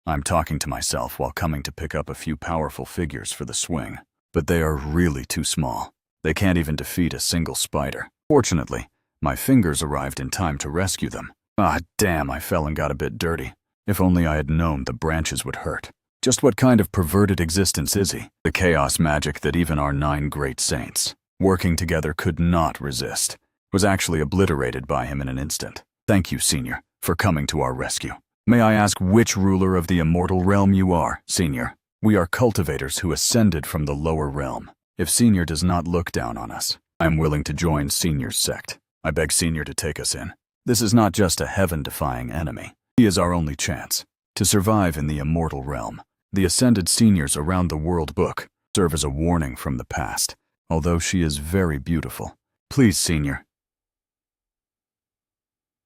I'm talking to myself while coming to pick up a few powerful figures for the swing. But they are really too small. They can't even defeat a single spider. Fortunately, my fingers arrived in time to rescue them. Ah, damn, I fell and got a bit dirty. If only I had known the branches would hurt. Just what kind of perverted existence is he? The chaos magic that even our 9 great saints, working together, could not resist, was actually obliterated by him in an instant. Thank you, Senior, for coming to our rescue. May I ask which ruler of the immortal realm you are, Senior? We are cultivators who ascended from the lower realm. If Senior does not look down on us, I am willing to join Senior's sect. I beg Senior to take us in. This is not just a heaven-defying enemy. He is our only chance to survive in the immortal realm. The ascended seniors around the world book serve as a warning from the past, although she is very beautiful. Please, Senior,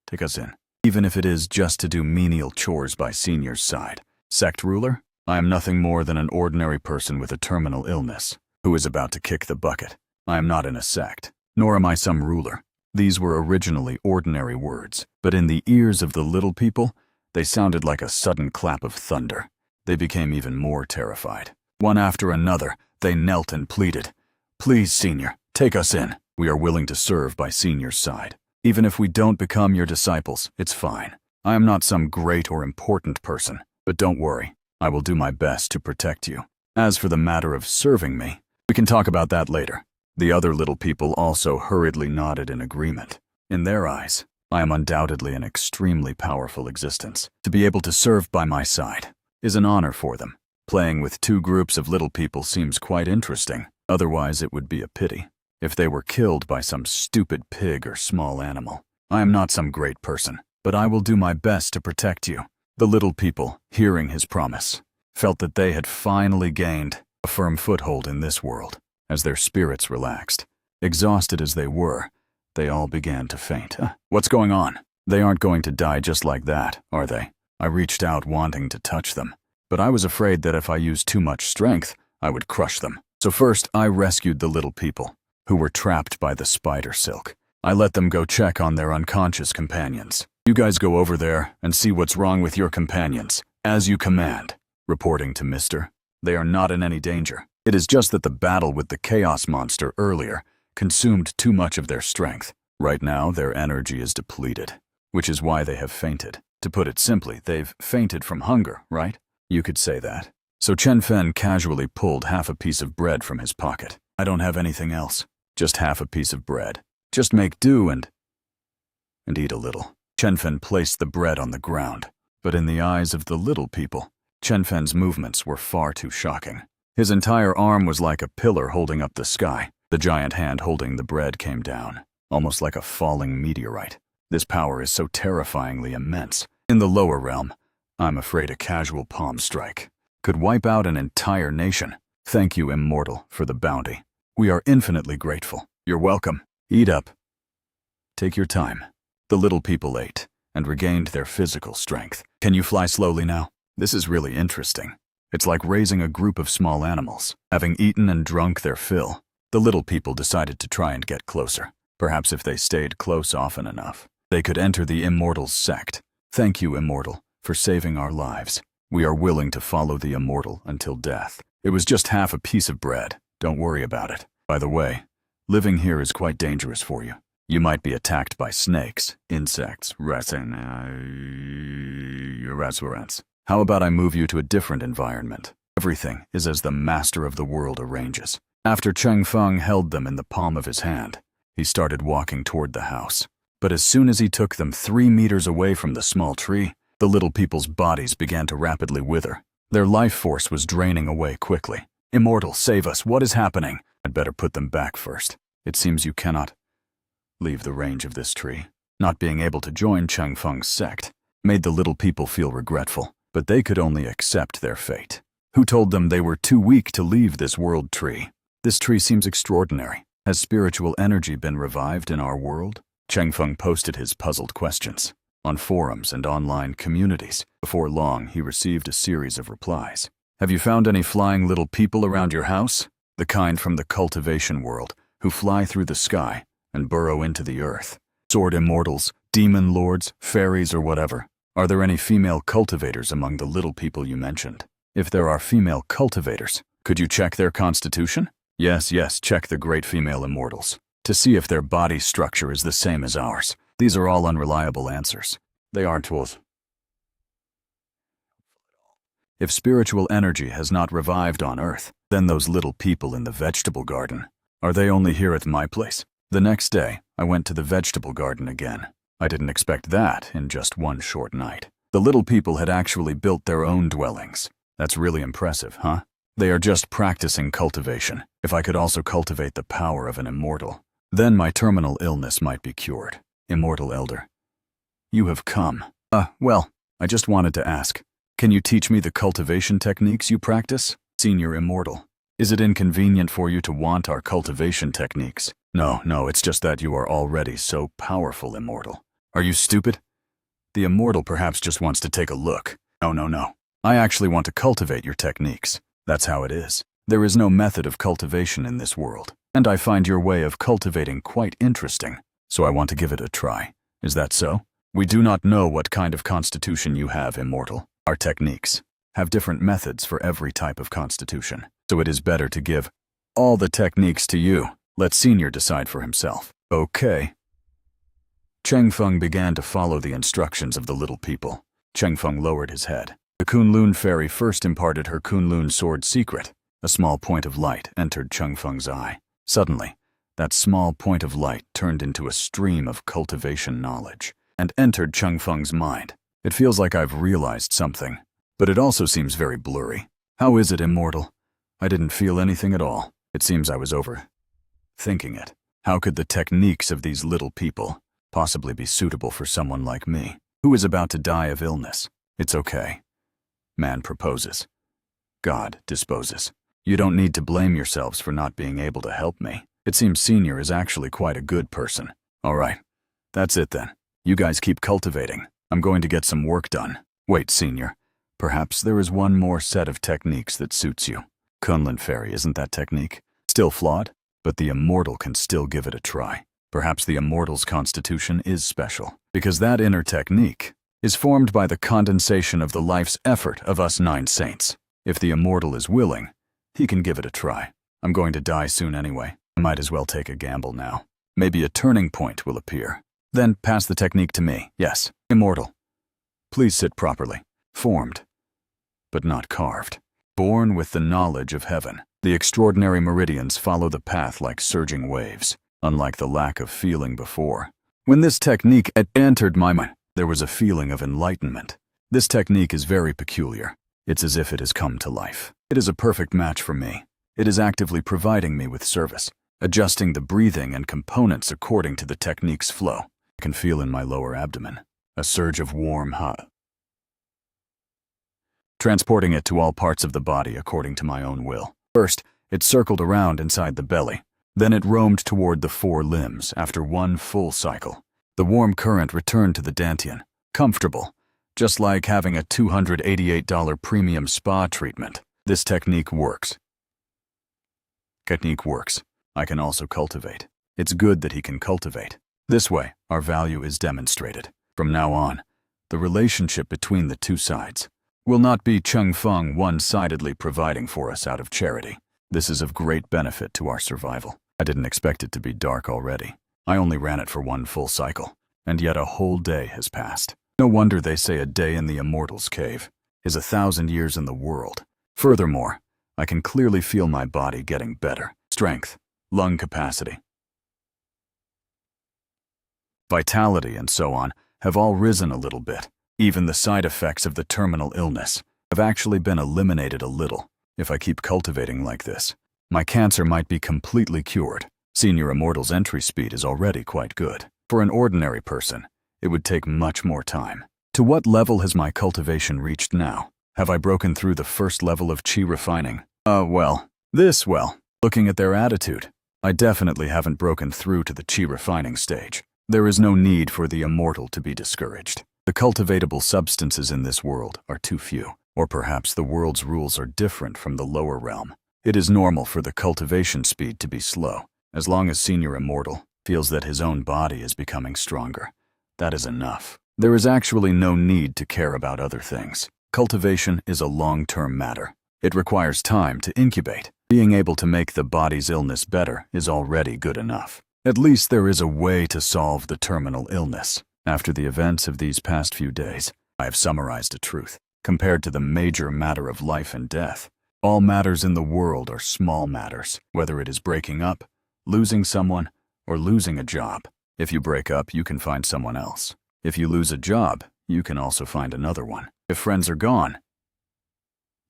take us in, even if it is just to do menial chores by Senior's side. Sect ruler? I am nothing more than an ordinary person with a terminal illness who is about to kick the bucket. I am not in a sect, nor am I some ruler. These were originally ordinary words, but in the ears of the little people, they sounded like a sudden clap of thunder. They became even more terrified. One after another, they knelt and pleaded, "Please, Senior, take us in. We are willing to serve by Senior's side. Even if we don't become your disciples, it's fine. I am not some great or important person, but don't worry. I will do my best to protect you. As for the matter of serving me, we can talk about that later." The other little people also hurriedly nodded in agreement. In their eyes, I am undoubtedly an extremely powerful existence. To be able to serve by my side is an honor for them. Playing with 2 groups of little people seems quite interesting. Otherwise, it would be a pity if they were killed by some stupid pig or small animal. I am not some great person, but I will do my best to protect you. The little people, hearing his promise, felt that they had finally gained a firm foothold in this world. As their spirits relaxed, exhausted as they were, they all began to faint. What's going on? They aren't going to die just like that, are they? I reached out wanting to touch them, but I was afraid that if I used too much strength, I would crush them. So first, I rescued the little people, who were trapped by the spider silk. I let them go check on their unconscious companions. You guys go over there and see what's wrong with your companions, as you command. Reporting to Mr. They are not in any danger. It is just that the battle with the chaos monster earlier consumed too much of their strength. Right now, their energy is depleted, which is why they have fainted. To put it simply, they've fainted from hunger, right? You could say that. So Chen Fen casually pulled half a piece of bread from his pocket. I don't have anything else, just half a piece of bread. Just make do and eat a little. Chen Fen placed the bread on the ground, but in the eyes of the little people, Chen Fen's movements were far too shocking. His entire arm was like a pillar holding up the sky. The giant hand holding the bread came down, almost like a falling meteorite. This power is so terrifyingly immense. In the lower realm, I'm afraid a casual palm strike could wipe out an entire nation. Thank you, Immortal, for the bounty. We are infinitely grateful. You're welcome. Eat up. Take your time. The little people ate and regained their physical strength. Can you fly slowly now? This is really interesting. It's like raising a group of small animals. Having eaten and drunk their fill, the little people decided to try and get closer. Perhaps if they stayed close often enough, they could enter the Immortal's sect. Thank you, Immortal, for saving our lives. We are willing to follow the Immortal until death. It was just half a piece of bread. Don't worry about it. By the way, living here is quite dangerous for you. You might be attacked by snakes, insects, restaurants. How about I move you to a different environment? Everything is as the master of the world arranges. After Cheng Feng held them in the palm of his hand, he started walking toward the house. But as soon as he took them 3 meters away from the small tree, the little people's bodies began to rapidly wither. Their life force was draining away quickly. Immortal, save us. What is happening? I'd better put them back first. It seems you cannot leave the range of this tree. Not being able to join Cheng Feng's sect made the little people feel regretful, but they could only accept their fate. Who told them they were too weak to leave this world tree? This tree seems extraordinary. Has spiritual energy been revived in our world? Cheng Feng posted his puzzled questions on forums and online communities. Before long, he received a series of replies. Have you found any flying little people around your house? The kind from the cultivation world, who fly through the sky and burrow into the earth. Sword immortals, demon lords, fairies, or whatever. Are there any female cultivators among the little people you mentioned? If there are female cultivators, could you check their constitution? Yes, check the great female immortals, to see if their body structure is the same as ours. These are all unreliable answers. They are tools. If spiritual energy has not revived on Earth, then those little people in the vegetable garden, are they only here at my place? The next day, I went to the vegetable garden again. I didn't expect that in just one short night. The little people had actually built their own dwellings. That's really impressive, huh? They are just practicing cultivation. If I could also cultivate the power of an immortal, then my terminal illness might be cured. Immortal Elder. You have come. Well, I just wanted to ask, can you teach me the cultivation techniques you practice? Senior Immortal. Is it inconvenient for you to want our cultivation techniques? No, it's just that you are already so powerful, Immortal. Are you stupid? The Immortal perhaps just wants to take a look. No. I actually want to cultivate your techniques. That's how it is. There is no method of cultivation in this world, and I find your way of cultivating quite interesting, so I want to give it a try. Is that so? We do not know what kind of constitution you have, Immortal. Our techniques have different methods for every type of constitution, so it is better to give all the techniques to you. Let Senior decide for himself. Okay. Cheng Feng began to follow the instructions of the little people. Cheng Feng lowered his head. The Kunlun fairy first imparted her Kunlun sword secret. A small point of light entered Cheng Feng's eye. Suddenly, that small point of light turned into a stream of cultivation knowledge and entered Cheng Feng's mind. It feels like I've realized something, but it also seems very blurry. How is it, Immortal? I didn't feel anything at all. It seems I was overthinking it. How could the techniques of these little people possibly be suitable for someone like me, who is about to die of illness? It's okay. Man proposes. God disposes. You don't need to blame yourselves for not being able to help me. It seems Senior is actually quite a good person. All right. That's it then. You guys keep cultivating. I'm going to get some work done. Wait, Senior. Perhaps there is one more set of techniques that suits you. Kunlun Fairy, isn't that technique still flawed? But the Immortal can still give it a try. Perhaps the Immortal's constitution is special, because that inner technique is formed by the condensation of the life's effort of us 9 saints. If the Immortal is willing, he can give it a try. I'm going to die soon anyway. I might as well take a gamble now. Maybe a turning point will appear. Then pass the technique to me. Yes, Immortal. Please sit properly. Formed, but not carved. Born with the knowledge of heaven. The extraordinary meridians follow the path like surging waves, unlike the lack of feeling before. When this technique had entered my mind, there was a feeling of enlightenment. This technique is very peculiar. It's as if it has come to life. It is a perfect match for me. It is actively providing me with service, adjusting the breathing and components according to the technique's flow. I can feel in my lower abdomen a surge of warm hot, transporting it to all parts of the body according to my own will. First, it circled around inside the belly. Then it roamed toward the 4 limbs after one full cycle. The warm current returned to the dantian, comfortable, just like having a $288 premium spa treatment. This technique works. I can also cultivate. It's good that he can cultivate. This way, our value is demonstrated. From now on, the relationship between the 2 sides will not be Cheng Feng one-sidedly providing for us out of charity. This is of great benefit to our survival. I didn't expect it to be dark already. I only ran it for 1 full cycle, and yet a whole day has passed. No wonder they say a day in the Immortal's cave is 1,000 years in the world. Furthermore, I can clearly feel my body getting better. Strength, lung capacity, vitality, and so on have all risen a little bit. Even the side effects of the terminal illness have actually been eliminated a little. If I keep cultivating like this, my cancer might be completely cured. Senior Immortal's entry speed is already quite good. For an ordinary person, it would take much more time. To what level has my cultivation reached now? Have I broken through the first level of chi refining? Looking at their attitude, I definitely haven't broken through to the chi refining stage. There is no need for the Immortal to be discouraged. The cultivatable substances in this world are too few, or perhaps the world's rules are different from the lower realm. It is normal for the cultivation speed to be slow. As long as Senior Immortal feels that his own body is becoming stronger, that is enough. There is actually no need to care about other things. Cultivation is a long-term matter. It requires time to incubate. Being able to make the body's illness better is already good enough. At least there is a way to solve the terminal illness. After the events of these past few days, I have summarized a truth. Compared to the major matter of life and death, all matters in the world are small matters, whether it is breaking up, losing someone, or losing a job. If you break up, you can find someone else. If you lose a job, you can also find another one. If friends are gone,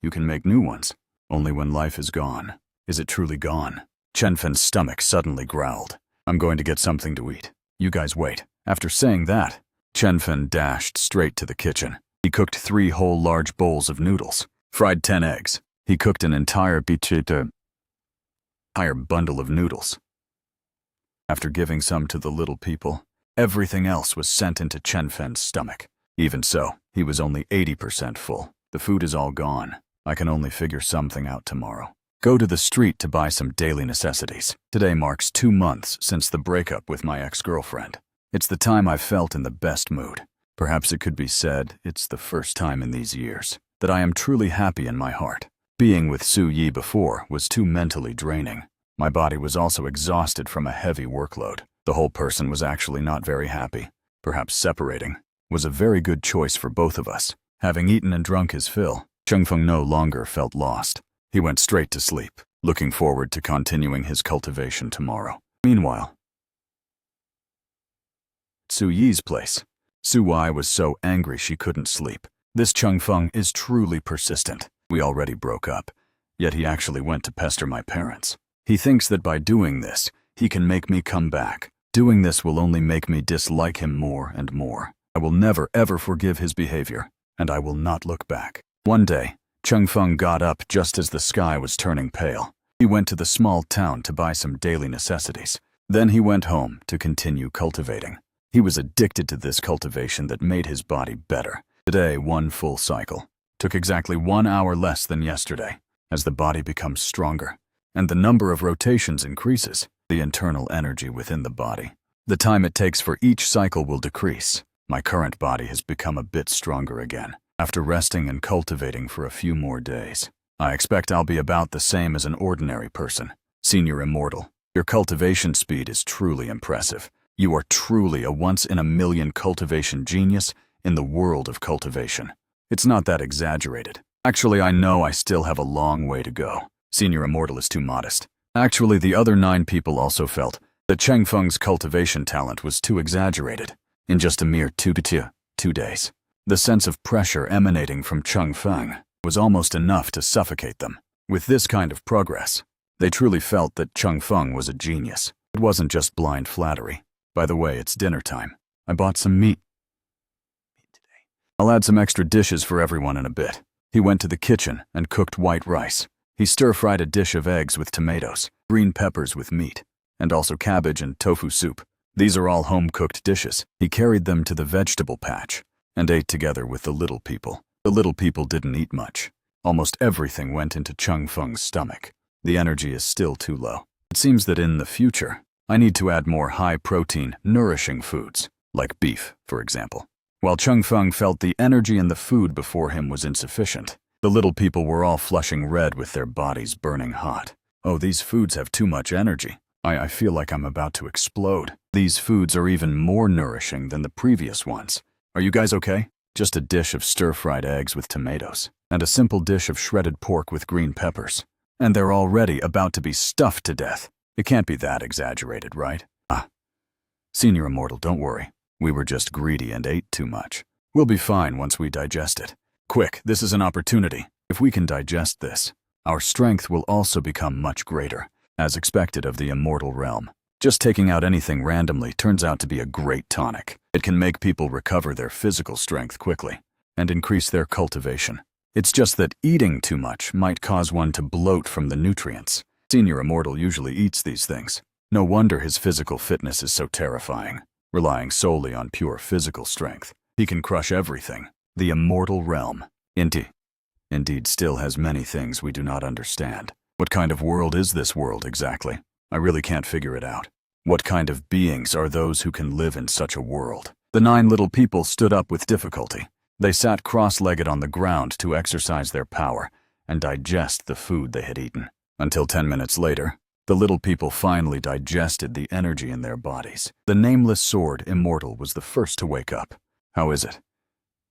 you can make new ones. Only when life is gone, is it truly gone. Chen Fen's stomach suddenly growled. I'm going to get something to eat. You guys wait. After saying that, Chen Fen dashed straight to the kitchen. He cooked 3 whole large bowls of noodles, fried 10 eggs. He cooked an entire bundle of noodles. After giving some to the little people, everything else was sent into Chen Fen's stomach. Even so, he was only 80% full. The food is all gone. I can only figure something out tomorrow. Go to the street to buy some daily necessities. Today marks 2 months since the breakup with my ex-girlfriend. It's the time I've felt in the best mood. Perhaps it could be said it's the first time in these years that I am truly happy in my heart. Being with Su Yi before was too mentally draining. My body was also exhausted from a heavy workload. The whole person was actually not very happy. Perhaps separating was a very good choice for both of us. Having eaten and drunk his fill, Chengfeng no longer felt lost. He went straight to sleep, looking forward to continuing his cultivation tomorrow. Meanwhile, Su Yi's place. Su Wai was so angry she couldn't sleep. This Chengfeng is truly persistent. We already broke up, yet he actually went to pester my parents. He thinks that by doing this, he can make me come back. Doing this will only make me dislike him more and more. I will never ever forgive his behavior, and I will not look back. One day, Chengfeng got up just as the sky was turning pale. He went to the small town to buy some daily necessities. Then he went home to continue cultivating. He was addicted to this cultivation that made his body better. Today, 1 full cycle. Took exactly 1 hour less than yesterday. As the body becomes stronger, and the number of rotations increases, the internal energy within the body, the time it takes for each cycle will decrease. My current body has become a bit stronger again. After resting and cultivating for a few more days, I expect I'll be about the same as an ordinary person. Senior Immortal, your cultivation speed is truly impressive. You are truly a once-in-a-million cultivation genius in the world of cultivation. It's not that exaggerated. Actually, I know I still have a long way to go. Senior Immortal is too modest. Actually, the other 9 people also felt that Chengfeng's cultivation talent was too exaggerated. In just a mere 2 days, the sense of pressure emanating from Chengfeng was almost enough to suffocate them. With this kind of progress, they truly felt that Chengfeng was a genius. It wasn't just blind flattery. By the way, it's dinner time. I bought some meat today. I'll add some extra dishes for everyone in a bit. He went to the kitchen and cooked white rice. He stir-fried a dish of eggs with tomatoes, green peppers with meat, and also cabbage and tofu soup. These are all home-cooked dishes. He carried them to the vegetable patch and ate together with the little people. The little people didn't eat much. Almost everything went into Chengfeng's stomach. The energy is still too low. It seems that in the future, I need to add more high-protein, nourishing foods, like beef, for example. While Chengfeng felt the energy in the food before him was insufficient, the little people were all flushing red with their bodies burning hot. Oh, these foods have too much energy. I feel like I'm about to explode. These foods are even more nourishing than the previous ones. Are you guys okay? Just a dish of stir-fried eggs with tomatoes, and a simple dish of shredded pork with green peppers. And they're already about to be stuffed to death. It can't be that exaggerated, right? Senior Immortal, don't worry. We were just greedy and ate too much. We'll be fine once we digest it. Quick, this is an opportunity. If we can digest this, our strength will also become much greater, as expected of the immortal realm. Just taking out anything randomly turns out to be a great tonic. It can make people recover their physical strength quickly and increase their cultivation. It's just that eating too much might cause one to bloat from the nutrients. Senior Immortal usually eats these things. No wonder his physical fitness is so terrifying. Relying solely on pure physical strength, he can crush everything. The immortal realm, indeed still has many things we do not understand. What kind of world is this world exactly? I really can't figure it out. What kind of beings are those who can live in such a world? The 9 little people stood up with difficulty. They sat cross-legged on the ground to exercise their power and digest the food they had eaten. Until 10 minutes later, the little people finally digested the energy in their bodies. The nameless sword, Immortal, was the first to wake up. "How is it?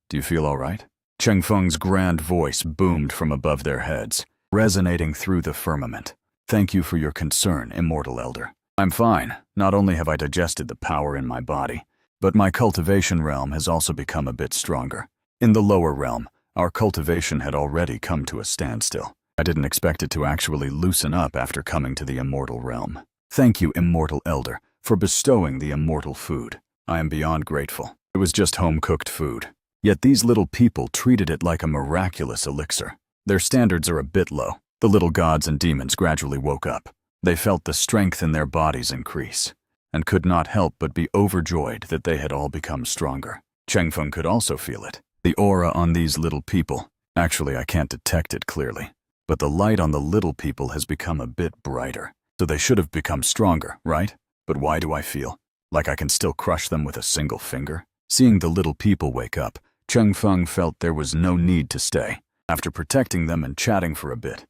Do you feel all right?" Cheng Feng's grand voice boomed from above their heads, resonating through the firmament. "Thank you for your concern, Immortal Elder. I'm fine. Not only have I digested the power in my body, but my cultivation realm has also become a bit stronger. In the lower realm, our cultivation had already come to a standstill. I didn't expect it to actually loosen up after coming to the immortal realm. Thank you, Immortal Elder, for bestowing the immortal food. I am beyond grateful. It was just home-cooked food. Yet these little people treated it like a miraculous elixir. Their standards are a bit low. The little gods and demons gradually woke up. They felt the strength in their bodies increase, and could not help but be overjoyed that they had all become stronger. Cheng Feng could also feel it. The aura on these little people. Actually, I can't detect it clearly, but the light on the little people has become a bit brighter. So they should have become stronger, right? But why do I feel like I can still crush them with a single finger? Seeing the little people wake up, Cheng Feng felt there was no need to stay. After protecting them and chatting for a bit,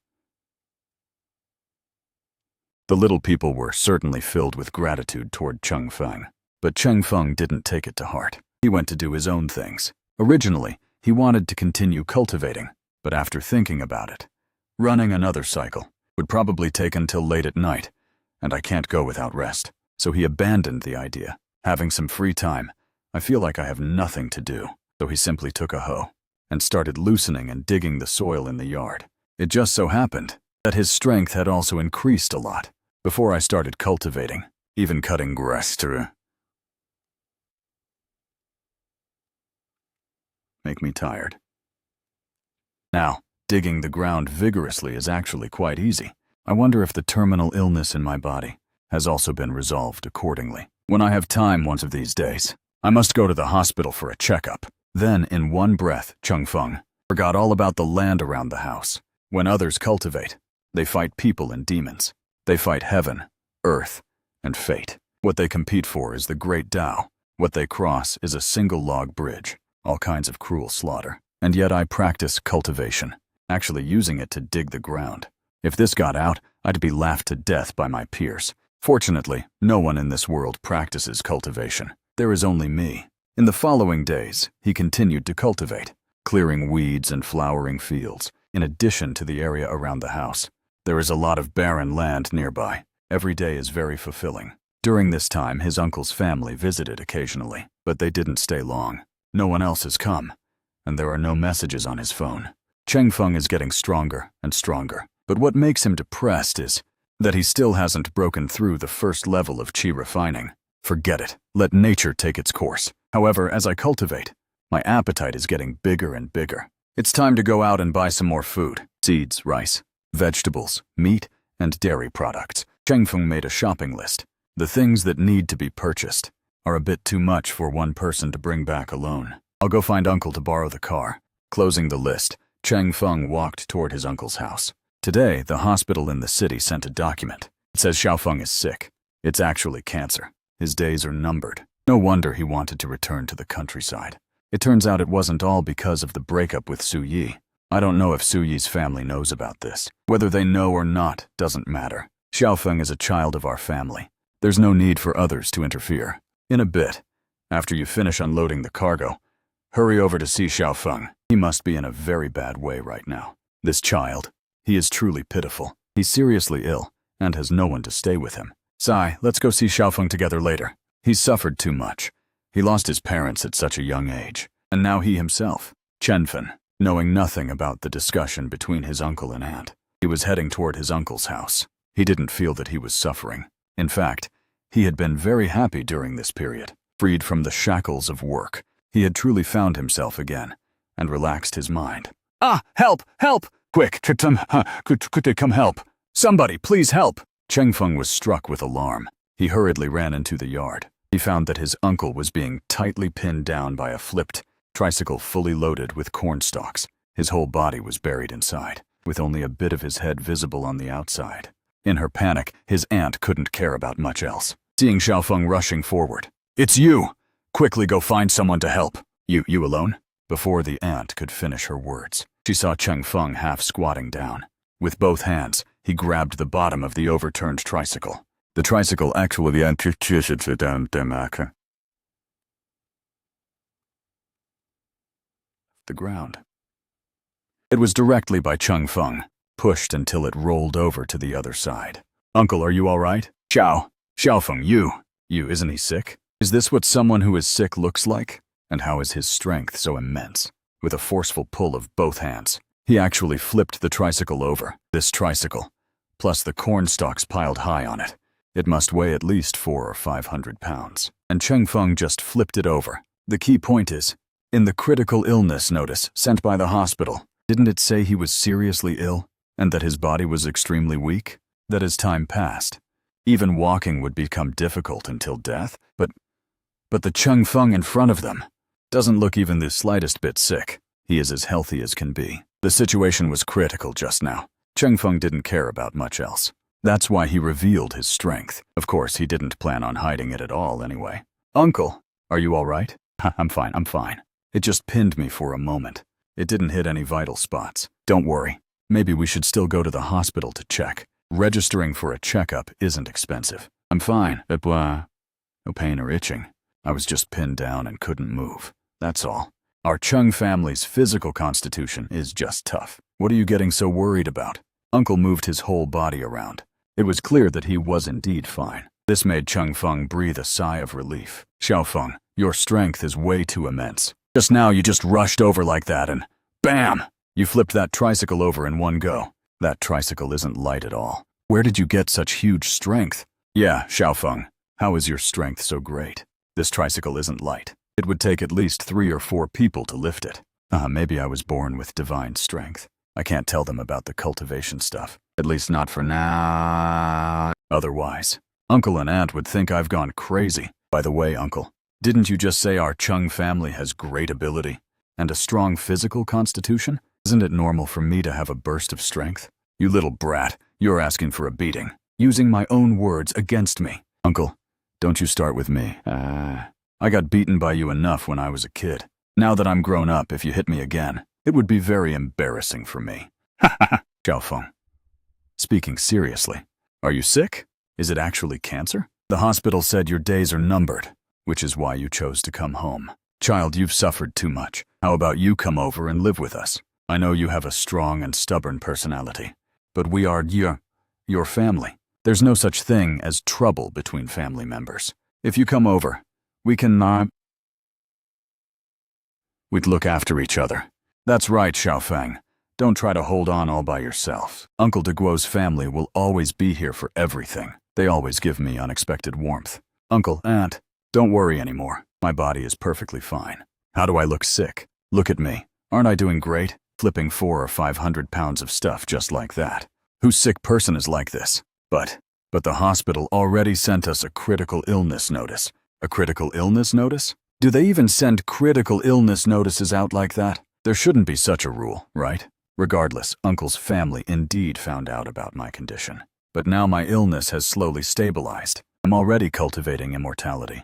the little people were certainly filled with gratitude toward Cheng Feng. But Cheng Feng didn't take it to heart. He went to do his own things. Originally, he wanted to continue cultivating, but after thinking about it, running another cycle would probably take until late at night, and I can't go without rest. So he abandoned the idea. Having some free time, I feel like I have nothing to do. So he simply took a hoe and started loosening and digging the soil in the yard. It just so happened that his strength had also increased a lot. Before I started cultivating, even cutting grass to make me tired. Now, digging the ground vigorously is actually quite easy. I wonder if the terminal illness in my body has also been resolved accordingly. When I have time once of these days, I must go to the hospital for a checkup. Then, in one breath, Cheng Feng forgot all about the land around the house. When others cultivate, they fight people and demons. They fight heaven, earth, and fate. What they compete for is the great Tao. What they cross is a single log bridge. All kinds of cruel slaughter. And yet I practice cultivation, actually using it to dig the ground. If this got out, I'd be laughed to death by my peers. Fortunately, no one in this world practices cultivation. There is only me. In the following days, he continued to cultivate, clearing weeds and flowering fields, in addition to the area around the house. There is a lot of barren land nearby. Every day is very fulfilling. During this time, his uncle's family visited occasionally, but they didn't stay long. No one else has come, and there are no messages on his phone. Cheng Feng is getting stronger and stronger, but what makes him depressed is that he still hasn't broken through the first level of qi refining. Forget it. Let nature take its course. However, as I cultivate, my appetite is getting bigger and bigger. It's time to go out and buy some more food. Seeds, rice, vegetables, meat, and dairy products. Cheng Feng made a shopping list. The things that need to be purchased are a bit too much for one person to bring back alone. I'll go find Uncle to borrow the car. Closing the list, Cheng Feng walked toward his uncle's house. Today, the hospital in the city sent a document. It says Xiao Feng is sick. It's actually cancer. His days are numbered. No wonder he wanted to return to the countryside. It turns out it wasn't all because of the breakup with Su Yi. I don't know if Su Yi's family knows about this. Whether they know or not doesn't matter. Xiao Feng is a child of our family. There's no need for others to interfere. In a bit, after you finish unloading the cargo, hurry over to see Xiao Feng. He must be in a very bad way right now. This child, he is truly pitiful. He's seriously ill and has no one to stay with him. Sai, let's go see Xiao Feng together later. He's suffered too much. He lost his parents at such a young age, and now he himself. Chen Fen, knowing nothing about the discussion between his uncle and aunt, he was heading toward his uncle's house. He didn't feel that he was suffering. In fact, he had been very happy during this period. Freed from the shackles of work, he had truly found himself again and relaxed his mind. Ah, help! Help! Quick, could they come help? Somebody, please help! Cheng Feng was struck with alarm. He hurriedly ran into the yard. He found that his uncle was being tightly pinned down by a flipped tricycle fully loaded with corn stalks. His whole body was buried inside, with only a bit of his head visible on the outside. In her panic, his aunt couldn't care about much else. Seeing Xiao Feng rushing forward, "It's you! Quickly go find someone to help. You alone? Before the aunt could finish her words, she saw Cheng Feng half squatting down. With both hands, he grabbed the bottom of the overturned tricycle. The tricycle actually the ground. It was directly by Cheng Feng, pushed until it rolled over to the other side. Uncle, are you all right? Xiaofeng, isn't he sick? Is this what someone who is sick looks like? And how is his strength so immense? With a forceful pull of both hands, he actually flipped the tricycle over. This tricycle, plus the corn stalks piled high on it. It must weigh at least 400 or 500 pounds. And Cheng Feng just flipped it over. The key point is, in the critical illness notice sent by the hospital, didn't it say he was seriously ill, and that his body was extremely weak? That as time passed, even walking would become difficult until death? But the Cheng Feng in front of them doesn't look even the slightest bit sick. He is as healthy as can be. The situation was critical just now. Cheng Feng didn't care about much else. That's why he revealed his strength. Of course, he didn't plan on hiding it at all anyway. Uncle, are you all right? I'm fine. It just pinned me for a moment. It didn't hit any vital spots. Don't worry. Maybe we should still go to the hospital to check. Registering for a checkup isn't expensive. I'm fine. No pain or itching. I was just pinned down and couldn't move. That's all. Our Chung family's physical constitution is just tough. What are you getting so worried about? Uncle moved his whole body around. It was clear that he was indeed fine. This made Cheng Feng breathe a sigh of relief. Xiaofeng, your strength is way too immense. Just now you just rushed over like that and BAM! You flipped that tricycle over in one go. That tricycle isn't light at all. Where did you get such huge strength? Yeah, Xiaofeng, how is your strength so great? This tricycle isn't light. It would take at least 3 or 4 people to lift it. Maybe I was born with divine strength. I can't tell them about the cultivation stuff. At least not for now. Otherwise, Uncle and Aunt would think I've gone crazy. By the way, Uncle, didn't you just say our Chung family has great ability and a strong physical constitution? Isn't it normal for me to have a burst of strength? You little brat, you're asking for a beating, using my own words against me. Uncle, don't you start with me. I got beaten by you enough when I was a kid. Now that I'm grown up, if you hit me again, it would be very embarrassing for me. Ha ha ha. Xiaofeng. Speaking seriously, are you sick? Is it actually cancer? The hospital said your days are numbered, which is why you chose to come home. Child, you've suffered too much. How about you come over and live with us? I know you have a strong and stubborn personality, but we are your family. There's no such thing as trouble between family members. If you come over, we'd look after each other. That's right, Xiaofeng. Don't try to hold on all by yourself. Uncle De Guo's family will always be here for everything. They always give me unexpected warmth. Uncle, Aunt, don't worry anymore. My body is perfectly fine. How do I look sick? Look at me. Aren't I doing great? Flipping 400 or 500 pounds of stuff just like that. Whose sick person is like this? But the hospital already sent us a critical illness notice. A critical illness notice? Do they even send critical illness notices out like that? There shouldn't be such a rule, right? Regardless, Uncle's family indeed found out about my condition. But now my illness has slowly stabilized. I'm already cultivating immortality.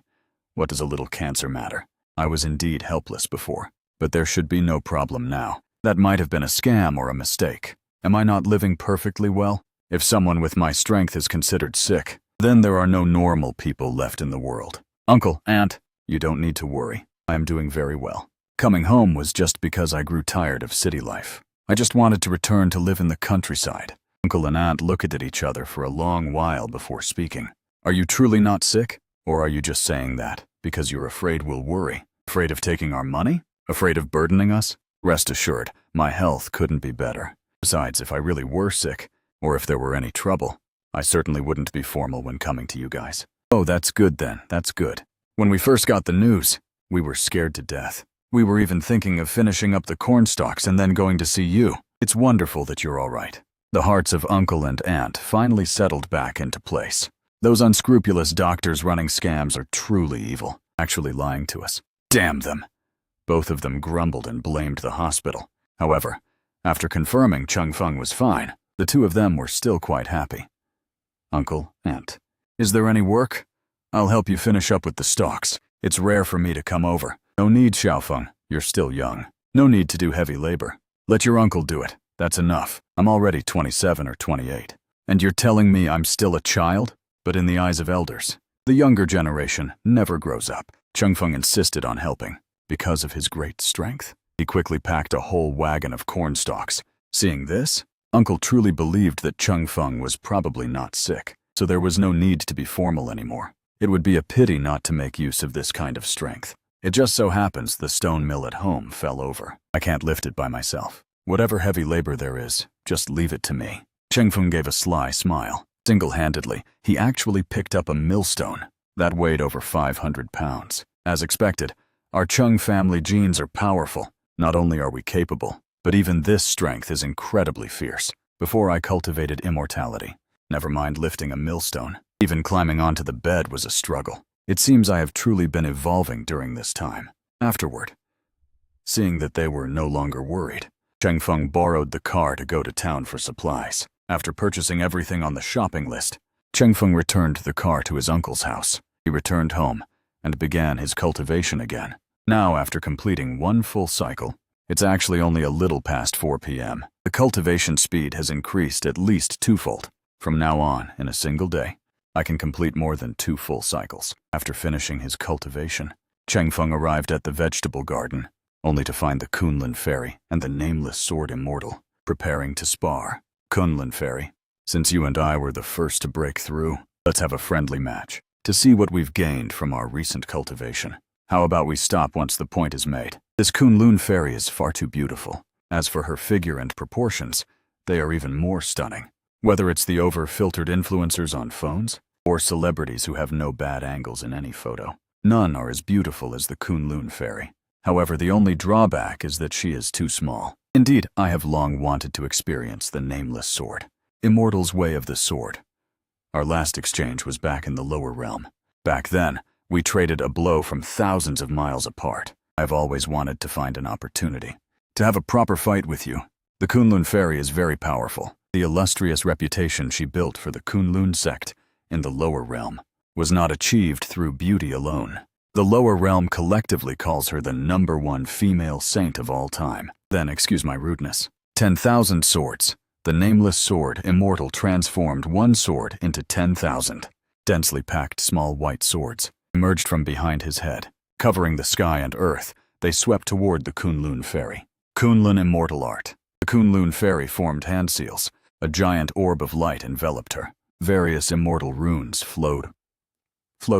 What does a little cancer matter? I was indeed helpless before, but there should be no problem now. That might have been a scam or a mistake. Am I not living perfectly well? If someone with my strength is considered sick, then there are no normal people left in the world. Uncle, Aunt, you don't need to worry. I am doing very well. Coming home was just because I grew tired of city life. I just wanted to return to live in the countryside. Uncle and Aunt looked at each other for a long while before speaking. Are you truly not sick? Or are you just saying that because you're afraid we'll worry? Afraid of taking our money? Afraid of burdening us? Rest assured, my health couldn't be better. Besides, if I really were sick, or if there were any trouble, I certainly wouldn't be formal when coming to you guys. Oh, that's good then, that's good. When we first got the news, we were scared to death. We were even thinking of finishing up the corn stalks and then going to see you. It's wonderful that you're all right. The hearts of Uncle and Aunt finally settled back into place. Those unscrupulous doctors running scams are truly evil, actually lying to us. Damn them! Both of them grumbled and blamed the hospital. However, after confirming Cheng Feng was fine, the two of them were still quite happy. Uncle, Aunt, is there any work? I'll help you finish up with the stalks. It's rare for me to come over. No need, Xiaofeng. You're still young. No need to do heavy labor. Let your uncle do it. That's enough. I'm already 27 or 28. And you're telling me I'm still a child? But in the eyes of elders, the younger generation never grows up. Chengfeng insisted on helping. Because of his great strength, he quickly packed a whole wagon of corn stalks. Seeing this, Uncle truly believed that Chengfeng was probably not sick, so there was no need to be formal anymore. It would be a pity not to make use of this kind of strength. It just so happens the stone mill at home fell over. I can't lift it by myself. Whatever heavy labor there is, just leave it to me. Chengfeng gave a sly smile. Single-handedly, he actually picked up a millstone that weighed over 500 pounds. As expected, our Chung family genes are powerful. Not only are we capable, but even this strength is incredibly fierce. Before I cultivated immortality, never mind lifting a millstone, even climbing onto the bed was a struggle. It seems I have truly been evolving during this time. Afterward, seeing that they were no longer worried, Chengfeng borrowed the car to go to town for supplies. After purchasing everything on the shopping list, Chengfeng returned the car to his uncle's house. He returned home and began his cultivation again. Now, after completing one full cycle, it's actually only a little past 4 p.m. The cultivation speed has increased at least twofold. From now on, in a single day, I can complete more than 2 full cycles. After finishing his cultivation, Chengfeng arrived at the vegetable garden, only to find the Kunlun fairy and the nameless sword immortal preparing to spar. Kunlun fairy, since you and I were the first to break through, let's have a friendly match to see what we've gained from our recent cultivation. How about we stop once the point is made? This Kunlun fairy is far too beautiful. As for her figure and proportions, they are even more stunning. Whether it's the over-filtered influencers on phones, or celebrities who have no bad angles in any photo, none are as beautiful as the Kunlun fairy. However, the only drawback is that she is too small. Indeed, I have long wanted to experience the nameless sword, Immortal's way of the sword. Our last exchange was back in the lower realm. Back then, we traded a blow from thousands of miles apart. I've always wanted to find an opportunity to have a proper fight with you. The Kunlun fairy is very powerful. The illustrious reputation she built for the Kunlun sect in the lower realm was not achieved through beauty alone. The lower realm collectively calls her the #1 female saint of all time. Then, excuse my rudeness, 10,000 swords. The nameless sword, Immortal, transformed one sword into 10,000. Densely packed small white swords emerged from behind his head. Covering the sky and earth, they swept toward the Kunlun fairy. Kunlun immortal art. The Kunlun fairy formed hand seals. A giant orb of light enveloped her. Various immortal runes flowed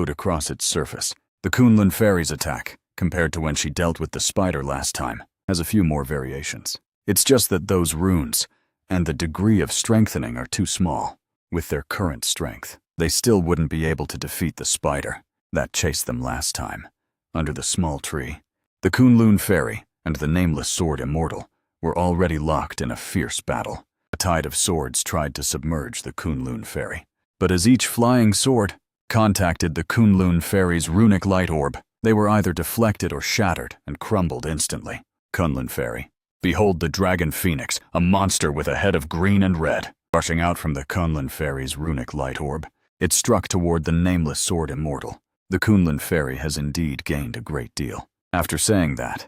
across its surface. The Kunlun fairy's attack, compared to when she dealt with the spider last time, has a few more variations. It's just that those runes and the degree of strengthening are too small. With their current strength, they still wouldn't be able to defeat the spider that chased them last time. Under the small tree, the Kunlun fairy and the nameless sword immortal were already locked in a fierce battle. A tide of swords tried to submerge the Kunlun fairy. But as each flying sword contacted the Kunlun fairy's runic light orb, they were either deflected or shattered and crumbled instantly. Kunlun fairy. Behold the dragon phoenix, a monster with a head of green and red. Rushing out from the Kunlun fairy's runic light orb, it struck toward the nameless sword immortal. The Kunlun fairy has indeed gained a great deal. After saying that,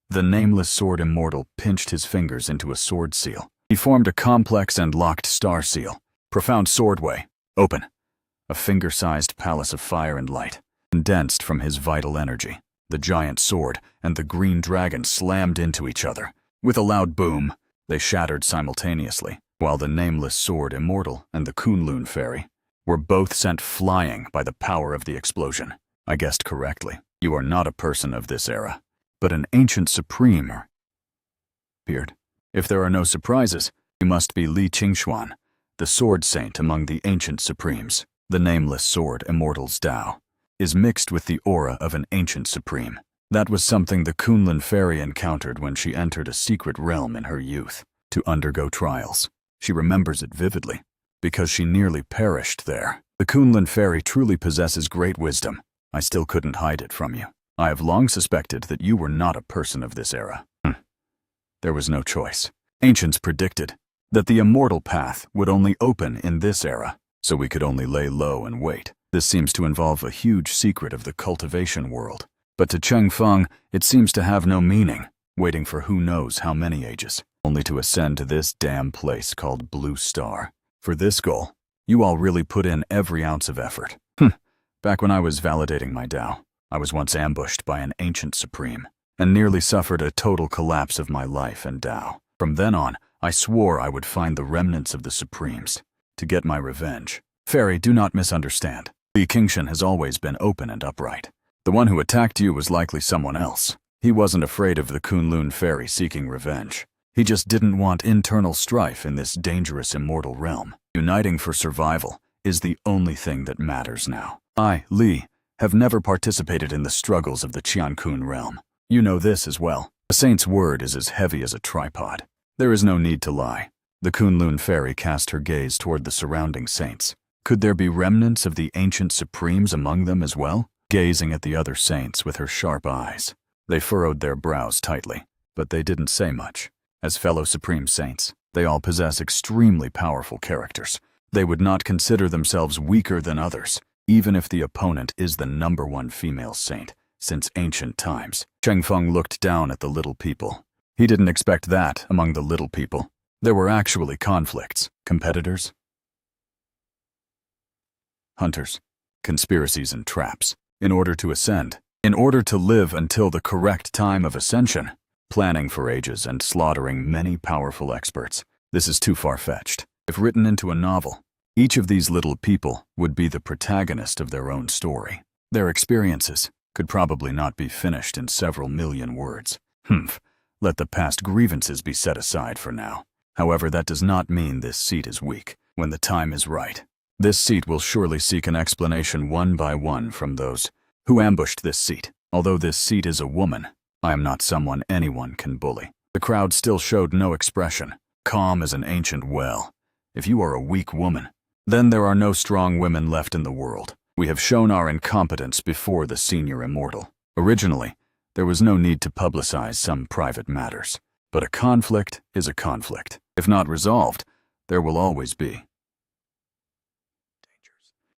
the nameless sword immortal pinched his fingers into a sword seal. He formed a complex and locked star seal. Profound swordway. Open. A finger-sized palace of fire and light, condensed from his vital energy. The giant sword and the green dragon slammed into each other. With a loud boom, they shattered simultaneously, while the nameless sword immortal and the Kunlun fairy were both sent flying by the power of the explosion. I guessed correctly. You are not a person of this era, but an ancient supreme. Appeared. If there are no surprises, you must be Li Qingxuan, the sword saint among the ancient supremes. The nameless sword immortal's Tao is mixed with the aura of an ancient supreme. That was something the Kunlun fairy encountered when she entered a secret realm in her youth to undergo trials. She remembers it vividly, because she nearly perished there. The Kunlun fairy truly possesses great wisdom. I still couldn't hide it from you. I have long suspected that you were not a person of this era. There was no choice. Ancients predicted that the immortal path would only open in this era, so we could only lay low and wait. This seems to involve a huge secret of the cultivation world. But to Cheng Feng, it seems to have no meaning, waiting for who knows how many ages, only to ascend to this damn place called Blue Star. For this goal, you all really put in every ounce of effort. Back when I was validating my Tao, I was once ambushed by an ancient supreme, and nearly suffered a total collapse of my life and Tao. From then on, I swore I would find the remnants of the supremes, to get my revenge. Fairy, do not misunderstand. Li Qingshan has always been open and upright. The one who attacked you was likely someone else. He wasn't afraid of the Kunlun fairy seeking revenge. He just didn't want internal strife in this dangerous immortal realm. Uniting for survival is the only thing that matters now. I, Li, have never participated in the struggles of the Qiankun realm. You know this as well. A saint's word is as heavy as a tripod. There is no need to lie. The Kunlun fairy cast her gaze toward the surrounding saints. Could there be remnants of the ancient supremes among them as well? Gazing at the other saints with her sharp eyes. They furrowed their brows tightly, but they didn't say much. As fellow supreme saints, they all possess extremely powerful characters. They would not consider themselves weaker than others, even if the opponent is the #1 female saint since ancient times. Cheng Feng looked down at the little people. He didn't expect that among the little people. There were actually conflicts, competitors, hunters, conspiracies and traps. In order to ascend, in order to live until the correct time of ascension, planning for ages and slaughtering many powerful experts. This is too far-fetched. If written into a novel, each of these little people would be the protagonist of their own story. Their experiences could probably not be finished in several million words. Let the past grievances be set aside for now. However, that does not mean this seat is weak. When the time is right, this seat will surely seek an explanation one by one from those who ambushed this seat. Although this seat is a woman, I am not someone anyone can bully. The crowd still showed no expression, calm as an ancient well. If you are a weak woman, then there are no strong women left in the world. We have shown our incompetence before the senior immortal. Originally, there was no need to publicize some private matters. But a conflict is a conflict. If not resolved, there will always be.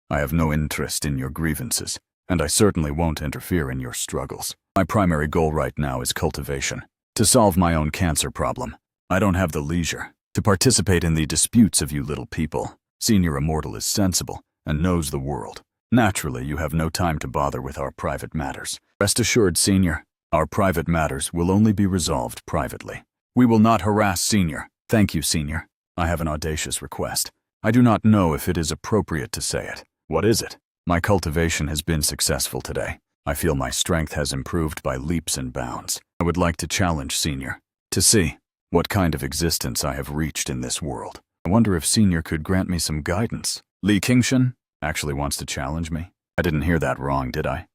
I have no interest in your grievances, and I certainly won't interfere in your struggles. My primary goal right now is cultivation. To solve my own cancer problem. I don't have the leisure to participate in the disputes of you little people. Senior Immortal is sensible and knows the world. Naturally, you have no time to bother with our private matters. Rest assured, Senior, our private matters will only be resolved privately. We will not harass Senior. Thank you, Senior. I have an audacious request. I do not know if it is appropriate to say it. What is it? My cultivation has been successful today. I feel my strength has improved by leaps and bounds. I would like to challenge Senior to see what kind of existence I have reached in this world. I wonder if Senior could grant me some guidance. Li Qingshan actually wants to challenge me? I didn't hear that wrong, did I?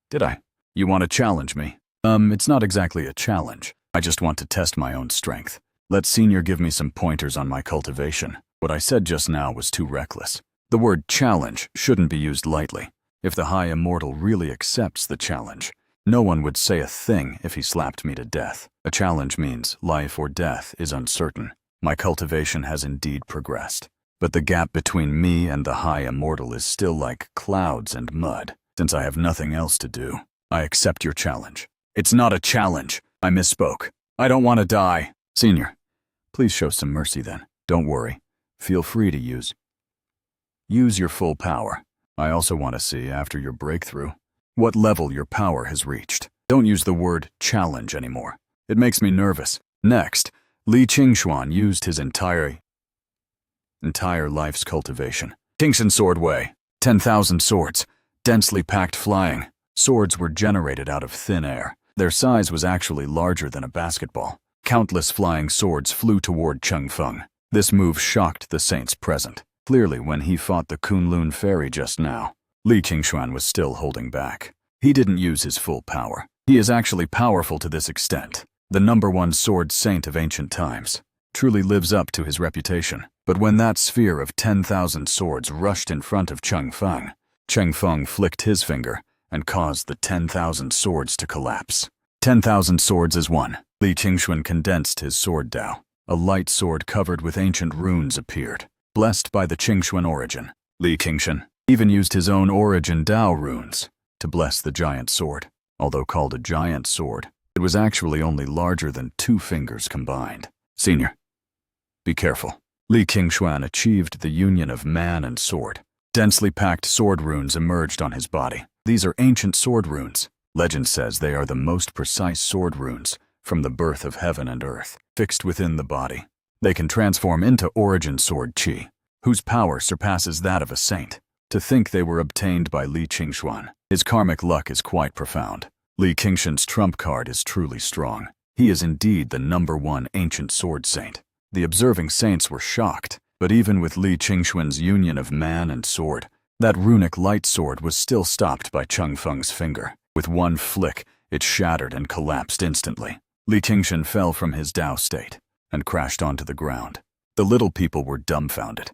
Did I? You want to challenge me? It's not exactly a challenge. I just want to test my own strength. Let Senior give me some pointers on my cultivation. What I said just now was too reckless. The word challenge shouldn't be used lightly. If the High Immortal really accepts the challenge, no one would say a thing if he slapped me to death. A challenge means life or death is uncertain. My cultivation has indeed progressed, but the gap between me and the High Immortal is still like clouds and mud. Since I have nothing else to do, I accept your challenge. It's not a challenge. I misspoke. I don't want to die. Senior, please show some mercy then. Don't worry. Feel free to use your full power. I also want to see, after your breakthrough, what level your power has reached. Don't use the word challenge anymore. It makes me nervous. Next, Li Qingshan used his entire life's cultivation. Qingshan Sword Way. 10,000 swords. Densely packed flying. Swords were generated out of thin air. Their size was actually larger than a basketball. Countless flying swords flew toward Cheng Feng. This move shocked the saints present. Clearly, when he fought the Kunlun fairy just now, Li Qingshan was still holding back. He didn't use his full power. He is actually powerful to this extent. The #1 sword saint of ancient times truly lives up to his reputation. But when that sphere of 10,000 swords rushed in front of Cheng Feng flicked his finger and caused the 10,000 swords to collapse. 10,000 swords as one. Li Qingshan condensed his sword Tao. A light sword covered with ancient runes appeared. Blessed by the Qingshan origin. Li Qingshan. Even used his own origin Dao runes to bless the giant sword. Although called a giant sword, it was actually only larger than 2 fingers combined. Senior, be careful. Li Qingshuan achieved the union of man and sword. Densely packed sword runes emerged on his body. These are ancient sword runes. Legend says they are the most precise sword runes from the birth of heaven and earth, fixed within the body. They can transform into origin sword qi, whose power surpasses that of a saint. To think they were obtained by Li Qingshuan. His karmic luck is quite profound. Li Qingshuan's trump card is truly strong. He is indeed the #1 ancient sword saint. The observing saints were shocked, but even with Li Qingshuan's union of man and sword, that runic light sword was still stopped by Cheng Feng's finger. With one flick, it shattered and collapsed instantly. Li Qingshuan fell from his Dao state and crashed onto the ground. The little people were dumbfounded.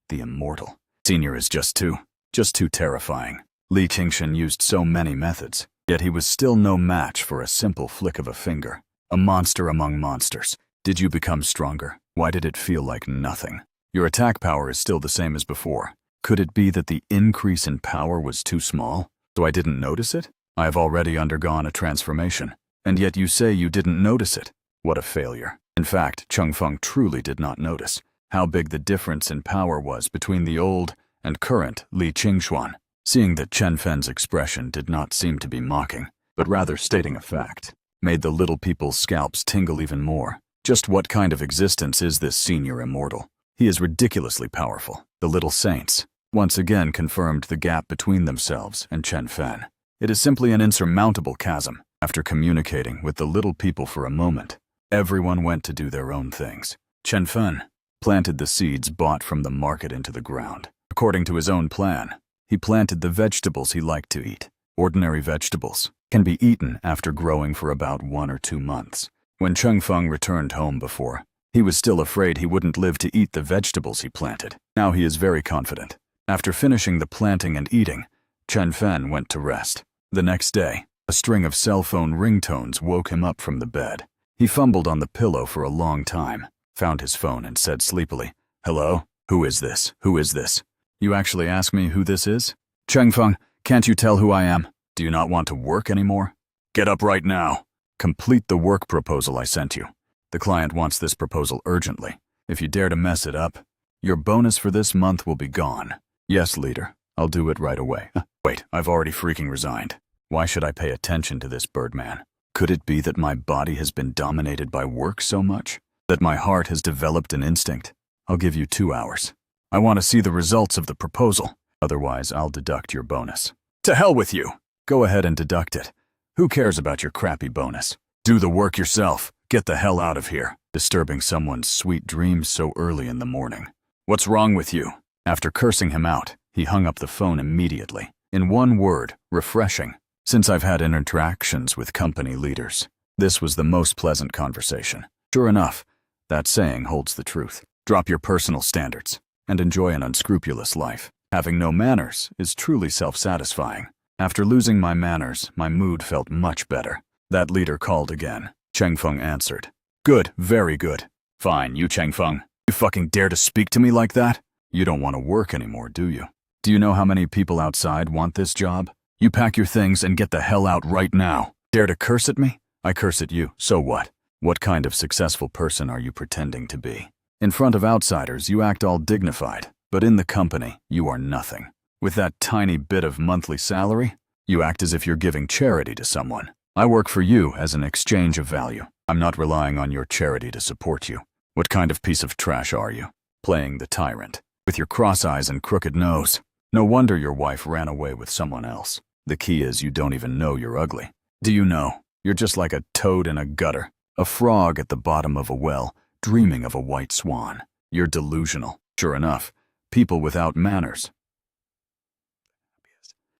The immortal. Senior is just too terrifying. Li Qingshuan used so many methods, yet he was still no match for a simple flick of a finger. A monster among monsters. Did you become stronger? Why did it feel like nothing? Your attack power is still the same as before. Could it be that the increase in power was too small, so I didn't notice it? I have already undergone a transformation, and yet you say you didn't notice it. What a failure. In fact, Cheng Feng truly did not notice how big the difference in power was between the old and current Li Qingshuan. Seeing that Chen Fen's expression did not seem to be mocking, but rather stating a fact, made the little people's scalps tingle even more. Just what kind of existence is this senior immortal? He is ridiculously powerful. The little saints once again confirmed the gap between themselves and Chen Fen. It is simply an insurmountable chasm. After communicating with the little people for a moment, everyone went to do their own things. Chen Fen planted the seeds bought from the market into the ground. According to his own plan, he planted the vegetables he liked to eat. Ordinary vegetables can be eaten after growing for about 1 or 2 months. When Cheng Feng returned home before, he was still afraid he wouldn't live to eat the vegetables he planted. Now he is very confident. After finishing the planting and eating, Chen Fen went to rest. The next day, a string of cell phone ringtones woke him up from the bed. He fumbled on the pillow for a long time, found his phone and said sleepily, "Hello? Who is this? Who is this?" "You actually ask me who this is? Cheng Feng, can't you tell who I am? Do you not want to work anymore? Get up right now. Complete the work proposal I sent you. The client wants this proposal urgently. If you dare to mess it up, your bonus for this month will be gone." "Yes, leader. I'll do it right away." Wait, I've already freaking resigned. Why should I pay attention to this Birdman? Could it be that my body has been dominated by work so much? That my heart has developed an instinct? I'll give you 2 hours. I want to see the results of the proposal. Otherwise, I'll deduct your bonus. To hell with you! Go ahead and deduct it. Who cares about your crappy bonus? Do the work yourself. Get the hell out of here. Disturbing someone's sweet dreams so early in the morning. What's wrong with you? After cursing him out, he hung up the phone immediately. In one word, refreshing. Since I've had interactions with company leaders, this was the most pleasant conversation. Sure enough, that saying holds the truth. Drop your personal standards and enjoy an unscrupulous life. Having no manners is truly self-satisfying. After losing my manners, my mood felt much better. That leader called again. Cheng Feng answered. Good, very good. Fine, you Cheng Feng. You fucking dare to speak to me like that? You don't want to work anymore, do you? Do you know how many people outside want this job? You pack your things and get the hell out right now. Dare to curse at me? I curse at you, so what? What kind of successful person are you pretending to be? In front of outsiders, you act all dignified, but in the company, you are nothing. With that tiny bit of monthly salary, you act as if you're giving charity to someone. I work for you as an exchange of value. I'm not relying on your charity to support you. What kind of piece of trash are you? Playing the tyrant, with your cross eyes and crooked nose. No wonder your wife ran away with someone else. The key is you don't even know you're ugly. Do you know? You're just like a toad in a gutter, a frog at the bottom of a well, dreaming of a white swan. You're delusional. Sure enough, people without manners.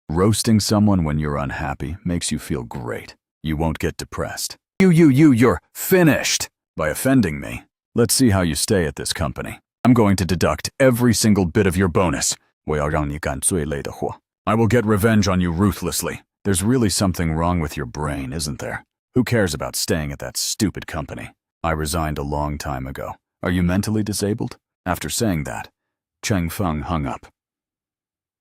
Roasting someone when you're unhappy makes you feel great. You won't get depressed. You're finished by offending me. Let's see how you stay at this company. I'm going to deduct every single bit of your bonus. 我要让你干最累的活. I will get revenge on you ruthlessly. There's really something wrong with your brain, isn't there? Who cares about staying at that stupid company? I resigned a long time ago. Are you mentally disabled? After saying that, Cheng Feng hung up.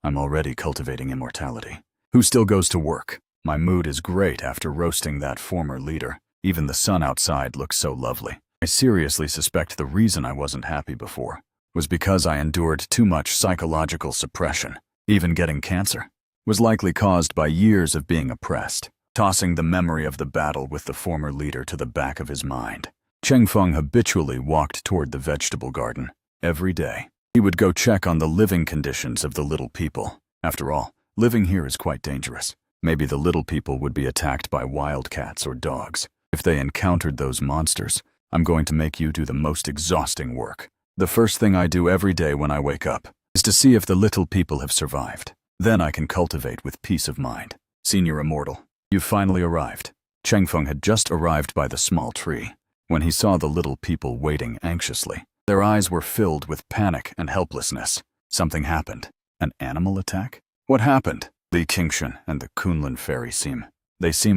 I'm already cultivating immortality. Who still goes to work? My mood is great after roasting that former leader. Even the sun outside looks so lovely. I seriously suspect the reason I wasn't happy before was because I endured too much psychological suppression. Even getting cancer was likely caused by years of being oppressed, tossing the memory of the battle with the former leader to the back of his mind. Cheng Feng habitually walked toward the vegetable garden every day. He would go check on the living conditions of the little people. After all, living here is quite dangerous. Maybe the little people would be attacked by wildcats or dogs. If they encountered those monsters, I'm going to make you do the most exhausting work. The first thing I do every day when I wake up is to see if the little people have survived. Then I can cultivate with peace of mind. Senior Immortal, you've finally arrived. Cheng Feng had just arrived by the small tree when he saw the little people waiting anxiously. Their eyes were filled with panic and helplessness. Something happened. An animal attack? What happened? Li Qingshan and the Kunlun fairy seem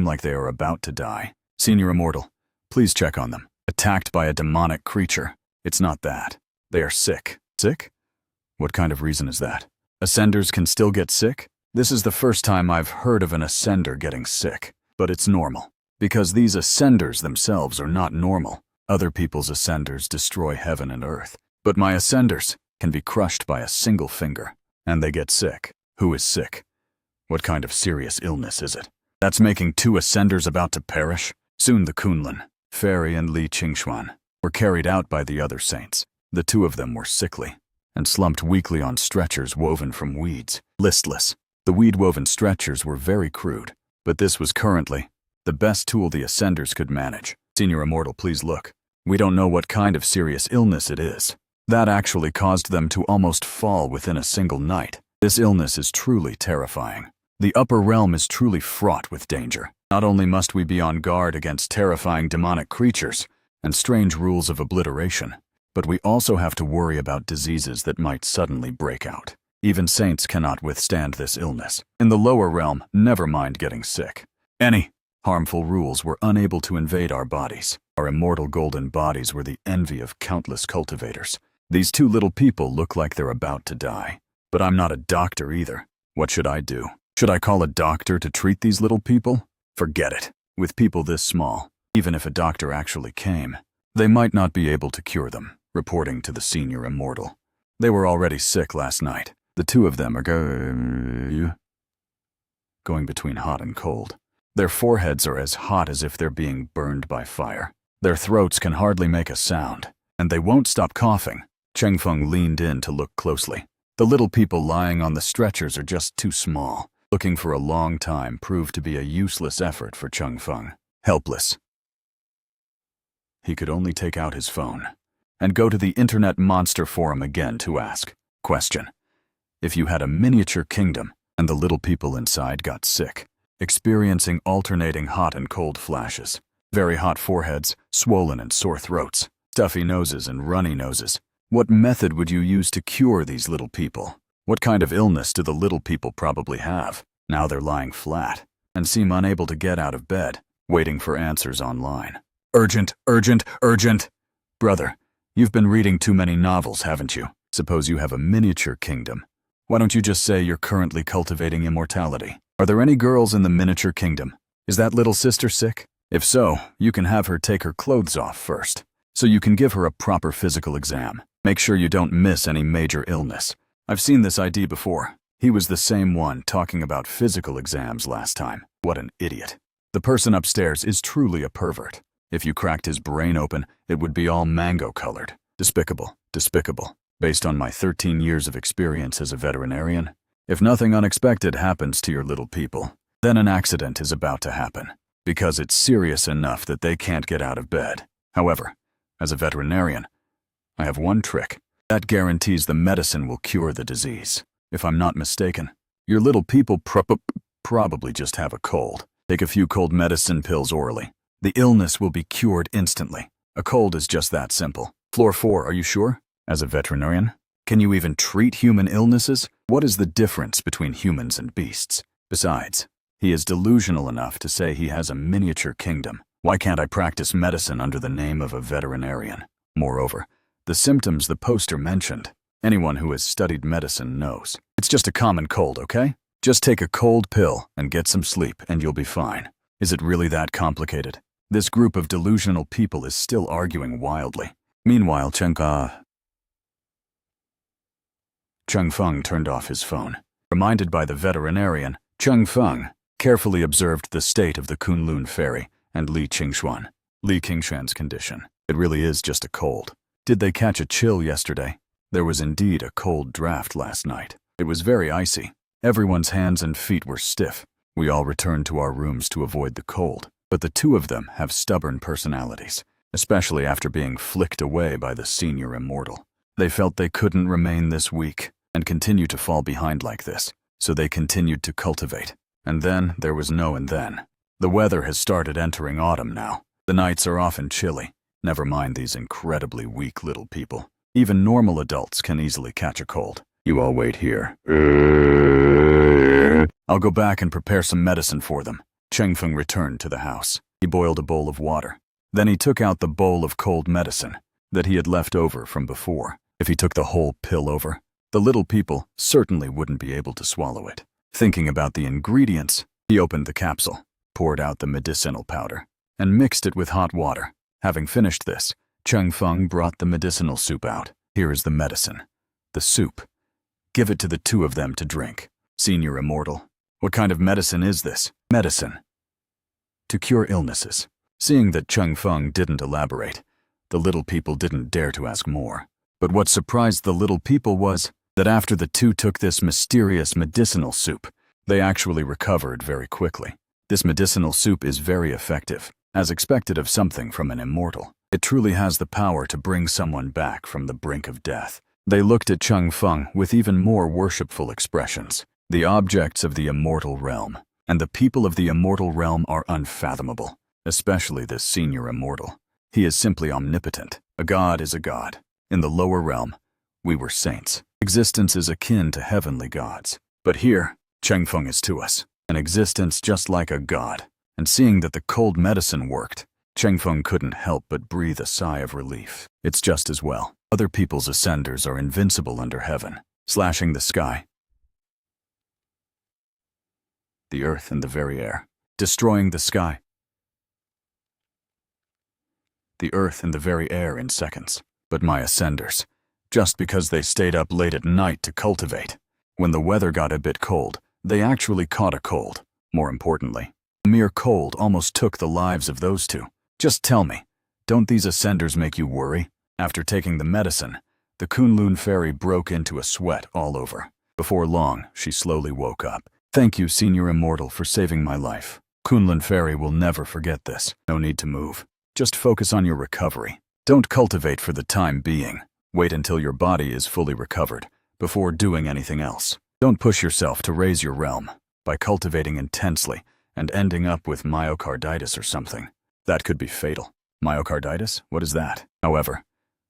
like they are about to die. Senior Immortal, please check on them. Attacked by a demonic creature. It's not that. They are sick. Sick? What kind of reason is that? Ascenders can still get sick? This is the first time I've heard of an Ascender getting sick. But it's normal. Because these Ascenders themselves are not normal. Other people's Ascenders destroy heaven and earth. But my Ascenders can be crushed by a single finger. And they get sick. Who is sick? What kind of serious illness is it? That's making 2 Ascenders about to perish? Soon the Kunlun fairy and Li Qingshan were carried out by the other saints. The 2 of them were sickly and slumped weakly on stretchers woven from weeds. Listless. The weed-woven stretchers were very crude, but this was currently the best tool the Ascenders could manage. Senior Immortal, please look. We don't know what kind of serious illness it is. That actually caused them to almost fall within a single night. This illness is truly terrifying. The upper realm is truly fraught with danger. Not only must we be on guard against terrifying demonic creatures and strange rules of obliteration, but we also have to worry about diseases that might suddenly break out. Even saints cannot withstand this illness. In the lower realm, never mind getting sick. Any harmful rules were unable to invade our bodies. Our immortal golden bodies were the envy of countless cultivators. These 2 little people look like they're about to die. But I'm not a doctor either. What should I do? Should I call a doctor to treat these little people? Forget it. With people this small, even if a doctor actually came, they might not be able to cure them, reporting to the Senior Immortal. They were already sick last night. The 2 of them are going between hot and cold. Their foreheads are as hot as if they're being burned by fire. Their throats can hardly make a sound, and they won't stop coughing. Cheng Feng leaned in to look closely. The little people lying on the stretchers are just too small. Looking for a long time proved to be a useless effort for Cheng Feng. Helpless. He could only take out his phone and go to the Internet Monster Forum again to ask. Question. If you had a miniature kingdom and the little people inside got sick, experiencing alternating hot and cold flashes, very hot foreheads, swollen and sore throats, stuffy noses and runny noses, what method would you use to cure these little people? What kind of illness do the little people probably have? Now they're lying flat and seem unable to get out of bed, waiting for answers online. Urgent, urgent, urgent! Brother, you've been reading too many novels, haven't you? Suppose you have a miniature kingdom. Why don't you just say you're currently cultivating immortality? Are there any girls in the miniature kingdom? Is that little sister sick? If so, you can have her take her clothes off first, so you can give her a proper physical exam. Make sure you don't miss any major illness. I've seen this ID before. He was the same one talking about physical exams last time. What an idiot. The person upstairs is truly a pervert. If you cracked his brain open, it would be all mango-colored. Despicable, despicable. Based on my 13 years of experience as a veterinarian, if nothing unexpected happens to your little people, then an accident is about to happen, because it's serious enough that they can't get out of bed. However, as a veterinarian, I have one trick. That guarantees the medicine will cure the disease. If I'm not mistaken, your little people probably just have a cold. Take a few cold medicine pills orally. The illness will be cured instantly. A cold is just that simple. Floor 4, are you sure? As a veterinarian, can you even treat human illnesses? What is the difference between humans and beasts? Besides, he is delusional enough to say he has a miniature kingdom. Why can't I practice medicine under the name of a veterinarian? Moreover, the symptoms the poster mentioned Anyone who has studied medicine knows. It's just a common cold, okay? Just take a cold pill and get some sleep and you'll be fine. Is it really that complicated? This group of delusional people is still arguing wildly. Meanwhile, Cheng Feng turned off his phone. Reminded by the veterinarian, Cheng Feng carefully observed the state of the Kunlun Ferry and Li Qingshuan's condition. It really is just a cold. Did they catch a chill yesterday? There was indeed a cold draft last night. It was very icy. Everyone's hands and feet were stiff. We all returned to our rooms to avoid the cold, but the two of them have stubborn personalities, especially after being flicked away by the senior immortal. They felt they couldn't remain this weak and continue to fall behind like this, so they continued to cultivate. And then there was no and then. The weather has started entering autumn now. The nights are often chilly. Never mind these incredibly weak little people. Even normal adults can easily catch a cold. You all wait here. I'll go back and prepare some medicine for them. Cheng Feng returned to the house. He boiled a bowl of water. Then he took out the bowl of cold medicine that he had left over from before. If he took the whole pill over, the little people certainly wouldn't be able to swallow it. Thinking about the ingredients, he opened the capsule, poured out the medicinal powder, and mixed it with hot water. Having finished this, Cheng Feng brought the medicinal soup out. Here is the medicine. The soup. Give it to the two of them to drink. Senior immortal. What kind of medicine is this? Medicine. To cure illnesses. Seeing that Cheng Feng didn't elaborate, the little people didn't dare to ask more. But what surprised the little people was that after the two took this mysterious medicinal soup, they actually recovered very quickly. This medicinal soup is very effective, as expected of something from an immortal. It truly has the power to bring someone back from the brink of death. They looked at Cheng Feng with even more worshipful expressions. The objects of the immortal realm and the people of the immortal realm are unfathomable, especially this senior immortal. He is simply omnipotent. A god is a god. In the lower realm, we were saints. Existence is akin to heavenly gods. But here, Cheng Feng is to us, an existence just like a god. And seeing that the cold medicine worked, Cheng Feng couldn't help but breathe a sigh of relief. It's just as well. Other people's ascenders are invincible under heaven, slashing the sky, the earth and the very air, destroying the sky, the earth and the very air in seconds. But my ascenders, just because they stayed up late at night to cultivate, when the weather got a bit cold, they actually caught a cold. More importantly, a mere cold almost took the lives of those two. Just tell me, don't these ascenders make you worry? After taking the medicine, the Kunlun Fairy broke into a sweat all over. Before long, she slowly woke up. Thank you, Senior Immortal, for saving my life. Kunlun Fairy will never forget this. No need to move. Just focus on your recovery. Don't cultivate for the time being. Wait until your body is fully recovered before doing anything else. Don't push yourself to raise your realm by cultivating intensely and ending up with myocarditis or something. That could be fatal. Myocarditis? What is that? However,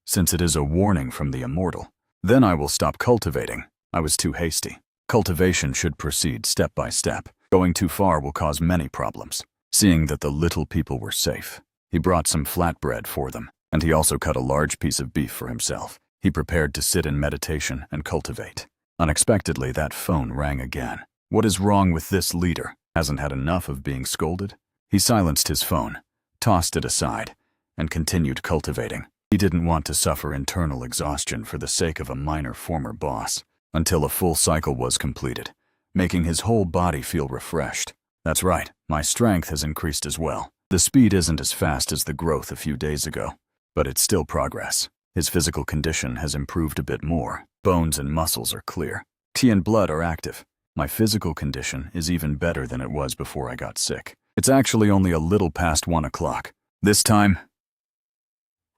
since it is a warning from the immortal, then I will stop cultivating. I was too hasty. Cultivation should proceed step by step. Going too far will cause many problems. Seeing that the little people were safe, he brought some flatbread for them, and he also cut a large piece of beef for himself. He prepared to sit in meditation and cultivate. Unexpectedly, that phone rang again. What is wrong with this leader? Hasn't had enough of being scolded? He silenced his phone, tossed it aside, and continued cultivating. He didn't want to suffer internal exhaustion for the sake of a minor former boss, until a full cycle was completed, making his whole body feel refreshed. That's right, my strength has increased as well. The speed isn't as fast as the growth a few days ago, but it's still progress. His physical condition has improved a bit more. Bones and muscles are clear. Qi and blood are active. My physical condition is even better than it was before I got sick. It's actually only a little past 1 o'clock. This time,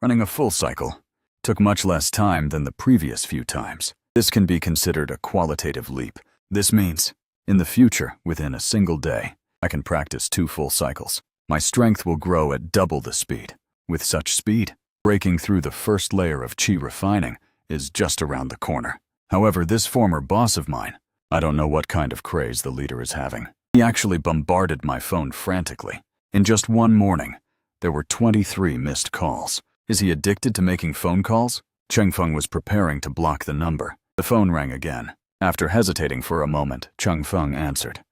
running a full cycle took much less time than the previous few times. This can be considered a qualitative leap. This means, in the future, within a single day, I can practice 2 full cycles. My strength will grow at double the speed. With such speed, breaking through the first layer of Qi refining is just around the corner. However, this former boss of mine, I don't know what kind of craze the leader is having. He actually bombarded my phone frantically. In just one morning, there were 23 missed calls. Is he addicted to making phone calls? Chengfeng was preparing to block the number. The phone rang again. After hesitating for a moment, Chengfeng answered.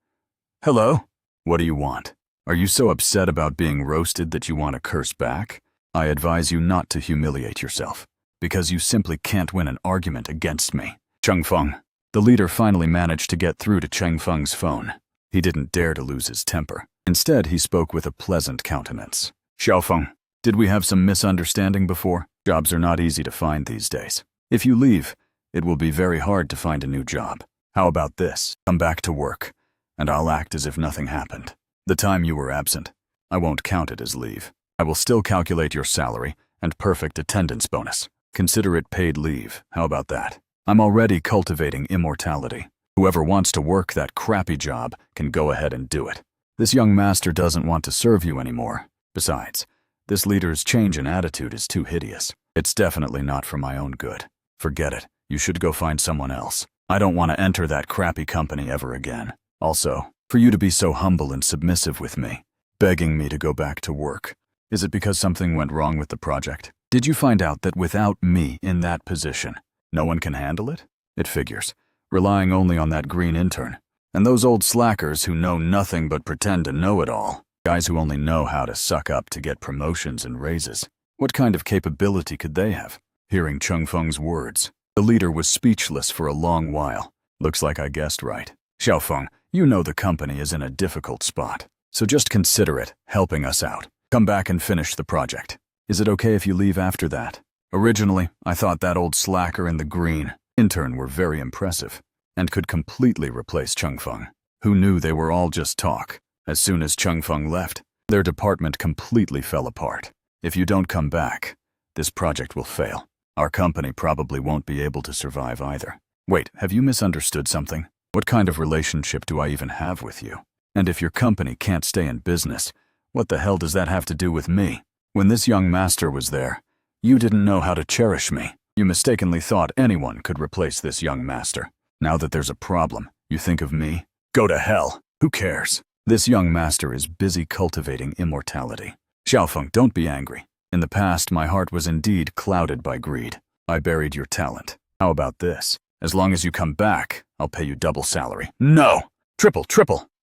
Hello? What do you want? Are you so upset about being roasted that you want to curse back? I advise you not to humiliate yourself, because you simply can't win an argument against me. Chengfeng. The leader finally managed to get through to Chengfeng's phone. He didn't dare to lose his temper. Instead, he spoke with a pleasant countenance. Xiaofeng, did we have some misunderstanding before? Jobs are not easy to find these days. If you leave, it will be very hard to find a new job. How about this? Come back to work, and I'll act as if nothing happened. The time you were absent, I won't count it as leave. I will still calculate your salary and perfect attendance bonus. Consider it paid leave. How about that? I'm already cultivating immortality. Whoever wants to work that crappy job can go ahead and do it. This young master doesn't want to serve you anymore. Besides, this leader's change in attitude is too hideous. It's definitely not for my own good. Forget it. You should go find someone else. I don't want to enter that crappy company ever again. Also, for you to be so humble and submissive with me, begging me to go back to work. Is it because something went wrong with the project? Did you find out that without me in that position, no one can handle it? It figures, relying only on that green intern. And those old slackers who know nothing but pretend to know it all. Guys who only know how to suck up to get promotions and raises. What kind of capability could they have? Hearing Chengfeng's words, the leader was speechless for a long while. Looks like I guessed right. Xiaofeng, you know the company is in a difficult spot. So just consider it helping us out. Come back and finish the project. Is it okay if you leave after that? Originally, I thought that old slacker and the green intern were very impressive and could completely replace Chengfeng. Who knew they were all just talk? As soon as Chengfeng left, their department completely fell apart. If you don't come back, this project will fail. Our company probably won't be able to survive either. Wait, have you misunderstood something? What kind of relationship do I even have with you? And if your company can't stay in business, what the hell does that have to do with me? When this young master was there, you didn't know how to cherish me. You mistakenly thought anyone could replace this young master. Now that there's a problem, you think of me? Go to hell. Who cares? This young master is busy cultivating immortality. Xiaofeng, don't be angry. In the past, my heart was indeed clouded by greed. I buried your talent. How about this? As long as you come back, I'll pay you double salary. No! Triple!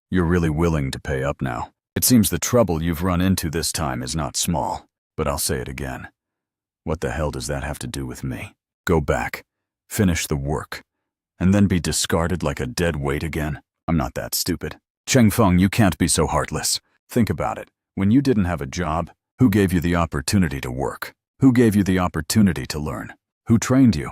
You're really willing to pay up now. It seems the trouble you've run into this time is not small. But I'll say it again. What the hell does that have to do with me? Go back, finish the work, and then be discarded like a dead weight again? I'm not that stupid. Chengfeng, you can't be so heartless. Think about it. When you didn't have a job, who gave you the opportunity to work? Who gave you the opportunity to learn? Who trained you?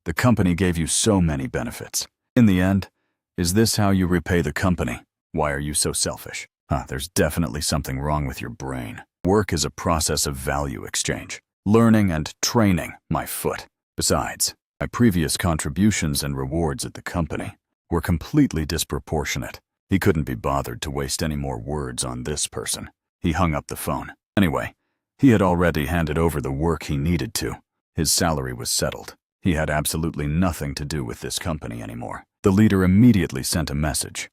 The company gave you so many benefits. In the end, is this how you repay the company? Why are you so selfish? There's definitely something wrong with your brain. Work is a process of value exchange. Learning and training, my foot. Besides, my previous contributions and rewards at the company were completely disproportionate. He couldn't be bothered to waste any more words on this person. He hung up the phone. Anyway, he had already handed over the work he needed to. His salary was settled. He had absolutely nothing to do with this company anymore. The leader immediately sent a message.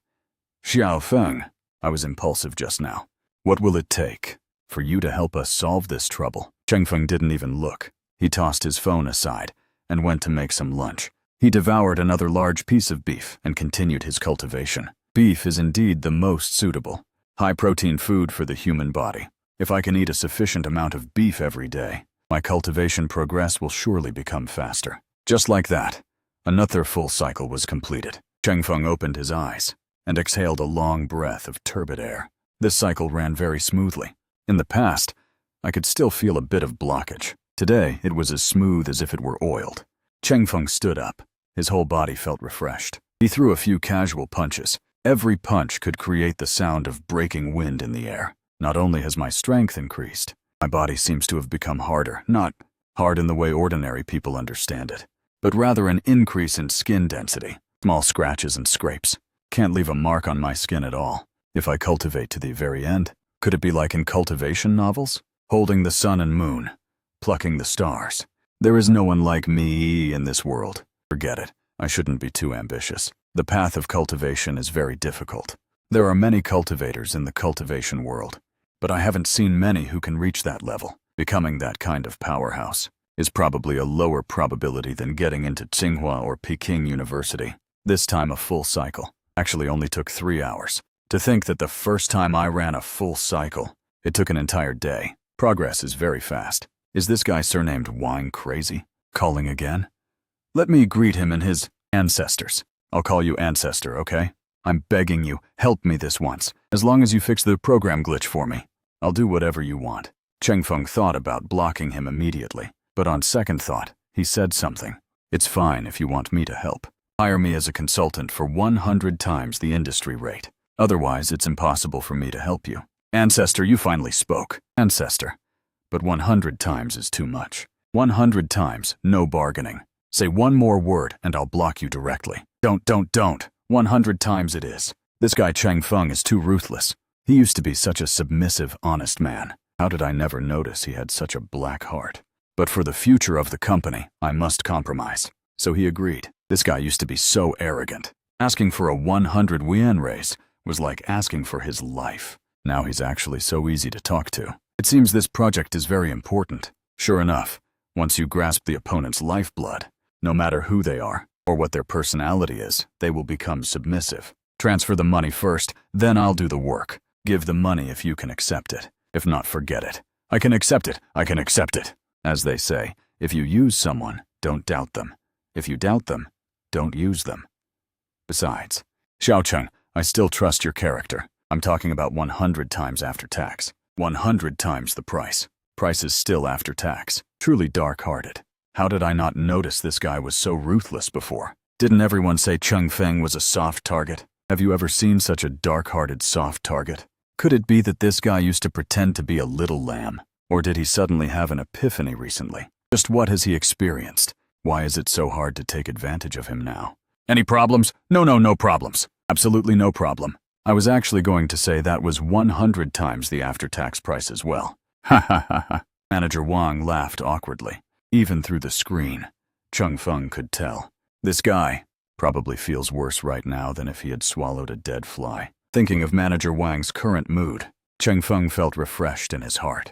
Xiaofeng, I was impulsive just now. What will it take for you to help us solve this trouble? Chengfeng didn't even look. He tossed his phone aside and went to make some lunch. He devoured another large piece of beef and continued his cultivation. Beef is indeed the most suitable, high-protein food for the human body. If I can eat a sufficient amount of beef every day, my cultivation progress will surely become faster. Just like that, another full cycle was completed. Chengfeng opened his eyes and exhaled a long breath of turbid air. This cycle ran very smoothly. In the past, I could still feel a bit of blockage. Today, it was as smooth as if it were oiled. Chengfeng stood up. His whole body felt refreshed. He threw a few casual punches. Every punch could create the sound of breaking wind in the air. Not only has my strength increased, my body seems to have become harder. Not hard in the way ordinary people understand it, but rather an increase in skin density. Small scratches and scrapes. Can't leave a mark on my skin at all. If I cultivate to the very end, could it be like in cultivation novels? Holding the sun and moon, plucking the stars. There is no one like me in this world. Forget it. I shouldn't be too ambitious. The path of cultivation is very difficult. There are many cultivators in the cultivation world, but I haven't seen many who can reach that level, becoming that kind of powerhouse. is probably a lower probability than getting into Tsinghua or Peking University. This time a full cycle actually only took 3 hours. To think that the first time I ran a full cycle, it took an entire day. Progress is very fast. Is this guy surnamed Wang crazy? Calling again? Let me greet him and his ancestors. I'll call you Ancestor, okay? I'm begging you, help me this once. As long as you fix the program glitch for me, I'll do whatever you want. Cheng Feng thought about blocking him immediately, but on second thought, he said something. It's fine if you want me to help. Hire me as a consultant for 100 times the industry rate. Otherwise, it's impossible for me to help you. Ancestor, you finally spoke. Ancestor. But 100 times is too much. 100 times, no bargaining. Say one more word and I'll block you directly. Don't. 100 times it is. This guy Cheng Feng is too ruthless. He used to be such a submissive, honest man. How did I never notice he had such a black heart? But for the future of the company, I must compromise. So he agreed. This guy used to be so arrogant. Asking for a 100 yuan raise was like asking for his life. Now he's actually so easy to talk to. It seems this project is very important. Sure enough, once you grasp the opponent's lifeblood, no matter who they are or what their personality is, they will become submissive. Transfer the money first, then I'll do the work. Give the money if you can accept it. If not, forget it. I can accept it. As they say, if you use someone, don't doubt them. If you doubt them, don't use them. Besides, Xiaocheng, I still trust your character. I'm talking about 100 times after tax. 100 times the price. Price is still after tax. Truly dark-hearted. How did I not notice this guy was so ruthless before? Didn't everyone say Cheng Feng was a soft target? Have you ever seen such a dark-hearted soft target? Could it be that this guy used to pretend to be a little lamb? Or did he suddenly have an epiphany recently? Just what has he experienced? Why is it so hard to take advantage of him now? Any problems? No problems. Absolutely no problem. I was actually going to say that was 100 times the after-tax price as well. Ha. Manager Wang laughed awkwardly. Even through the screen, Cheng Feng could tell. This guy probably feels worse right now than if he had swallowed a dead fly. Thinking of Manager Wang's current mood, Cheng Feng felt refreshed in his heart.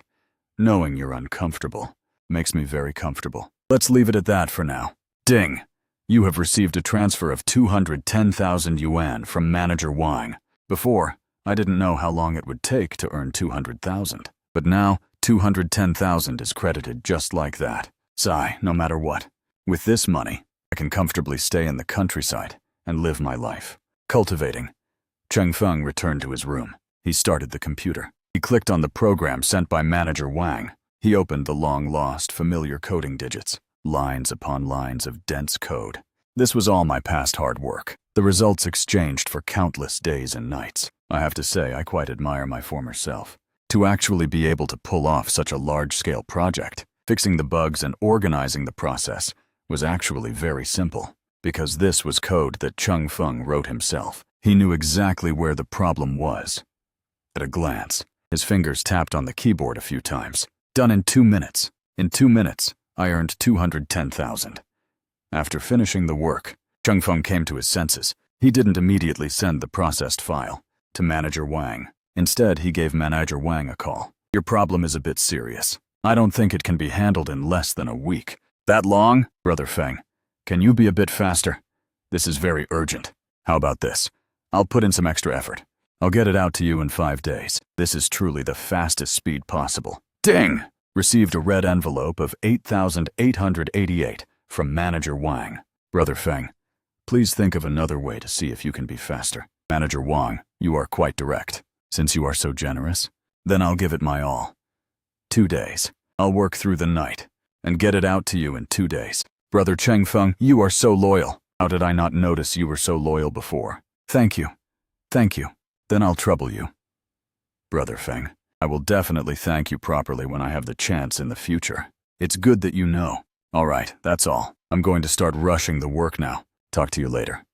Knowing you're uncomfortable makes me very comfortable. Let's leave it at that for now. Ding! You have received a transfer of 210,000 yuan from Manager Wang. Before, I didn't know how long it would take to earn 200,000. But now, 210,000 is credited just like that. Sigh, no matter what. With this money, I can comfortably stay in the countryside and live my life. Cultivating. Cheng Feng returned to his room. He started the computer. He clicked on the program sent by Manager Wang. He opened the long-lost, familiar coding digits. Lines upon lines of dense code. This was all my past hard work. The results exchanged for countless days and nights. I have to say, I quite admire my former self. To actually be able to pull off such a large-scale project, fixing the bugs and organizing the process, was actually very simple. Because this was code that Cheng Feng wrote himself. He knew exactly where the problem was. At a glance, his fingers tapped on the keyboard a few times. Done in 2 minutes. In 2 minutes, I earned 210,000. After finishing the work, Cheng Feng came to his senses. He didn't immediately send the processed file to Manager Wang. Instead, he gave Manager Wang a call. Your problem is a bit serious. I don't think it can be handled in less than a week. That long? Brother Feng, can you be a bit faster? This is very urgent. How about this? I'll put in some extra effort. I'll get it out to you in 5 days. This is truly the fastest speed possible. Ding! Received a red envelope of 8,888 from Manager Wang. Brother Feng, please think of another way to see if you can be faster. Manager Wang, you are quite direct. Since you are so generous, then I'll give it my all. 2 days. I'll work through the night and get it out to you in 2 days. Brother Cheng Feng, you are so loyal. How did I not notice you were so loyal before? Thank you. Then I'll trouble you. Brother Feng, I will definitely thank you properly when I have the chance in the future. It's good that you know. All right, that's all. I'm going to start rushing the work now. Talk to you later.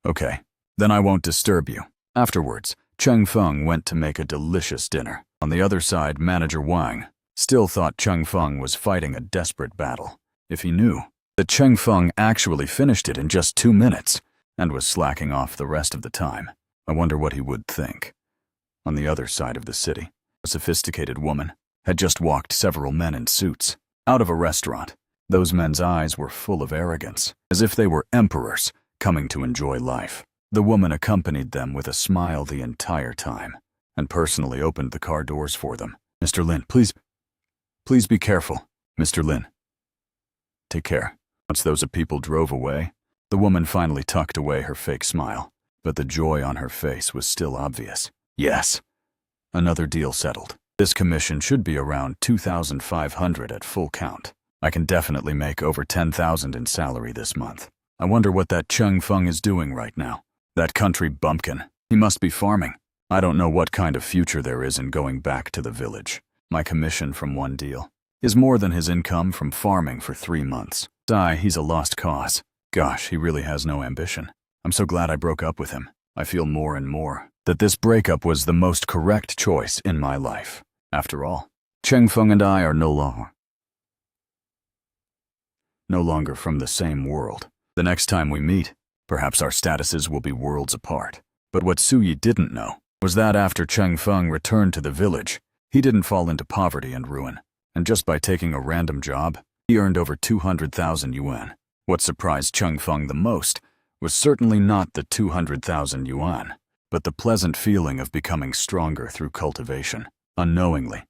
Okay, then I won't disturb you. Afterwards, Cheng Feng went to make a delicious dinner. On the other side, Manager Wang still thought Cheng Feng was fighting a desperate battle. If he knew that Cheng Feng actually finished it in just 2 minutes and was slacking off the rest of the time, I wonder what he would think. On the other side of the city, a sophisticated woman had just walked several men in suits. out of a restaurant. Those men's eyes were full of arrogance, as if they were emperors coming to enjoy life. The woman accompanied them with a smile the entire time, and personally opened the car doors for them. "Mr. Lin, please be careful. Mr. Lin, take care." Once those people drove away, the woman finally tucked away her fake smile, but the joy on her face was still obvious. Yes, another deal settled. This commission should be around 2,500 at full count. I can definitely make over 10,000 in salary this month. I wonder what that Cheng Feng is doing right now. That country bumpkin. He must be farming. I don't know what kind of future there is in going back to the village. My commission from one deal is more than his income from farming for 3 months. He's a lost cause. Gosh, he really has no ambition. I'm so glad I broke up with him. I feel more and more that this breakup was the most correct choice in my life. After all, Cheng Feng and I are no longer from the same world. The next time we meet, perhaps our statuses will be worlds apart. But what Suyi didn't know was that after Cheng Feng returned to the village, he didn't fall into poverty and ruin. And just by taking a random job, he earned over 200,000 yuan. What surprised Cheng Feng the most was certainly not the 200,000 yuan, but the pleasant feeling of becoming stronger through cultivation. Unknowingly,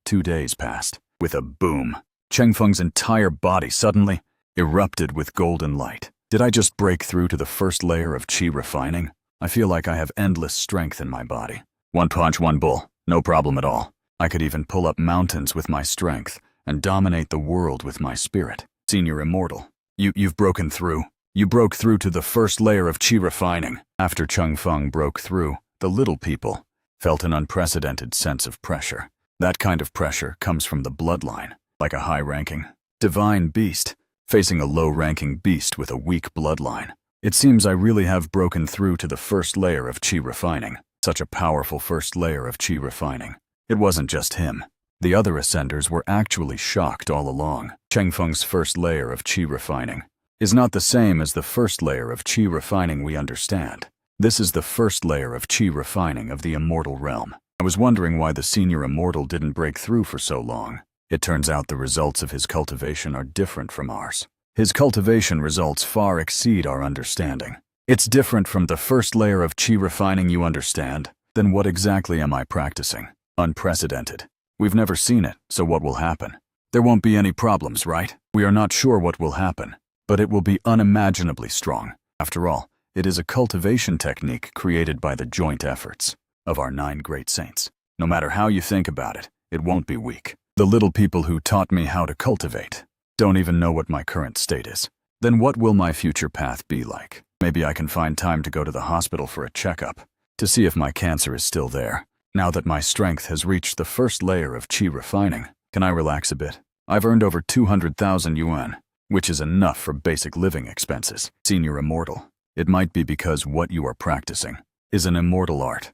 2 days passed. With a boom, Cheng Feng's entire body suddenly erupted with golden light. Did I just break through to the first layer of qi refining? I feel like I have endless strength in my body. One punch, one bull, no problem at all. I could even pull up mountains with my strength and dominate the world with my spirit. Senior Immortal, you've broken through. You broke through to the first layer of qi refining. After Cheng Feng broke through, the little people felt an unprecedented sense of pressure. That kind of pressure comes from the bloodline, like a high-ranking divine beast facing a low-ranking beast with a weak bloodline. It seems I really have broken through to the first layer of qi refining. Such a powerful first layer of qi refining. It wasn't just him. The other ascenders were actually shocked all along. Cheng Feng's first layer of qi refining is not the same as the first layer of qi refining we understand. This is the first layer of qi refining of the immortal realm. I was wondering why the senior immortal didn't break through for so long. It turns out the results of his cultivation are different from ours. His cultivation results far exceed our understanding. It's different from the first layer of qi refining you understand. Then what exactly am I practicing? Unprecedented. We've never seen it, so what will happen? There won't be any problems, right? We are not sure what will happen, but it will be unimaginably strong. After all, it is a cultivation technique created by the joint efforts of our 9 great saints. No matter how you think about it, it won't be weak. The little people who taught me how to cultivate don't even know what my current state is. Then what will my future path be like? Maybe I can find time to go to the hospital for a checkup to see if my cancer is still there. Now that my strength has reached the first layer of qi refining, can I relax a bit? I've earned over 200,000 yuan, which is enough for basic living expenses. Senior Immortal, it might be because what you are practicing is an immortal art.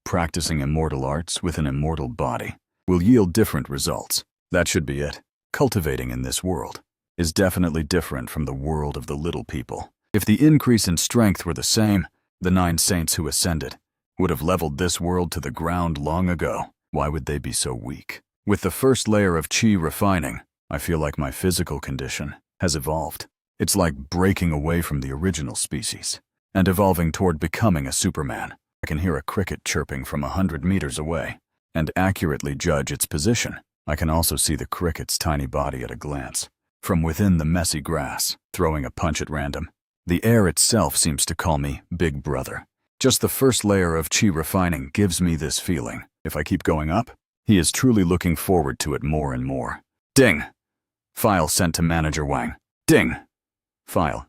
Practicing immortal arts with an immortal body will yield different results. That should be it. Cultivating in this world is definitely different from the world of the little people. If the increase in strength were the same, the 9 saints who ascended would have leveled this world to the ground long ago. Why would they be so weak? With the first layer of qi refining, I feel like my physical condition has evolved. It's like breaking away from the original species and evolving toward becoming a Superman. I can hear a cricket chirping from 100 meters away and accurately judge its position. I can also see the cricket's tiny body at a glance from within the messy grass, throwing a punch at random. The air itself seems to call me Big Brother. Just the first layer of qi refining gives me this feeling. If I keep going up, he is truly looking forward to it more and more. Ding! File sent to Manager Wang. Ding! File.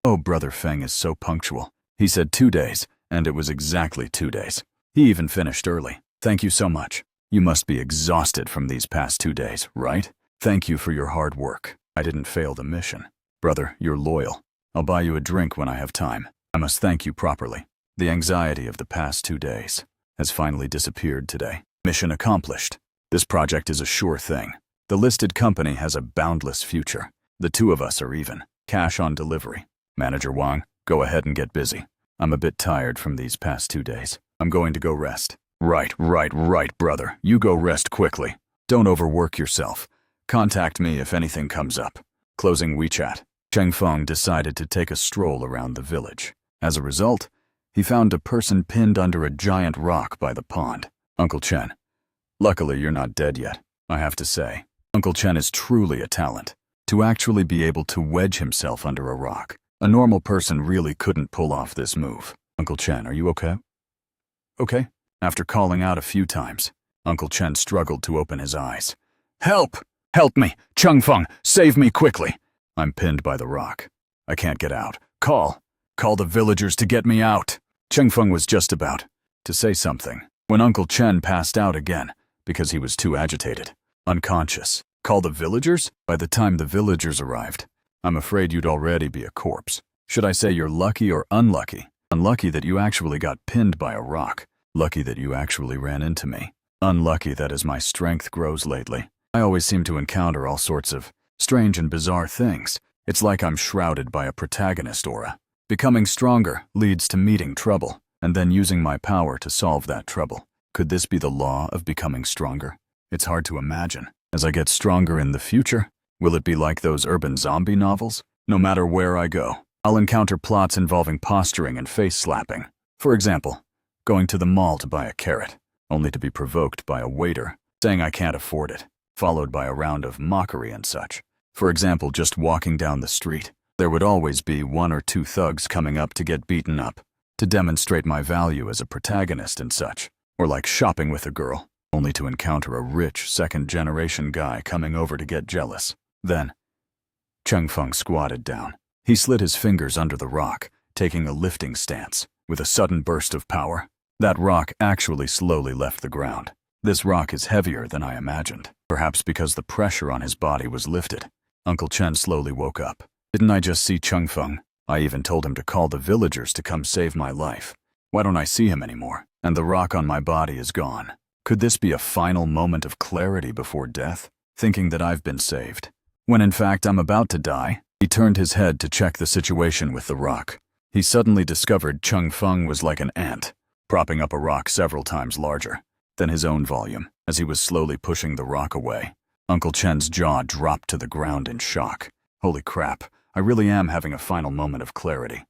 Oh, Brother Feng is so punctual. He said 2 days, and it was exactly 2 days. He even finished early. Thank you so much. You must be exhausted from these past 2 days, right? Thank you for your hard work. I didn't fail the mission. Brother, you're loyal. I'll buy you a drink when I have time. I must thank you properly. The anxiety of the past 2 days has finally disappeared today. Mission accomplished. This project is a sure thing. The listed company has a boundless future. The 2 of us are even. Cash on delivery. Manager Wang, go ahead and get busy. I'm a bit tired from these past 2 days. I'm going to go rest. Right, brother. You go rest quickly. Don't overwork yourself. Contact me if anything comes up. Closing WeChat. Cheng Feng decided to take a stroll around the village. As a result, he found a person pinned under a giant rock by the pond. Uncle Chen. Luckily, you're not dead yet, I have to say. Uncle Chen is truly a talent. To actually be able to wedge himself under a rock. A normal person really couldn't pull off this move. Uncle Chen, are you okay? Okay. After calling out a few times, Uncle Chen struggled to open his eyes. Help! Help me! Cheng Feng, save me quickly! I'm pinned by the rock. I can't get out. Call the villagers to get me out. Cheng Feng was just about to say something when Uncle Chen passed out again because he was too agitated. Unconscious. Call the villagers? By the time the villagers arrived, I'm afraid you'd already be a corpse. Should I say you're lucky or unlucky? Unlucky that you actually got pinned by a rock. Lucky that you actually ran into me. Unlucky that as my strength grows lately, I always seem to encounter all sorts of strange and bizarre things. It's like I'm shrouded by a protagonist aura. Becoming stronger leads to meeting trouble, and then using my power to solve that trouble. Could this be the law of becoming stronger? It's hard to imagine. As I get stronger in the future, will it be like those urban zombie novels? No matter where I go, I'll encounter plots involving posturing and face slapping. For example, going to the mall to buy a carrot, only to be provoked by a waiter saying I can't afford it, followed by a round of mockery and such. For example, just walking down the street, there would always be 1 or 2 thugs coming up to get beaten up, to demonstrate my value as a protagonist and such. Or like shopping with a girl, only to encounter a rich second-generation guy coming over to get jealous. Then, Cheng Feng squatted down. He slid his fingers under the rock, taking a lifting stance. With a sudden burst of power, that rock actually slowly left the ground. This rock is heavier than I imagined, perhaps because the pressure on his body was lifted. Uncle Chen slowly woke up. Didn't I just see Cheng Feng? I even told him to call the villagers to come save my life. Why don't I see him anymore? And the rock on my body is gone. Could this be a final moment of clarity before death? Thinking that I've been saved. When in fact I'm about to die, he turned his head to check the situation with the rock. He suddenly discovered Cheng Feng was like an ant, propping up a rock several times larger than his own volume as he was slowly pushing the rock away. Uncle Chen's jaw dropped to the ground in shock. Holy crap, I really am having a final moment of clarity.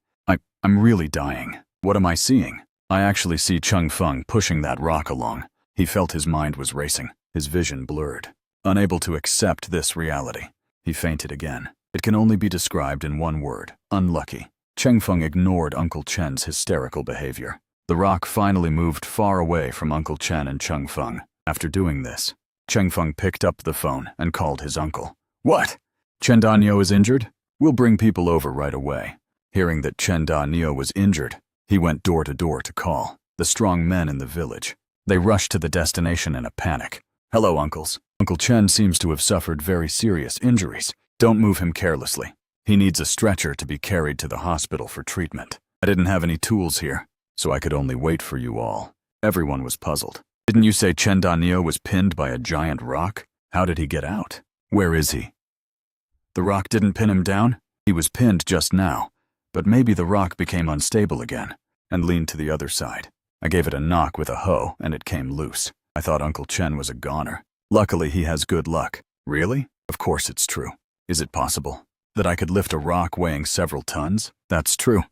I'm really dying. What am I seeing? I actually see Cheng Feng pushing that rock along. He felt his mind was racing, his vision blurred. Unable to accept this reality, he fainted again. It can only be described in one word: unlucky. Cheng Feng ignored Uncle Chen's hysterical behavior. The rock finally moved far away from Uncle Chen and Cheng Feng. After doing this, Cheng Feng picked up the phone and called his uncle. What? Chen Da-nio is injured? We'll bring people over right away. Hearing that Chen Da-nio was injured, he went door to door to call the strong men in the village. They rushed to the destination in a panic. Hello, uncles. Uncle Chen seems to have suffered very serious injuries. Don't move him carelessly. He needs a stretcher to be carried to the hospital for treatment. I didn't have any tools here, so I could only wait for you all. Everyone was puzzled. Didn't you say Chen Da-nio was pinned by a giant rock? How did he get out? Where is he? The rock didn't pin him down? He was pinned just now, but maybe the rock became unstable again and leaned to the other side. I gave it a knock with a hoe and it came loose. I thought Uncle Chen was a goner. Luckily, he has good luck. Really? Of course it's true. Is it possible that I could lift a rock weighing several tons? That's true.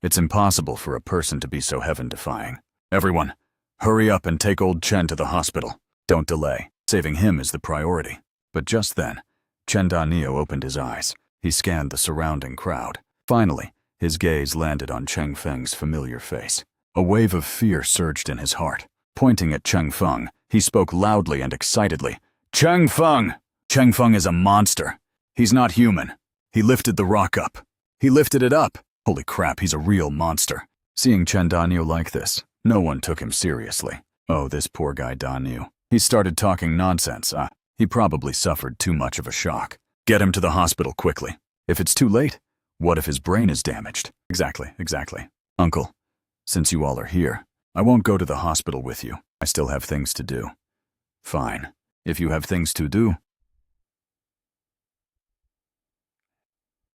It's impossible for a person to be so heaven-defying. Everyone, hurry up and take old Chen to the hospital. Don't delay. Saving him is the priority. But just then, Chen Da-nio opened his eyes. He scanned the surrounding crowd. Finally, his gaze landed on Cheng Feng's familiar face. A wave of fear surged in his heart. Pointing at Cheng Feng, he spoke loudly and excitedly. Cheng Feng! Cheng Feng is a monster. He's not human. He lifted the rock up. He lifted it up. Holy crap, he's a real monster. Seeing Chen Da-nio like this, no one took him seriously. Oh, this poor guy Da-nio. He started talking nonsense. He probably suffered too much of a shock. Get him to the hospital quickly. If it's too late, what if his brain is damaged? Exactly. Uncle, since you all are here, I won't go to the hospital with you. I still have things to do. Fine. If you have things to do,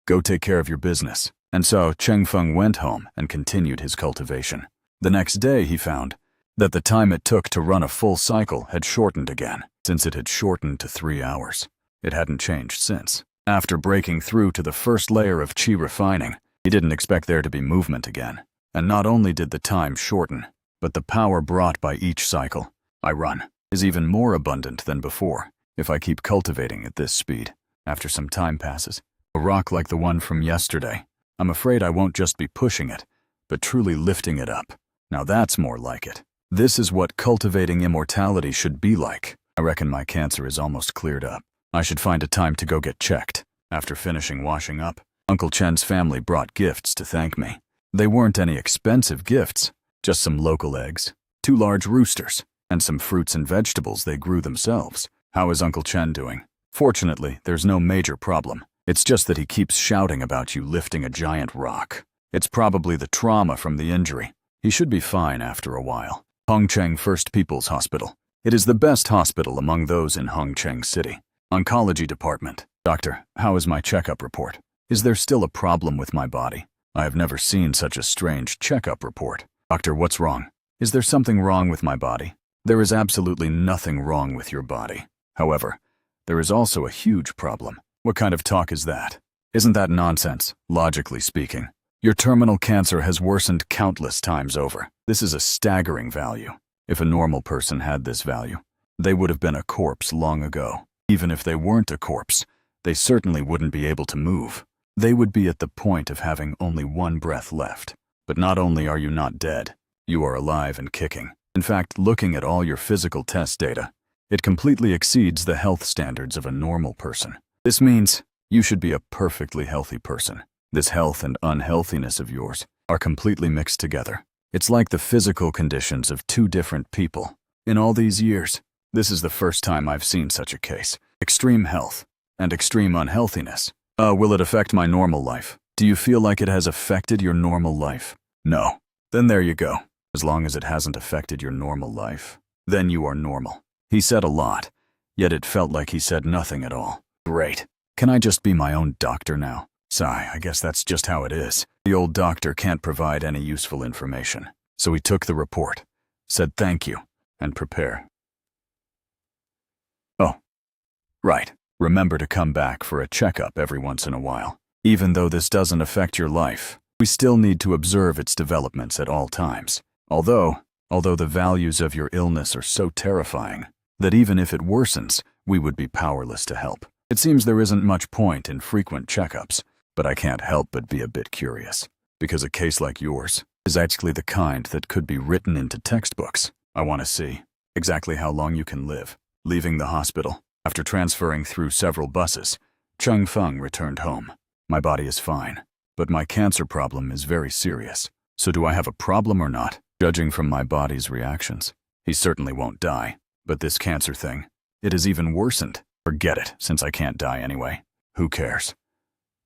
go take care of your business. And so Cheng Feng went home and continued his cultivation. The next day he found that the time it took to run a full cycle had shortened again. since it had shortened to 3 hours. It hadn't changed since. After breaking through to the first layer of chi refining, he didn't expect there to be movement again. And not only did the time shorten, but the power brought by each cycle, I run, is even more abundant than before, if I keep cultivating at this speed. After some time passes, a rock like the one from yesterday, I'm afraid I won't just be pushing it, but truly lifting it up. Now that's more like it. This is what cultivating immortality should be like. I reckon my cancer is almost cleared up. I should find a time to go get checked. After finishing washing up, Uncle Chen's family brought gifts to thank me. They weren't any expensive gifts, just some local eggs, 2 large roosters, and some fruits and vegetables they grew themselves. How is Uncle Chen doing? Fortunately, there's no major problem. It's just that he keeps shouting about you lifting a giant rock. It's probably the trauma from the injury. He should be fine after a while. Hongcheng First People's Hospital. It is the best hospital among those in Hongcheng City. Oncology department. Doctor, how is my checkup report? Is there still a problem with my body? I have never seen such a strange checkup report. Doctor, what's wrong? Is there something wrong with my body? There is absolutely nothing wrong with your body. However, there is also a huge problem. What kind of talk is that? Isn't that nonsense, logically speaking? Your terminal cancer has worsened countless times over. This is a staggering value. If a normal person had this value, they would have been a corpse long ago. Even if they weren't a corpse, they certainly wouldn't be able to move. They would be at the point of having only one breath left. But not only are you not dead, you are alive and kicking. In fact, looking at all your physical test data, it completely exceeds the health standards of a normal person. This means you should be a perfectly healthy person. This health and unhealthiness of yours are completely mixed together. It's like the physical conditions of 2 different people. In all these years, this is the first time I've seen such a case. Extreme health and extreme unhealthiness. Will it affect my normal life? Do you feel like it has affected your normal life? No. Then there you go. As long as it hasn't affected your normal life, then you are normal. He said a lot, yet it felt like he said nothing at all. Great. Can I just be my own doctor now? Sigh, I guess that's just how it is. The old doctor can't provide any useful information. So he took the report, said thank you, and prepare. Oh, right. Remember to come back for a checkup every once in a while. Even though this doesn't affect your life, we still need to observe its developments at all times. Although the values of your illness are so terrifying that even if it worsens, we would be powerless to help. It seems there isn't much point in frequent checkups, but I can't help but be a bit curious, because a case like yours is actually the kind that could be written into textbooks. I want to see exactly how long you can live. Leaving the hospital, after transferring through several buses, Cheng Feng returned home. My body is fine, but my cancer problem is very serious. So do I have a problem or not? Judging from my body's reactions, he certainly won't die. But this cancer thing, it has even worsened. Forget it, since I can't die anyway. Who cares?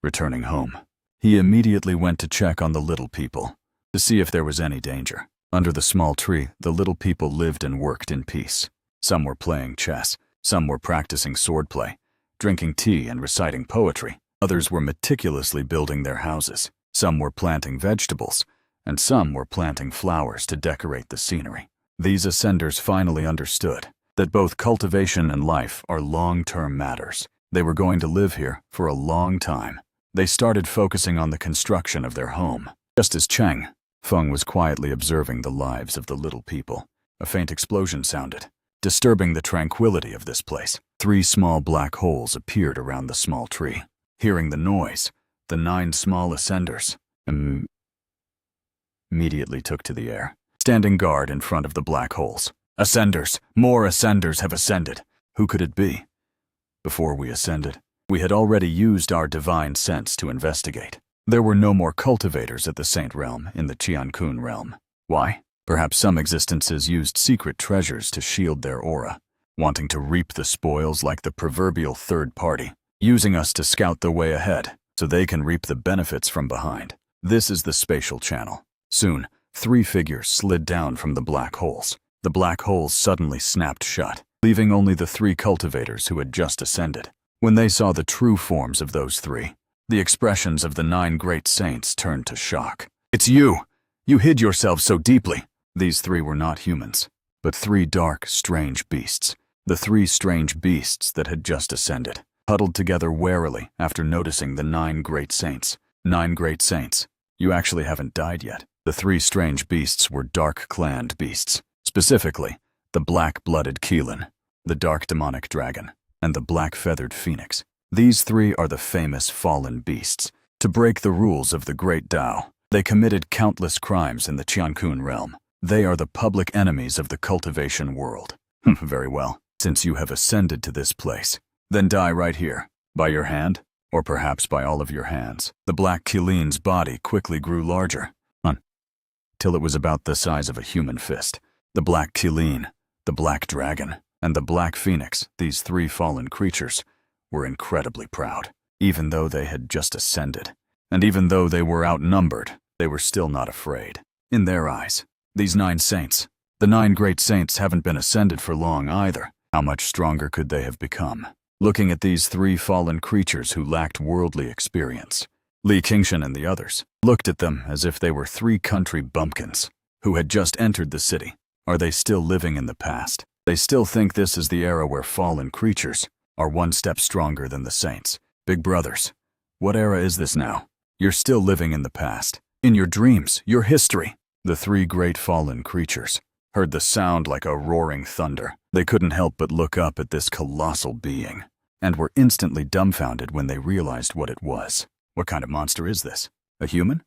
Returning home, he immediately went to check on the little people, to see if there was any danger. Under the small tree, the little people lived and worked in peace. Some were playing chess, some were practicing swordplay, drinking tea and reciting poetry. Others were meticulously building their houses. Some were planting vegetables, and some were planting flowers to decorate the scenery. These ascenders finally understood that both cultivation and life are long-term matters. They were going to live here for a long time. They started focusing on the construction of their home. Just as Cheng Feng was quietly observing the lives of the little people, a faint explosion sounded, disturbing the tranquility of this place. 3 small black holes appeared around the small tree. Hearing the noise, the 9 small ascenders immediately took to the air, standing guard in front of the black holes. Ascenders! More ascenders have ascended! Who could it be? Before we ascended, we had already used our divine sense to investigate. There were no more cultivators at the Saint Realm in the Qiankun realm. Why? Perhaps some existences used secret treasures to shield their aura, wanting to reap the spoils like the proverbial third party, using us to scout the way ahead so they can reap the benefits from behind. This is the spatial channel. Soon, 3 figures slid down from the black holes. The black holes suddenly snapped shut, leaving only the 3 cultivators who had just ascended. When they saw the true forms of those 3, the expressions of the 9 great saints turned to shock. It's you! You hid yourselves so deeply! These 3 were not humans, but 3 dark, strange beasts, The three strange beasts that had just ascended, huddled together warily after noticing the 9 great saints. 9 great saints. You actually haven't died yet. The three strange beasts were dark-clanned beasts. Specifically, the black-blooded Keelan, the dark demonic dragon, and the black-feathered phoenix. These three are the famous fallen beasts. To break the rules of the Great Tao, they committed countless crimes in the Qiankun realm. They are the public enemies of the cultivation world. Very well. Since you have ascended to this place, then die right here, by your hand, or perhaps by all of your hands. The black Keelan's body quickly grew larger, till it was about the size of a human fist. The black Keelan, the black dragon, and the black phoenix, these three fallen creatures, were incredibly proud, even though they had just ascended. And even though they were outnumbered, they were still not afraid. In their eyes, these 9 saints, the 9 great saints, haven't been ascended for long either. How much stronger could they have become? Looking at these 3 fallen creatures who lacked worldly experience, Li Qingshan and the others looked at them as if they were 3 country bumpkins who had just entered the city. Are they still living in the past? They still think this is the era where fallen creatures are 1 step stronger than the saints. Big brothers, what era is this now? You're still living in the past. In your dreams, your history. The 3 great fallen creatures heard the sound like a roaring thunder. They couldn't help but look up at this colossal being, and were instantly dumbfounded when they realized what it was. What kind of monster is this? A human?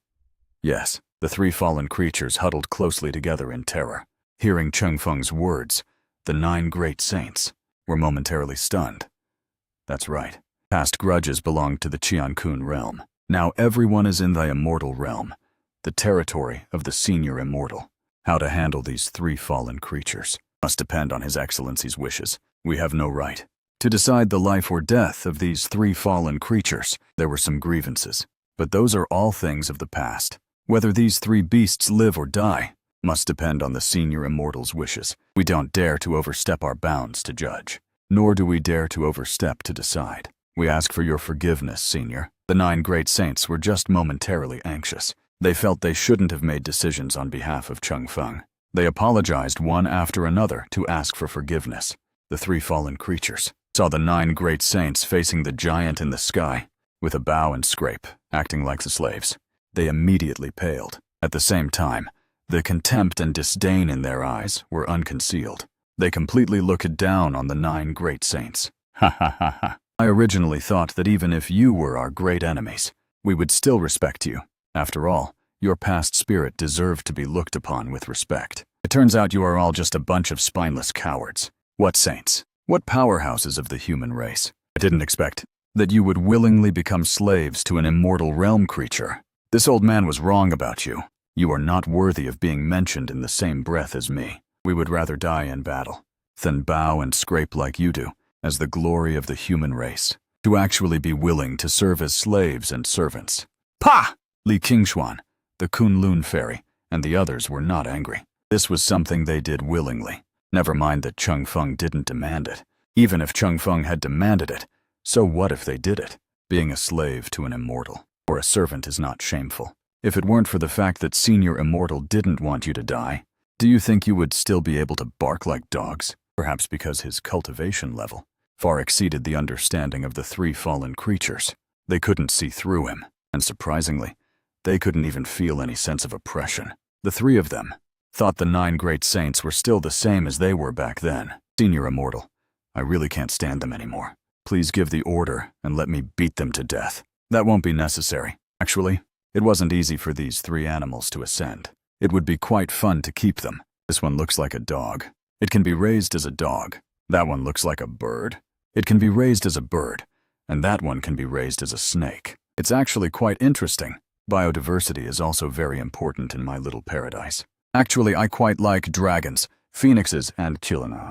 Yes, the 3 fallen creatures huddled closely together in terror. Hearing Cheng Feng's words, the 9 great saints were momentarily stunned. That's right. Past grudges belonged to the Qiankun realm. Now everyone is in the immortal realm, the territory of the senior immortal. How to handle these 3 fallen creatures must depend on His Excellency's wishes. We have no right to decide the life or death of these 3 fallen creatures. There were some grievances, but those are all things of the past. Whether these 3 beasts live or die must depend on the senior immortal's wishes. We don't dare to overstep our bounds to judge, nor do we dare to overstep to decide. We ask for your forgiveness, Senior. The 9 great saints were just momentarily anxious. They felt they shouldn't have made decisions on behalf of Cheng Feng. They apologized one after another to ask for forgiveness. The 3 fallen creatures saw the 9 great saints facing the giant in the sky, with a bow and scrape, acting like the slaves. They immediately paled. At the same time, the contempt and disdain in their eyes were unconcealed. They completely looked down on the 9 great saints. Ha ha ha ha. I originally thought that even if you were our great enemies, we would still respect you. After all, your past spirit deserved to be looked upon with respect. It turns out you are all just a bunch of spineless cowards. What saints? What powerhouses of the human race? I didn't expect that you would willingly become slaves to an immortal realm creature. This old man was wrong about you. You are not worthy of being mentioned in the same breath as me. We would rather die in battle than bow and scrape like you do as the glory of the human race, to actually be willing to serve as slaves and servants. Pah! Li Qingshuan, the Kunlun fairy, and the others were not angry. This was something they did willingly. Never mind that Cheng Feng didn't demand it. Even if Cheng Feng had demanded it, so what if they did it? Being a slave to an immortal or a servant is not shameful. If it weren't for the fact that Senior Immortal didn't want you to die, do you think you would still be able to bark like dogs? Perhaps because his cultivation level far exceeded the understanding of the 3 fallen creatures. They couldn't see through him, and surprisingly, they couldn't even feel any sense of oppression. The 3 of them thought the 9 great saints were still the same as they were back then. Senior Immortal, I really can't stand them anymore. Please give the order and let me beat them to death. That won't be necessary. Actually, it wasn't easy for these 3 animals to ascend. It would be quite fun to keep them. This one looks like a dog. It can be raised as a dog. That one looks like a bird. It can be raised as a bird, and that one can be raised as a snake. It's actually quite interesting. Biodiversity is also very important in my little paradise. Actually, I quite like dragons, phoenixes, and killins.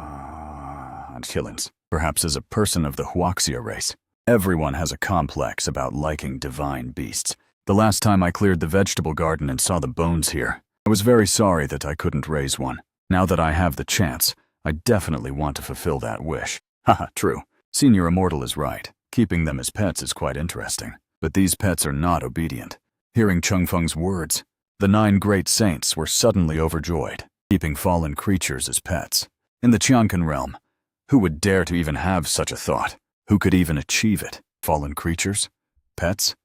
Perhaps as a person of the Huaxia race, everyone has a complex about liking divine beasts. The last time I cleared the vegetable garden and saw the bones here, I was very sorry that I couldn't raise one. Now that I have the chance, I definitely want to fulfill that wish. Haha, true. Senior Immortal is right. Keeping them as pets is quite interesting. But these pets are not obedient. Hearing Cheng Feng's words, the 9 great saints were suddenly overjoyed, keeping fallen creatures as pets. In the Qiankun realm, Who would dare to even have such a thought? Who could even achieve it? Fallen creatures? Pets?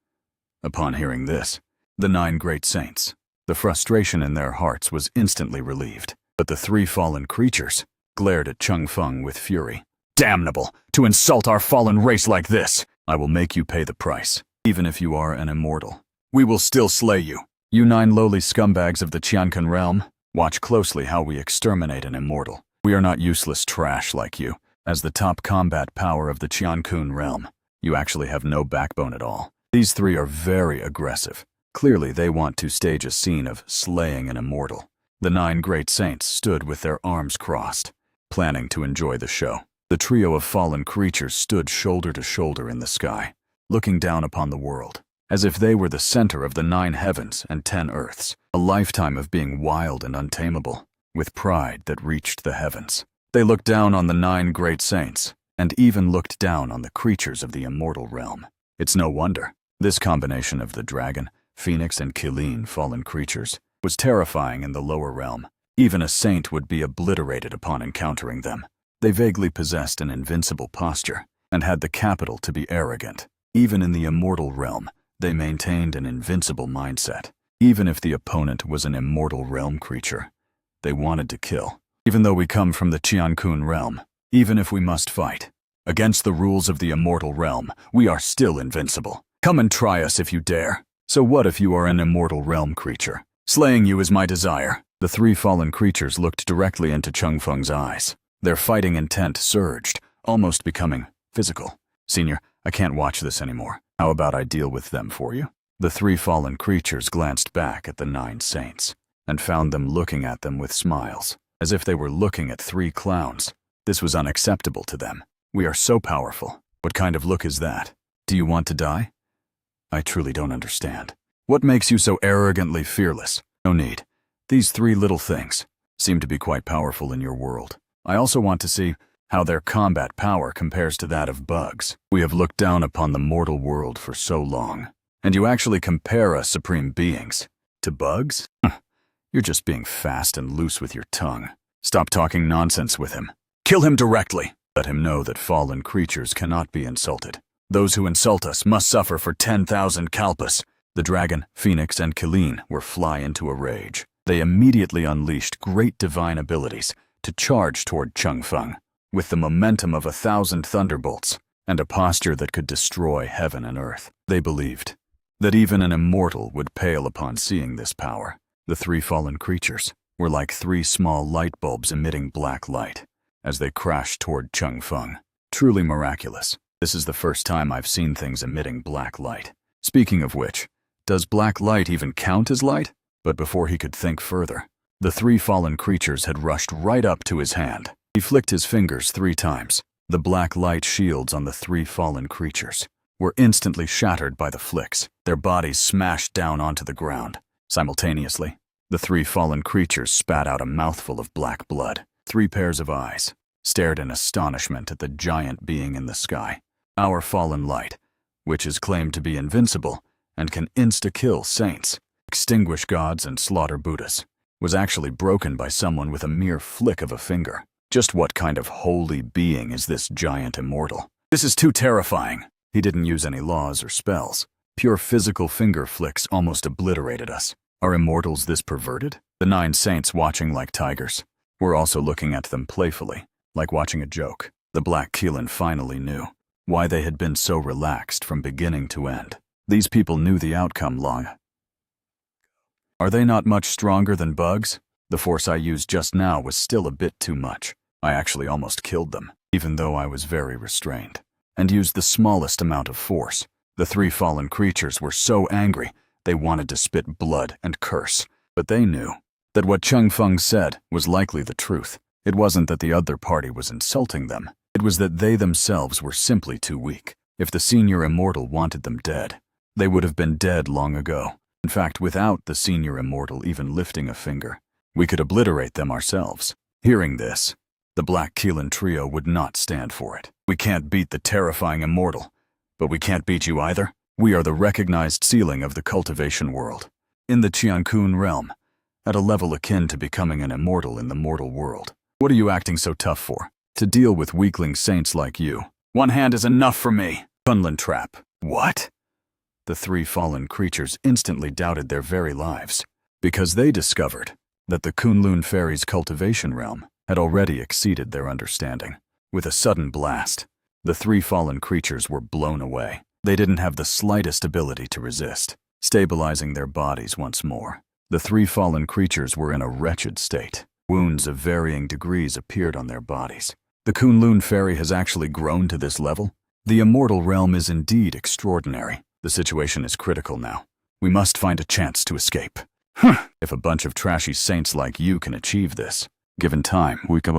Upon hearing this, the 9 great saints, the frustration in their hearts was instantly relieved. But the 3 fallen creatures glared at Chung Feng with fury. Damnable! To insult our fallen race like this! I will make you pay the price. Even if you are an immortal, we will still slay you. You 9 lowly scumbags of the Qiankun realm, watch closely how we exterminate an immortal. We are not useless trash like you. As the top combat power of the Qiankun realm, you actually have no backbone at all. These 3 are very aggressive. Clearly they want to stage a scene of slaying an immortal. The 9 great saints stood with their arms crossed, planning to enjoy the show. The trio of fallen creatures stood shoulder to shoulder in the sky, looking down upon the world, as if they were the center of the 9 heavens and 10 earths, a lifetime of being wild and untamable, with pride that reached the heavens. They looked down on the 9 great saints, and even looked down on the creatures of the immortal realm. It's no wonder. This combination of the dragon, phoenix, and Kilin fallen creatures was terrifying in the lower realm. Even a saint would be obliterated upon encountering them. They vaguely possessed an invincible posture, and had the capital to be arrogant. Even in the immortal realm, they maintained an invincible mindset. Even if the opponent was an immortal realm creature, they wanted to kill. Even though we come from the Qiankun realm, even if we must fight against the rules of the immortal realm, we are still invincible. Come and try us if you dare. So what if you are an immortal realm creature? Slaying you is my desire. The 3 fallen creatures looked directly into Chung Feng's eyes. Their fighting intent surged, almost becoming physical. Senior, I can't watch this anymore. How about I deal with them for you? The 3 fallen creatures glanced back at the 9 saints, and found them looking at them with smiles, as if they were looking at 3 clowns. This was unacceptable to them. We are so powerful. What kind of look is that? Do you want to die? I truly don't understand. What makes you so arrogantly fearless? No need. These 3 little things seem to be quite powerful in your world. I also want to see how their combat power compares to that of bugs. We have looked down upon the mortal world for so long, and you actually compare us supreme beings to bugs? You're just being fast and loose with your tongue. Stop talking nonsense with him. Kill him directly. Let him know that fallen creatures cannot be insulted. Those who insult us must suffer for 10,000 kalpas. The dragon, phoenix, and Kilin were fly into a rage. They immediately unleashed great divine abilities to charge toward Chung Feng, with the momentum of 1,000 thunderbolts and a posture that could destroy heaven and earth. They believed that even an immortal would pale upon seeing this power. The 3 fallen creatures were like 3 small light bulbs emitting black light as they crashed toward Chung Feng. Truly miraculous. This is the first time I've seen things emitting black light. Speaking of which, does black light even count as light? But before he could think further, the 3 fallen creatures had rushed right up to his hand. He flicked his fingers 3 times. The black light shields on the 3 fallen creatures were instantly shattered by the flicks. Their bodies smashed down onto the ground. Simultaneously, the 3 fallen creatures spat out a mouthful of black blood. 3 pairs of eyes stared in astonishment at the giant being in the sky. Our fallen light, which is claimed to be invincible and can insta-kill saints, extinguish gods, and slaughter Buddhas, was actually broken by someone with a mere flick of a finger. Just what kind of holy being is this giant immortal? This is too terrifying. He didn't use any laws or spells. Pure physical finger flicks almost obliterated us. Are immortals this perverted? The 9 saints, watching like tigers, were also looking at them playfully, like watching a joke. The Black Keelan finally knew why they had been so relaxed from beginning to end. These people knew the outcome long. Are they not much stronger than bugs? The force I used just now was still a bit too much. I actually almost killed them, even though I was very restrained, and used the smallest amount of force. The 3 fallen creatures were so angry, they wanted to spit blood and curse. But they knew that what Chung Feng said was likely the truth. It wasn't that the other party was insulting them. It was that they themselves were simply too weak. If the senior immortal wanted them dead, they would have been dead long ago. In fact, without the senior immortal even lifting a finger, we could obliterate them ourselves. Hearing this, the Black Keelan trio would not stand for it. We can't beat the terrifying immortal, but we can't beat you either. We are the recognized ceiling of the cultivation world, in the Qiankun realm, at a level akin to becoming an immortal in the mortal world. What are you acting so tough for? to deal with weakling saints like you. One hand is enough for me. Kunlun trap. What? The three fallen creatures instantly doubted their very lives, because they discovered that the Kunlun fairy's cultivation realm had already exceeded their understanding. With a sudden blast, the three fallen creatures were blown away. They didn't have the slightest ability to resist, stabilizing their bodies once more. The three fallen creatures were in a wretched state. Wounds of varying degrees appeared on their bodies. The Kunlun fairy has actually grown to this level? The immortal realm is indeed extraordinary. The situation is critical now. We must find a chance to escape. If a bunch of trashy saints like you can achieve this, given time, we can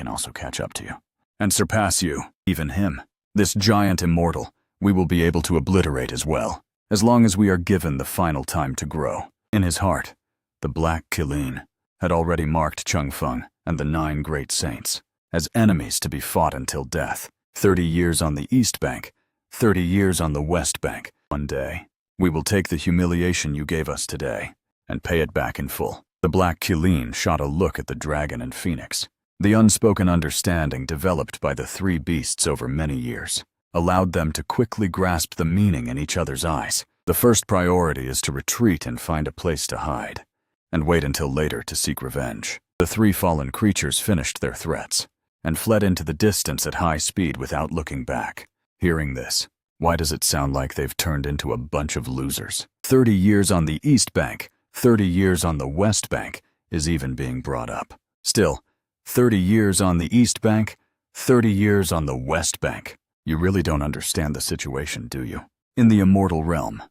also catch up to you. And surpass you, even him. This giant immortal, we will be able to obliterate as well, as long as we are given the final time to grow. In his heart, the Black Kilin had already marked Changfeng and the 9 great saints as enemies to be fought until death. 30 years on the East Bank, 30 years on the West Bank. One day, we will take the humiliation you gave us today and pay it back in full. The Black Kilin shot a look at the dragon and phoenix. The unspoken understanding developed by the 3 beasts over many years allowed them to quickly grasp the meaning in each other's eyes. The first priority is to retreat and find a place to hide, and wait until later to seek revenge. The 3 fallen creatures finished their threats and fled into the distance at high speed without looking back. Hearing this, why does it sound like they've turned into a bunch of losers? 30 years on the East Bank, 30 years on the West Bank is even being brought up. Still, 30 years on the East Bank, 30 years on the West Bank. You really don't understand the situation, do you? In the immortal realm,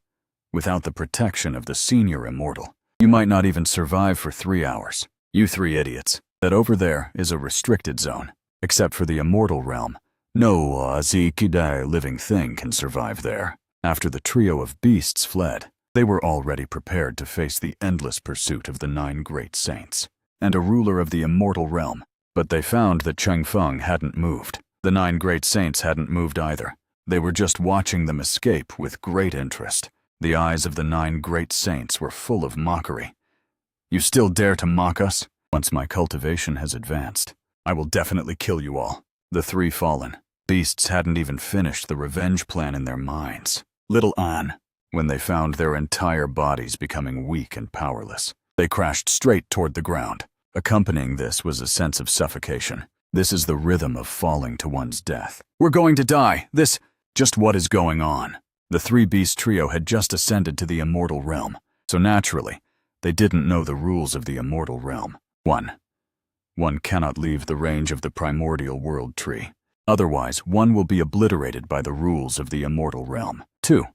without the protection of the senior immortal, you might not even survive for 3 hours. You 3 idiots. That over there is a restricted zone. Except for the immortal realm, no Azikidai living thing can survive there. After the trio of beasts fled, they were already prepared to face the endless pursuit of the 9 great saints and a ruler of the immortal realm. But they found that Changfeng hadn't moved. The 9 great saints hadn't moved either. They were just watching them escape with great interest. The eyes of the 9 great saints were full of mockery. You still dare to mock us? Once my cultivation has advanced, I will definitely kill you all. The 3 fallen beasts hadn't even finished the revenge plan in their minds. Little on, when they found their entire bodies becoming weak and powerless, they crashed straight toward the ground. Accompanying this was a sense of suffocation. This is the rhythm of falling to one's death. We're going to die. Just what is going on? The 3-beast trio had just ascended to the immortal realm, so naturally, they didn't know the rules of the immortal realm. 1. One cannot leave the range of the primordial world tree. Otherwise, one will be obliterated by the rules of the immortal realm. 2.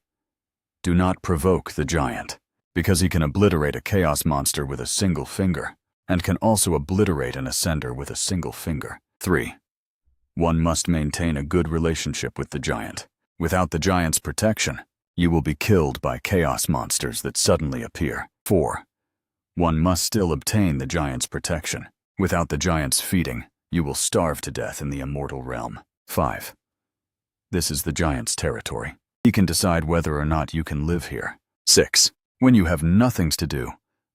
Do not provoke the giant, because he can obliterate a chaos monster with a single finger, and can also obliterate an ascender with a single finger. 3. One must maintain a good relationship with the giant. Without the giant's protection, you will be killed by chaos monsters that suddenly appear. 4. One must still obtain the giant's protection. Without the giant's feeding, you will starve to death in the immortal realm. 5. This is the giant's territory. He can decide whether or not you can live here. 6. When you have nothings to do,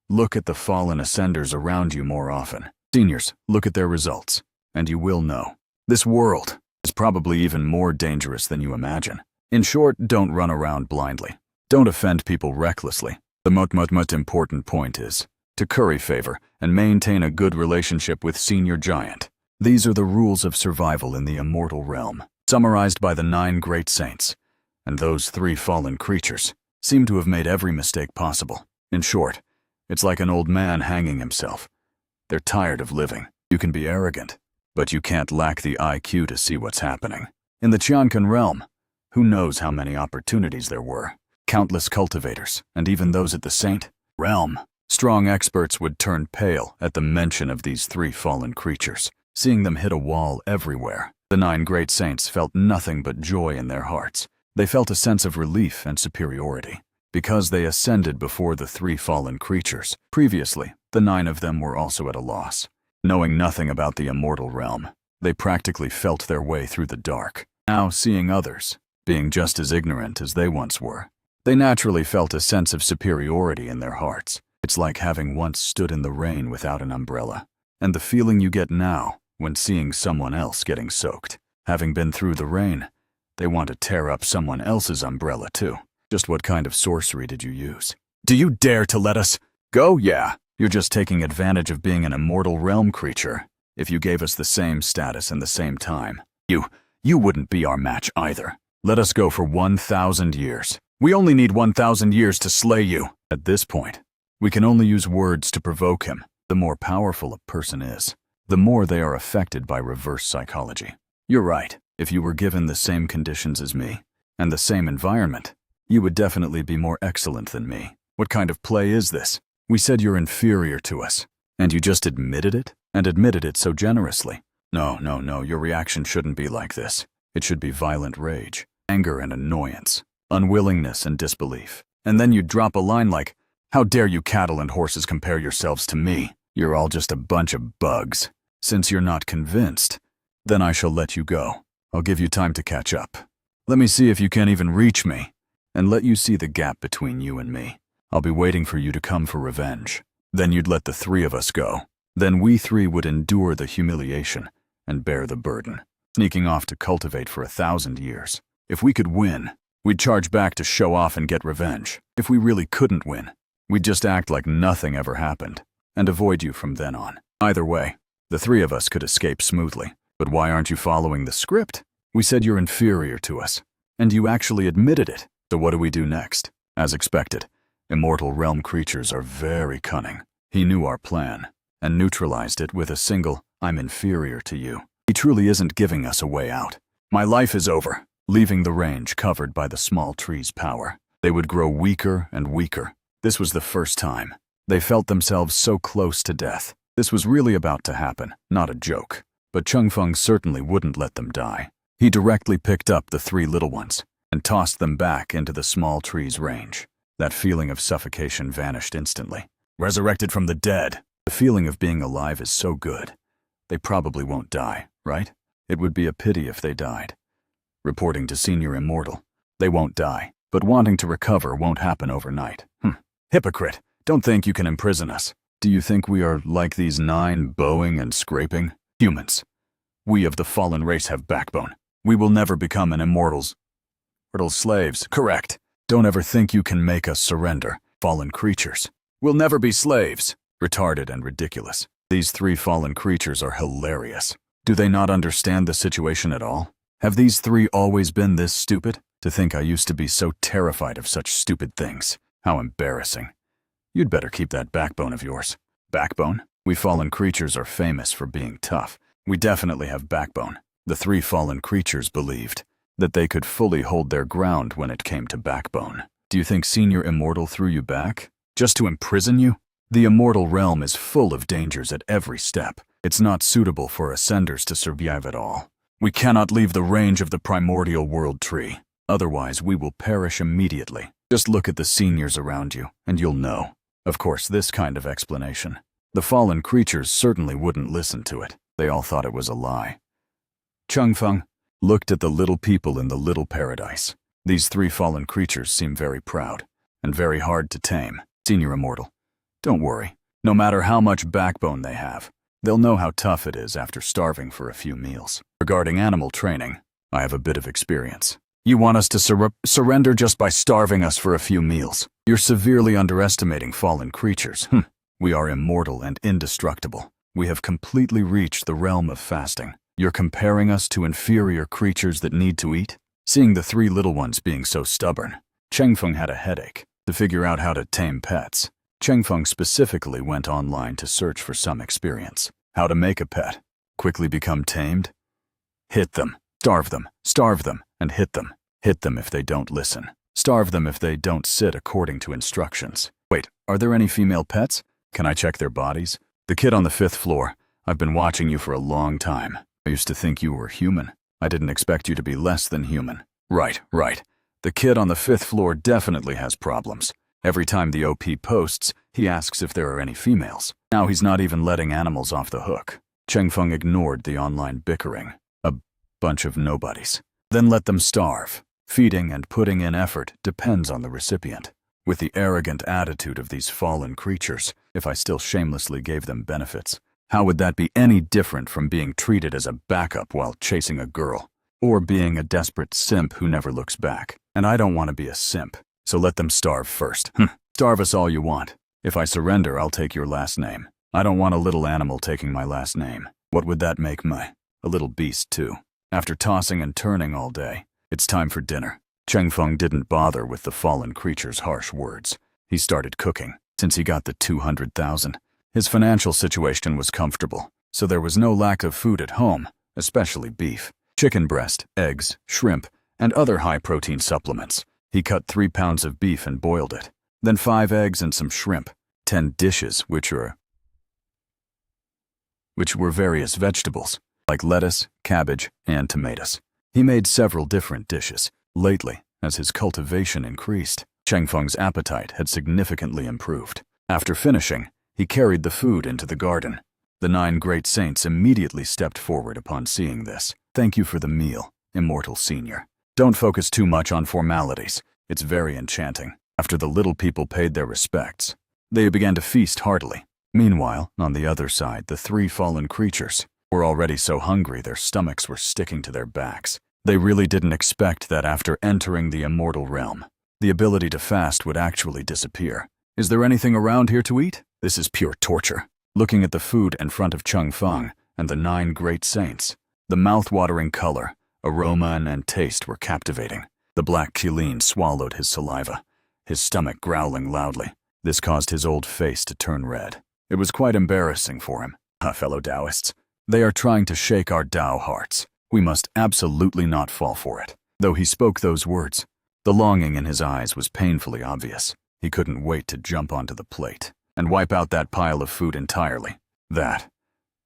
look at the fallen ascenders around you more often. Seniors, look at their results, and you will know. This world is probably even more dangerous than you imagine. In short, don't run around blindly. Don't offend people recklessly. The most important point is to curry favor and maintain a good relationship with Senior Giant. These are the rules of survival in the immortal realm, summarized by the 9 great saints, and those 3 fallen creatures seem to have made every mistake possible. In short, it's like an old man hanging himself. They're tired of living. You can be arrogant, but you can't lack the IQ to see what's happening. In the Qiankan realm, who knows how many opportunities there were? Countless cultivators, and even those at the Saint realm. Strong experts would turn pale at the mention of these 3 fallen creatures. Seeing them hit a wall everywhere, the 9 great saints felt nothing but joy in their hearts. They felt a sense of relief and superiority, because they ascended before the 3 fallen creatures. Previously, the 9 of them were also at a loss. Knowing nothing about the immortal realm, they practically felt their way through the dark. Now, seeing others, being just as ignorant as they once were, they naturally felt a sense of superiority in their hearts. It's like having once stood in the rain without an umbrella. And the feeling you get now when seeing someone else getting soaked. Having been through the rain, they want to tear up someone else's umbrella too. Just what kind of sorcery did you use? Do you dare to let us go? Yeah, you're just taking advantage of being an immortal realm creature. If you gave us the same status and the same time, you wouldn't be our match either. Let us go for 1,000 years. We only need 1,000 years to slay you. At this point, we can only use words to provoke him. The more powerful a person is, the more they are affected by reverse psychology. You're right. If you were given the same conditions as me, and the same environment, you would definitely be more excellent than me. What kind of play is this? We said you're inferior to us, and you just admitted it? And admitted it so generously. No, your reaction shouldn't be like this. It should be violent rage, anger and annoyance, unwillingness and disbelief. And then you'd drop a line like, "How dare you cattle and horses compare yourselves to me? You're all just a bunch of bugs." Since you're not convinced, then I shall let you go. I'll give you time to catch up. Let me see if you can even reach me, and let you see the gap between you and me. I'll be waiting for you to come for revenge. Then you'd let the three of us go. Then we three would endure the humiliation and bear the burden, sneaking off to cultivate for 1,000 years. If we could win, we'd charge back to show off and get revenge. If we really couldn't win, we'd just act like nothing ever happened and avoid you from then on. Either way, the three of us could escape smoothly. But why aren't you following the script? We said you're inferior to us, and you actually admitted it. So what do we do next? As expected, immortal realm creatures are very cunning. He knew our plan and neutralized it with a single, "I'm inferior to you." He truly isn't giving us a way out. My life is over. Leaving the range covered by the small tree's power, they would grow weaker and weaker. This was the first time they felt themselves so close to death. This was really about to happen, not a joke. But Changfeng certainly wouldn't let them die. He directly picked up the three little ones and tossed them back into the small tree's range. That feeling of suffocation vanished instantly. Resurrected from the dead. The feeling of being alive is so good. They probably won't die, right? It would be a pity if they died. Reporting to Senior Immortal, they won't die, but wanting to recover won't happen overnight. Hypocrite, don't think you can imprison us. Do you think we are like these 9 bowing and scraping humans? We of the fallen race have backbone. We will never become an immortal slaves. Correct. Don't ever think you can make us surrender, fallen creatures. We'll never be slaves. Retarded and ridiculous. These 3 fallen creatures are hilarious. Do they not understand the situation at all? Have these 3 always been this stupid? To think I used to be so terrified of such stupid things. How embarrassing. You'd better keep that backbone of yours. Backbone? We fallen creatures are famous for being tough. We definitely have backbone. The 3 fallen creatures believed that they could fully hold their ground when it came to backbone. Do you think Senior Immortal threw you back? Just to imprison you? The immortal realm is full of dangers at every step. It's not suitable for ascenders to survive at all. We cannot leave the range of the primordial world tree. Otherwise, we will perish immediately. Just look at the seniors around you, and you'll know. Of course, this kind of explanation. The fallen creatures certainly wouldn't listen to it. They all thought it was a lie. Changfeng looked at the little people in the little paradise. These 3 fallen creatures seem very proud, and very hard to tame. Senior Immortal, don't worry. No matter how much backbone they have, they'll know how tough it is after starving for a few meals. Regarding animal training, I have a bit of experience. You want us to surrender just by starving us for a few meals? You're severely underestimating fallen creatures. We are immortal and indestructible. We have completely reached the realm of fasting. You're comparing us to inferior creatures that need to eat? Seeing the 3 little ones being so stubborn, Changfeng had a headache. To figure out how to tame pets, Changfeng specifically went online to search for some experience. How to make a pet. Quickly become tamed? Hit them. Starve them, and hit them. Hit them if they don't listen. Starve them if they don't sit according to instructions. Wait, are there any female pets? Can I check their bodies? The kid on the 5th floor. I've been watching you for a long time. I used to think you were human. I didn't expect you to be less than human. Right. The kid on the 5th floor definitely has problems. Every time the OP posts, he asks if there are any females. Now he's not even letting animals off the hook. Changfeng ignored the online bickering. A bunch of nobodies. Then let them starve. Feeding and putting in effort depends on the recipient. With the arrogant attitude of these fallen creatures, if I still shamelessly gave them benefits, How would that be any different from being treated as a backup while chasing a girl? Or being a desperate simp who never looks back? And I don't want to be a simp, so let them starve first. Starve us all you want. If I surrender, I'll take your last name. I don't want a little animal taking my last name. What would that make me? A little beast, too. After tossing and turning all day, it's time for dinner. Cheng Feng didn't bother with the fallen creature's harsh words. He started cooking. Since he got the 200,000, his financial situation was comfortable, so there was no lack of food at home, especially beef, chicken breast, eggs, shrimp, and other high-protein supplements. He cut 3 pounds of beef and boiled it, then 5 eggs and some shrimp, 10 dishes which were various vegetables, like lettuce, cabbage, and tomatoes. He made several different dishes. Lately, as his cultivation increased, Cheng Feng's appetite had significantly improved. After finishing, he carried the food into the garden. The 9 great saints immediately stepped forward upon seeing this. Thank you for the meal, Immortal Senior. Don't focus too much on formalities. It's very enchanting. After the little people paid their respects, they began to feast heartily. Meanwhile, on the other side, the 3 fallen creatures were already so hungry their stomachs were sticking to their backs. They really didn't expect that after entering the immortal realm, the ability to fast would actually disappear. Is there anything around here to eat? This is pure torture. Looking at the food in front of Cheng Feng and the 9 great saints, the mouth-watering color, aroma, and taste were captivating. The black Qilin swallowed his saliva, his stomach growling loudly. This caused his old face to turn red. It was quite embarrassing for him. Fellow Taoists, they are trying to shake our Tao hearts. We must absolutely not fall for it. Though he spoke those words, the longing in his eyes was painfully obvious. He couldn't wait to jump onto the plate and wipe out that pile of food entirely. That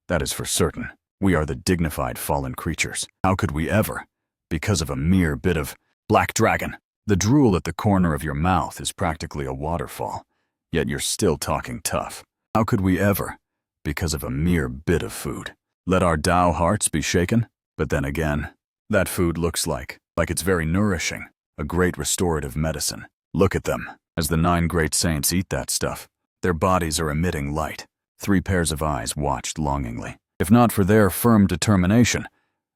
is for certain. We are the dignified fallen creatures. How could we ever? Because of a mere bit of black dragon. The drool at the corner of your mouth is practically a waterfall, yet you're still talking tough. How could we ever? Because of a mere bit of food. Let our Tao hearts be shaken? But then again, that food looks like it's very nourishing, a great restorative medicine. Look at them. As the 9 great saints eat that stuff, their bodies are emitting light. 3 pairs of eyes watched longingly. If not for their firm determination,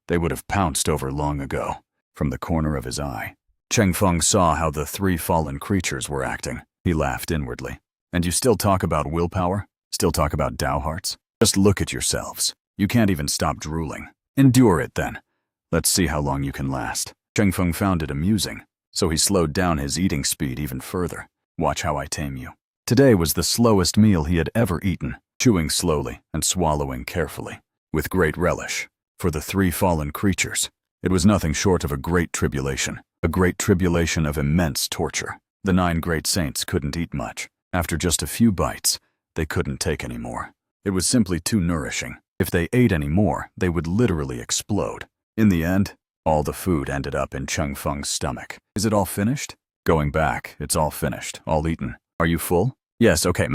they would have pounced over long ago. From the corner of his eye, Cheng Feng saw how the 3 fallen creatures were acting. He laughed inwardly. And you still talk about willpower? Still talk about Tao hearts? Just look at yourselves. You can't even stop drooling. Endure it then. Let's see how long you can last. Cheng Feng found it amusing, so he slowed down his eating speed even further. Watch how I tame you. Today was the slowest meal he had ever eaten, chewing slowly and swallowing carefully, with great relish. For the 3 fallen creatures, it was nothing short of a great tribulation of immense torture. The 9 great saints couldn't eat much. After just a few bites, they couldn't take any more. It was simply too nourishing. If they ate any more, they would literally explode. In the end, all the food ended up in Cheng Feng's stomach. Is it all finished? Going back, it's all finished, all eaten. Are you full? Yes, okay,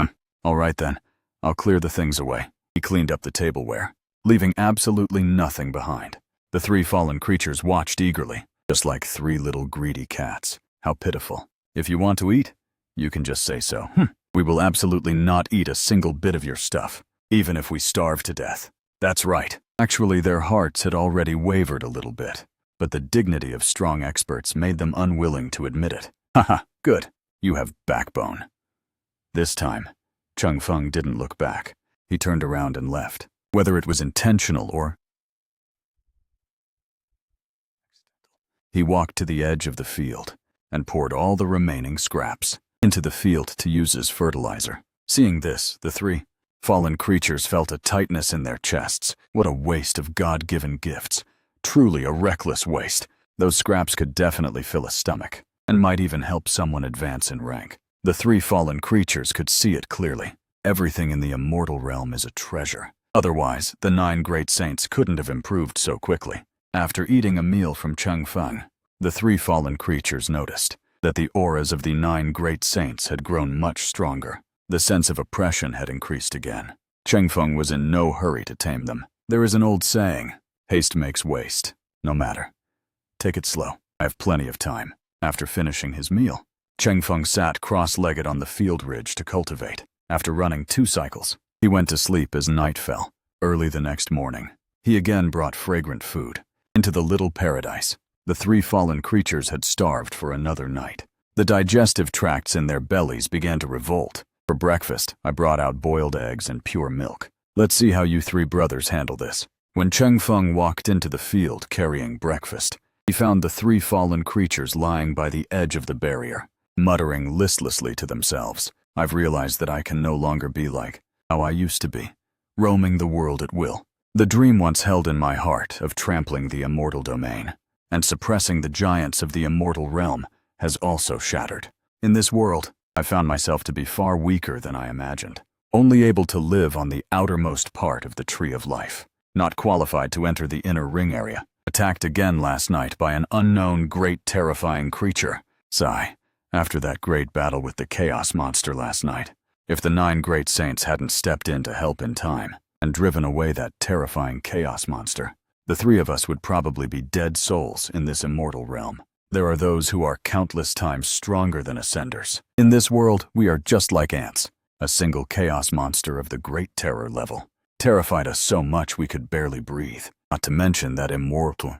All right then. I'll clear the things away. He cleaned up the tableware, leaving absolutely nothing behind. The 3 fallen creatures watched eagerly, just like 3 little greedy cats. How pitiful. If you want to eat, you can just say so. We will absolutely not eat a single bit of your stuff, even if we starve to death. That's right. Actually, their hearts had already wavered a little bit, but the dignity of strong experts made them unwilling to admit it. Haha, good. You have backbone. This time, Cheng Feng didn't look back. He turned around and left. Whether it was intentional or... He walked to the edge of the field and poured all the remaining scraps into the field to use as fertilizer. Seeing this, the 3 fallen creatures felt a tightness in their chests. What a waste of God-given gifts. Truly a reckless waste. Those scraps could definitely fill a stomach, and might even help someone advance in rank. The 3 fallen creatures could see it clearly. Everything in the immortal realm is a treasure. Otherwise, the 9 great saints couldn't have improved so quickly. After eating a meal from Cheng Feng, the 3 fallen creatures noticed that the auras of the 9 great saints had grown much stronger. The sense of oppression had increased again. Cheng Feng was in no hurry to tame them. There is an old saying, haste makes waste. No matter. Take it slow. I have plenty of time. After finishing his meal, Cheng Feng sat cross-legged on the field ridge to cultivate. After running 2 cycles, he went to sleep as night fell. Early the next morning, he again brought fragrant food into the little paradise. The three fallen creatures had starved for another night. The digestive tracts in their bellies began to revolt. For breakfast, I brought out boiled eggs and pure milk. Let's see how you three brothers handle this. When Cheng Feng walked into the field carrying breakfast, he found the three fallen creatures lying by the edge of the barrier, muttering listlessly to themselves. I've realized that I can no longer be like how I used to be, roaming the world at will. The dream once held in my heart of trampling the immortal domain and suppressing the giants of the immortal realm has also shattered. In this world, I found myself to be far weaker than I imagined, only able to live on the outermost part of the tree of life, not qualified to enter the inner ring area, attacked again last night by an unknown great terrifying creature. Sigh. After that great battle with the chaos monster last night, if the 9 great saints hadn't stepped in to help in time and driven away that terrifying chaos monster, the three of us would probably be dead souls in this immortal realm. There are those who are countless times stronger than ascenders. In this world, we are just like ants. A single chaos monster of the great terror level terrified us so much we could barely breathe, not to mention that immortal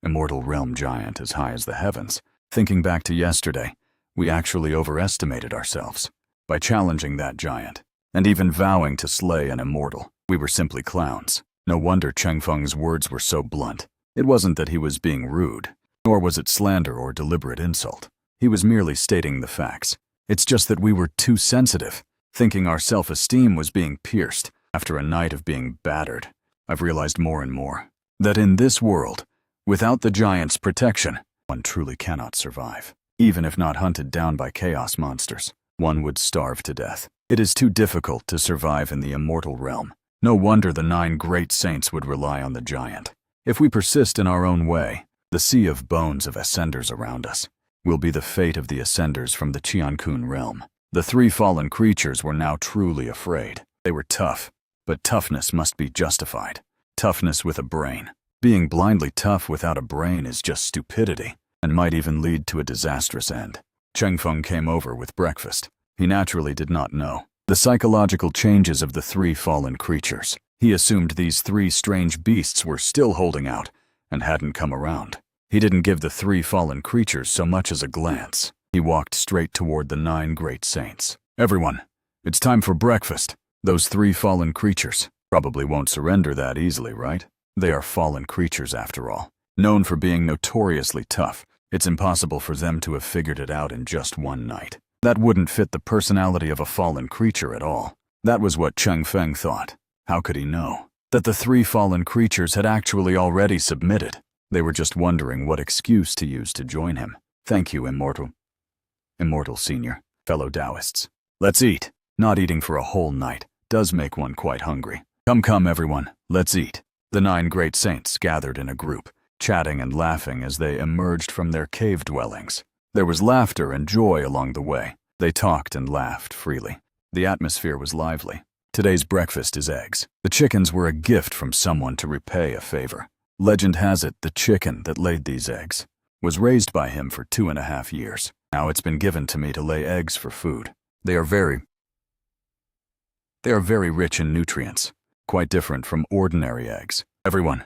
realm giant as high as the heavens. Thinking back to yesterday, we actually overestimated ourselves. By challenging that giant, and even vowing to slay an immortal, we were simply clowns. No wonder Cheng Feng's words were so blunt. It wasn't that he was being rude, nor was it slander or deliberate insult. He was merely stating the facts. It's just that we were too sensitive, thinking our self-esteem was being pierced after a night of being battered. I've realized more and more that in this world, without the giant's protection, one truly cannot survive. Even if not hunted down by chaos monsters, one would starve to death. It is too difficult to survive in the immortal realm. No wonder the 9 great saints would rely on the giant. If we persist in our own way, the sea of bones of ascenders around us will be the fate of the ascenders from the Qiankun realm. The 3 fallen creatures were now truly afraid. They were tough, but toughness must be justified. Toughness with a brain. Being blindly tough without a brain is just stupidity, and might even lead to a disastrous end. Cheng Feng came over with breakfast. He naturally did not know the psychological changes of the 3 fallen creatures. He assumed these 3 strange beasts were still holding out and hadn't come around. He didn't give the 3 fallen creatures so much as a glance. He walked straight toward the 9 great saints. Everyone, it's time for breakfast. Those 3 fallen creatures probably won't surrender that easily, right? They are fallen creatures after all. Known for being notoriously tough, it's impossible for them to have figured it out in just one night. That wouldn't fit the personality of a fallen creature at all. That was what Cheng Feng thought. How could he know that the 3 fallen creatures had actually already submitted? They were just wondering what excuse to use to join him. Thank you, Immortal Senior, fellow Taoists. Let's eat. Not eating for a whole night does make one quite hungry. Come, everyone, let's eat. The 9 great saints gathered in a group, chatting and laughing as they emerged from their cave dwellings. There was laughter and joy along the way. They talked and laughed freely. The atmosphere was lively. Today's breakfast is eggs. The chickens were a gift from someone to repay a favor. Legend has it the chicken that laid these eggs was raised by him for 2.5 years. Now it's been given to me to lay eggs for food. They are very rich in nutrients, quite different from ordinary eggs. Everyone,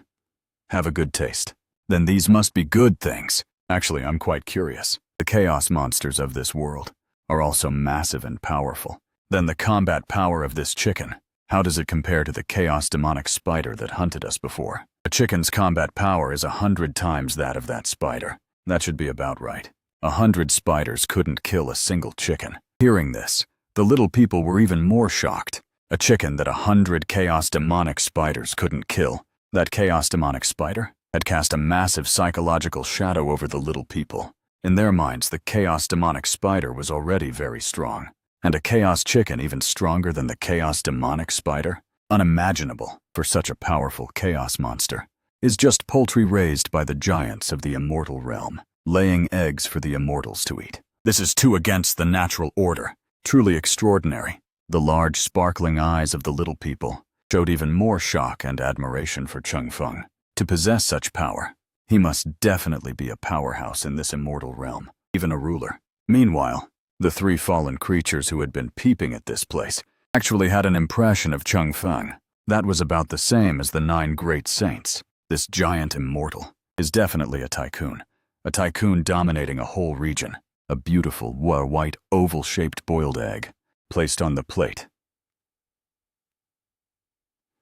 have a good taste. Then these must be good things. Actually, I'm quite curious. The chaos monsters of this world are also massive and powerful. Then the combat power of this chicken, how does it compare to the chaos demonic spider that hunted us before? A chicken's combat power is 100 times that of that spider. That should be about right. 100 spiders couldn't kill a single chicken. Hearing this, the little people were even more shocked. A chicken that 100 chaos demonic spiders couldn't kill. That chaos demonic spider had cast a massive psychological shadow over the little people. In their minds, the chaos demonic spider was already very strong, and a chaos chicken even stronger than the chaos demonic spider. Unimaginable for such a powerful chaos monster. Is just poultry raised by the giants of the immortal realm, laying eggs for the immortals to eat. This is too against the natural order. Truly extraordinary. The large, sparkling eyes of the little people showed even more shock and admiration for Cheng Feng. To possess such power, he must definitely be a powerhouse in this immortal realm, even a ruler. Meanwhile, the 3 fallen creatures who had been peeping at this place actually had an impression of Cheng Feng. That was about the same as the 9 great saints. This giant immortal is definitely a tycoon dominating a whole region. A beautiful, white, oval-shaped boiled egg, placed on the plate,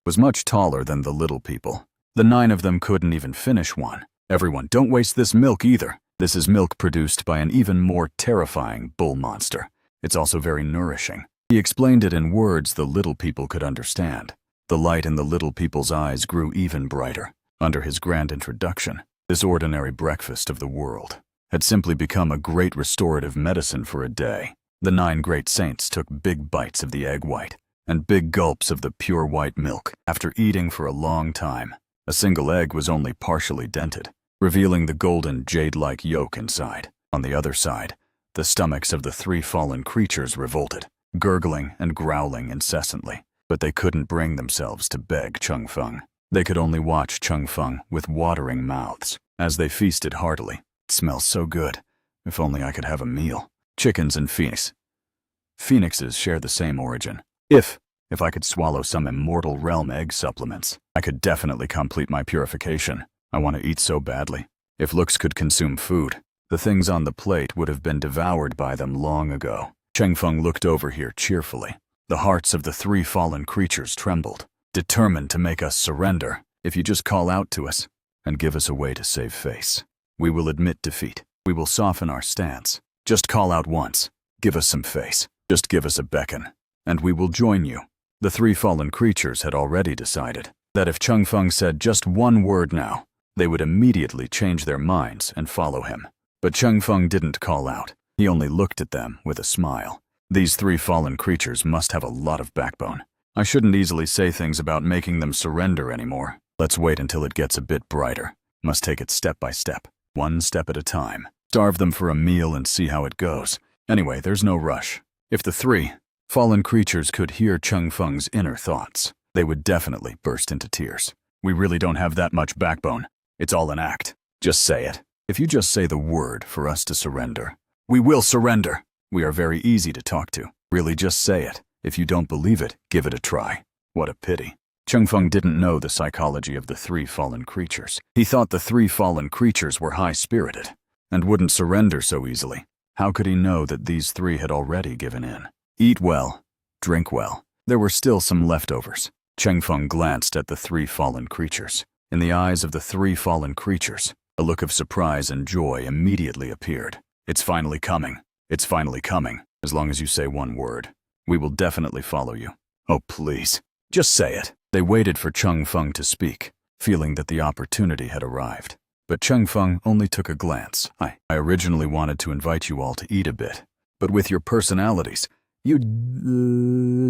was much taller than the little people. The 9 of them couldn't even finish one. Everyone, don't waste this milk either. This is milk produced by an even more terrifying bull monster. It's also very nourishing. He explained it in words the little people could understand. The light in the little people's eyes grew even brighter. Under his grand introduction, this ordinary breakfast of the world had simply become a great restorative medicine for a day. The 9 great saints took big bites of the egg white and big gulps of the pure white milk. After eating for a long time, a single egg was only partially dented, revealing the golden jade-like yolk inside. On the other side, the stomachs of the 3 fallen creatures revolted, gurgling and growling incessantly. But they couldn't bring themselves to beg Chung Feng. They could only watch Chung Feng with watering mouths as they feasted heartily. It smells so good. If only I could have a meal. Chickens and phoenixes share the same origin. If I could swallow some immortal realm egg supplements, I could definitely complete my purification. I want to eat so badly. If looks could consume food, the things on the plate would have been devoured by them long ago. Chung Feng looked over here cheerfully. The hearts of the 3 fallen creatures trembled, determined to make us surrender. If you just call out to us and give us a way to save face, we will admit defeat. We will soften our stance. Just call out once. Give us some face. Just give us a beckon, and we will join you. The 3 fallen creatures had already decided that if Chung Feng said just one word now, they would immediately change their minds and follow him. But Chung Feng didn't call out. He only looked at them with a smile. These 3 fallen creatures must have a lot of backbone. I shouldn't easily say things about making them surrender anymore. Let's wait until it gets a bit brighter. Must take it step by step, one step at a time. Starve them for a meal and see how it goes. Anyway, there's no rush. If the 3 fallen creatures could hear Chung Feng's inner thoughts, they would definitely burst into tears. We really don't have that much backbone. It's all an act. Just say it. If you just say the word for us to surrender, we will surrender. We are very easy to talk to. Really, just say it. If you don't believe it, give it a try. What a pity. Chung Feng didn't know the psychology of the 3 fallen creatures. He thought the 3 fallen creatures were high-spirited and wouldn't surrender so easily. How could he know that these 3 had already given in? Eat well, drink well. There were still some leftovers. Chung Feng glanced at the 3 fallen creatures. In the eyes of the 3 fallen creatures, a look of surprise and joy immediately appeared. It's finally coming. It's finally coming. As long as you say one word, we will definitely follow you. Oh, please, just say it. They waited for Chung Feng to speak, feeling that the opportunity had arrived. But Chung Feng only took a glance. I originally wanted to invite you all to eat a bit, but with your personalities, you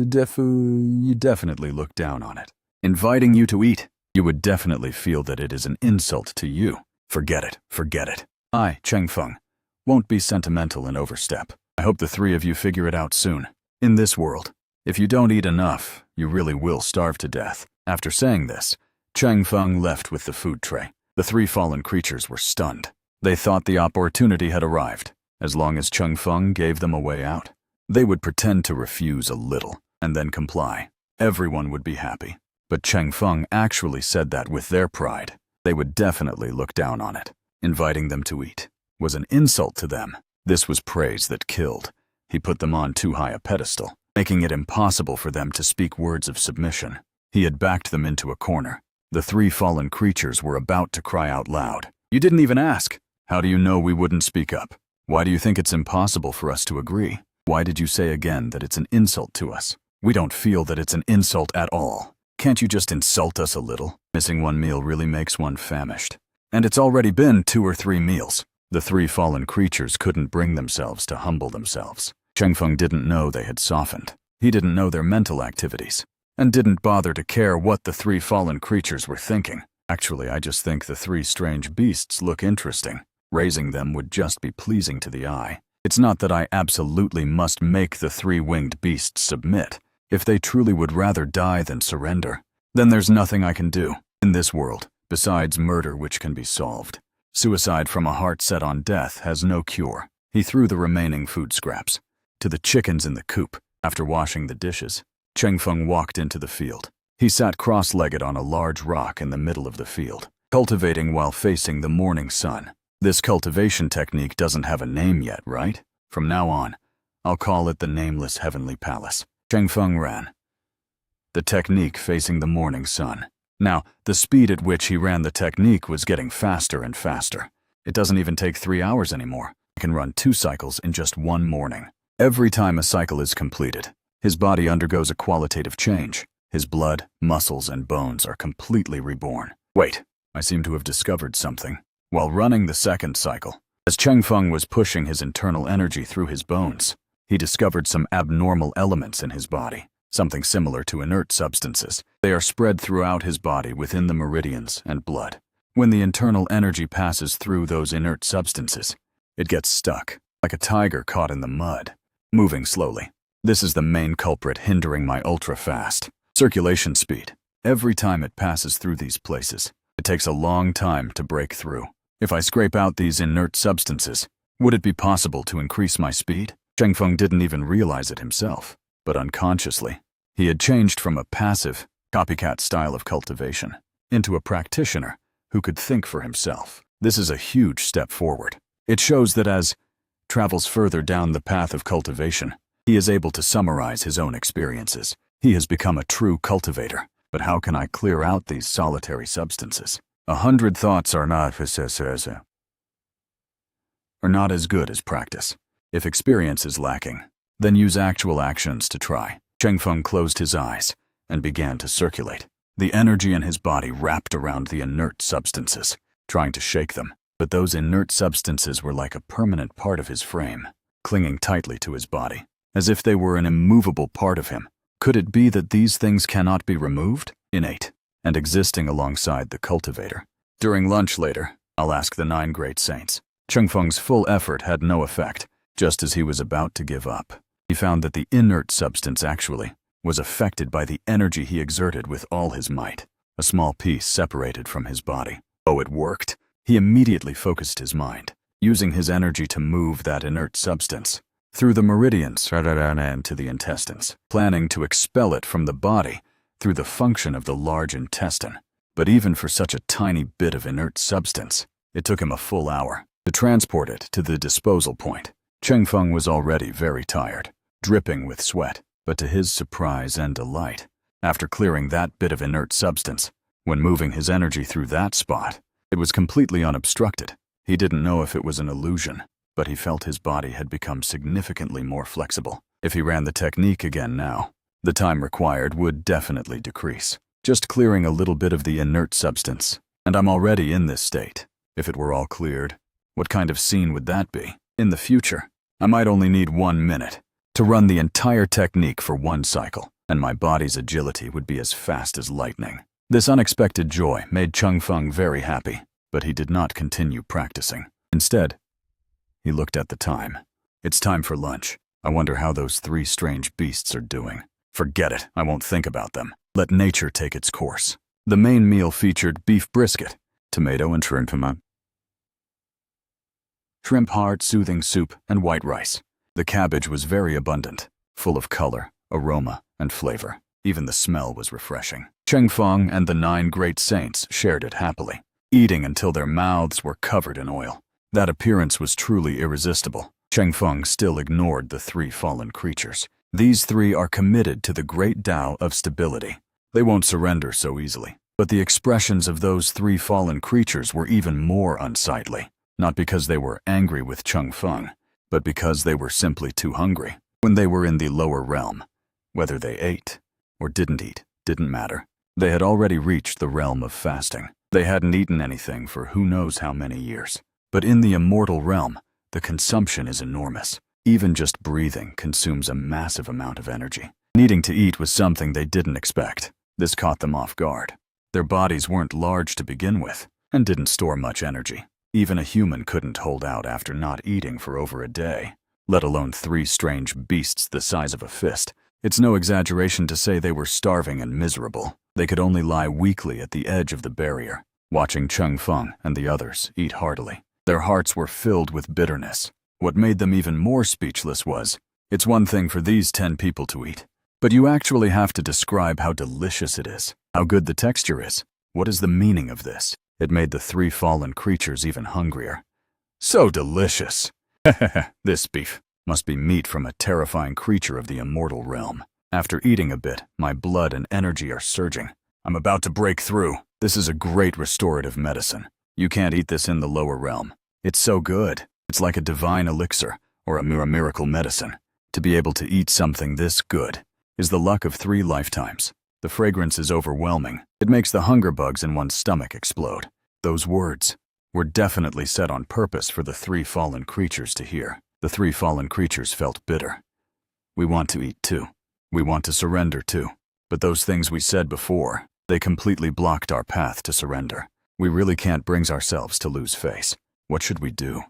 definitely look down on it. Inviting you to eat, you would definitely feel that it is an insult to you. Forget it, forget it. I, Chung Feng, won't be sentimental and overstep. I hope the 3 of you figure it out soon. In this world, if you don't eat enough, you really will starve to death. After saying this, Chung Feng left with the food tray. The 3 fallen creatures were stunned. They thought the opportunity had arrived. As long as Chung Feng gave them a way out, they would pretend to refuse a little and then comply. Everyone would be happy. But Chung Feng actually said that with their pride, they would definitely look down on it. Inviting them to eat was an insult to them. This was praise that killed. He put them on too high a pedestal, making it impossible for them to speak words of submission. He had backed them into a corner. The 3 fallen creatures were about to cry out loud. You didn't even ask. How do you know we wouldn't speak up? Why do you think it's impossible for us to agree? Why did you say again that it's an insult to us? We don't feel that it's an insult at all. Can't you just insult us a little? Missing one meal really makes one famished. And it's already been 2 or 3 meals. The 3 fallen creatures couldn't bring themselves to humble themselves. Chung Feng didn't know they had softened. He didn't know their mental activities, and didn't bother to care what the 3 fallen creatures were thinking. Actually, I just think the 3 strange beasts look interesting. Raising them would just be pleasing to the eye. It's not that I absolutely must make the 3-winged beasts submit. If they truly would rather die than surrender, then there's nothing I can do in this world besides murder which can be solved. Suicide from a heart set on death has no cure. He threw the remaining food scraps to the chickens in the coop. After washing the dishes, Chung Feng walked into the field. He sat cross-legged on a large rock in the middle of the field, cultivating while facing the morning sun. This cultivation technique doesn't have a name yet, right? From now on, I'll call it the Nameless Heavenly Palace. Cheng Feng ran the technique facing the morning sun. Now, the speed at which he ran the technique was getting faster and faster. It doesn't even take 3 hours anymore. He can run 2 cycles in just one morning. Every time a cycle is completed, his body undergoes a qualitative change. His blood, muscles, and bones are completely reborn. Wait, I seem to have discovered something. While running the second cycle, as Cheng Feng was pushing his internal energy through his bones, he discovered some abnormal elements in his body, something similar to inert substances. They are spread throughout his body within the meridians and blood. When the internal energy passes through those inert substances, it gets stuck, like a tiger caught in the mud, moving slowly. This is the main culprit hindering my ultra-fast circulation speed. Every time it passes through these places, it takes a long time to break through. If I scrape out these inert substances, would it be possible to increase my speed? Cheng Feng didn't even realize it himself, but unconsciously, he had changed from a passive, copycat style of cultivation into a practitioner who could think for himself. This is a huge step forward. It shows that as travels further down the path of cultivation, he is able to summarize his own experiences. He has become a true cultivator. But how can I clear out these solitary substances? 100 thoughts are not as good as practice. If experience is lacking, then use actual actions to try. Cheng Feng closed his eyes and began to circulate. The energy in his body wrapped around the inert substances, trying to shake them. But those inert substances were like a permanent part of his frame, clinging tightly to his body, as if they were an immovable part of him. Could it be that these things cannot be removed? Innate, and existing alongside the cultivator. During lunch later, I'll ask the 9 great saints. Cheng Feng's full effort had no effect. Just as he was about to give up, he found that the inert substance actually was affected by the energy he exerted with all his might. A small piece separated from his body. Oh, it worked. He immediately focused his mind, using his energy to move that inert substance through the meridians and to the intestines, planning to expel it from the body through the function of the large intestine. But even for such a tiny bit of inert substance, it took him a full hour to transport it to the disposal point. Cheng Feng was already very tired, dripping with sweat, but to his surprise and delight, after clearing that bit of inert substance, when moving his energy through that spot, it was completely unobstructed. He didn't know if it was an illusion, but he felt his body had become significantly more flexible. If he ran the technique again now, the time required would definitely decrease. Just clearing a little bit of the inert substance, and I'm already in this state. If it were all cleared, what kind of scene would that be? In the future, I might only need 1 minute to run the entire technique for 1 cycle, and my body's agility would be as fast as lightning. This unexpected joy made Cheng Feng very happy, but he did not continue practicing. Instead, he looked at the time. It's time for lunch. I wonder how those 3 strange beasts are doing. Forget it, I won't think about them. Let nature take its course. The main meal featured beef brisket, tomato and shrimp heart soothing soup, and white rice. The cabbage was very abundant, full of color, aroma, and flavor. Even the smell was refreshing. Cheng Feng and the 9 great saints shared it happily, eating until their mouths were covered in oil. That appearance was truly irresistible. Cheng Feng still ignored the 3 fallen creatures. These 3 are committed to the great Tao of stability. They won't surrender so easily. But the expressions of those 3 fallen creatures were even more unsightly. Not because they were angry with Cheng Feng, but because they were simply too hungry. When they were in the lower realm, whether they ate or didn't eat didn't matter. They had already reached the realm of fasting. They hadn't eaten anything for who knows how many years. But in the immortal realm, the consumption is enormous. Even just breathing consumes a massive amount of energy. Needing to eat was something they didn't expect. This caught them off guard. Their bodies weren't large to begin with, and didn't store much energy. Even a human couldn't hold out after not eating for over a day, let alone 3 strange beasts the size of a fist. It's no exaggeration to say they were starving and miserable. They could only lie weakly at the edge of the barrier, watching Cheng Feng and the others eat heartily. Their hearts were filled with bitterness. What made them even more speechless was, it's one thing for these 10 people to eat, But you actually have to describe how delicious it is, how good the texture is. What is the meaning of this? It made the three fallen creatures even hungrier. So delicious! This beef must be meat from a terrifying creature of the immortal realm. After eating a bit, my blood and energy are surging. I'm about to break through. This is a great restorative medicine. You can't eat this in the lower realm. It's so good. It's like a divine elixir or a miracle medicine. To be able to eat something this good is the luck of 3 lifetimes. The fragrance is overwhelming. It makes the hunger bugs in one's stomach explode. Those words were definitely said on purpose for the 3 fallen creatures to hear. The 3 fallen creatures felt bitter. We want to eat too. We want to surrender too. But those things we said before, they completely blocked our path to surrender. We really can't bring ourselves to lose face. What should we do?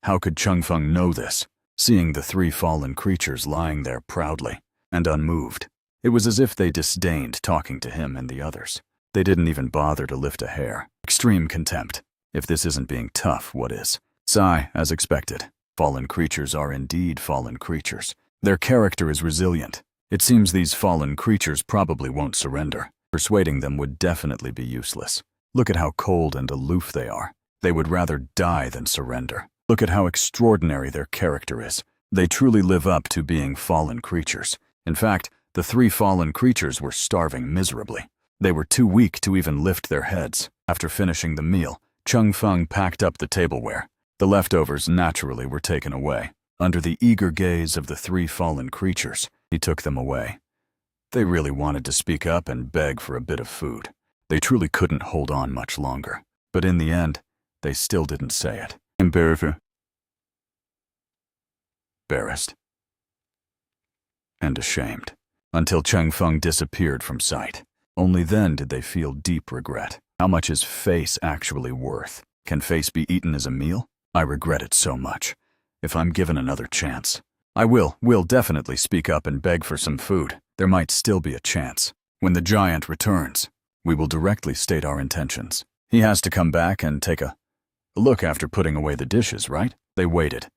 How could Changfeng know this? Seeing the 3 fallen creatures lying there proudly and unmoved, it was as if they disdained talking to him and the others. They didn't even bother to lift a hair. Extreme contempt. If this isn't being tough, what is? Sigh, as expected. Fallen creatures are indeed fallen creatures. Their character is resilient. It seems these fallen creatures probably won't surrender. Persuading them would definitely be useless. Look at how cold and aloof they are. They would rather die than surrender. Look at how extraordinary their character is. They truly live up to being fallen creatures. In fact, the 3 fallen creatures were starving miserably. They were too weak to even lift their heads. After finishing the meal, Changfeng packed up the tableware. The leftovers naturally were taken away. Under the eager gaze of the 3 fallen creatures, he took them away. They really wanted to speak up and beg for a bit of food. They truly couldn't hold on much longer. But in the end, they still didn't say it. Embarrassed and ashamed, until Changfeng disappeared from sight. Only then did they feel deep regret. How much is face actually worth? Can face be eaten as a meal? I regret it so much. If I'm given another chance, I will definitely speak up and beg for some food. There might still be a chance. When the giant returns, we will directly state our intentions. He has to come back and take a look after putting away the dishes, right? They waited,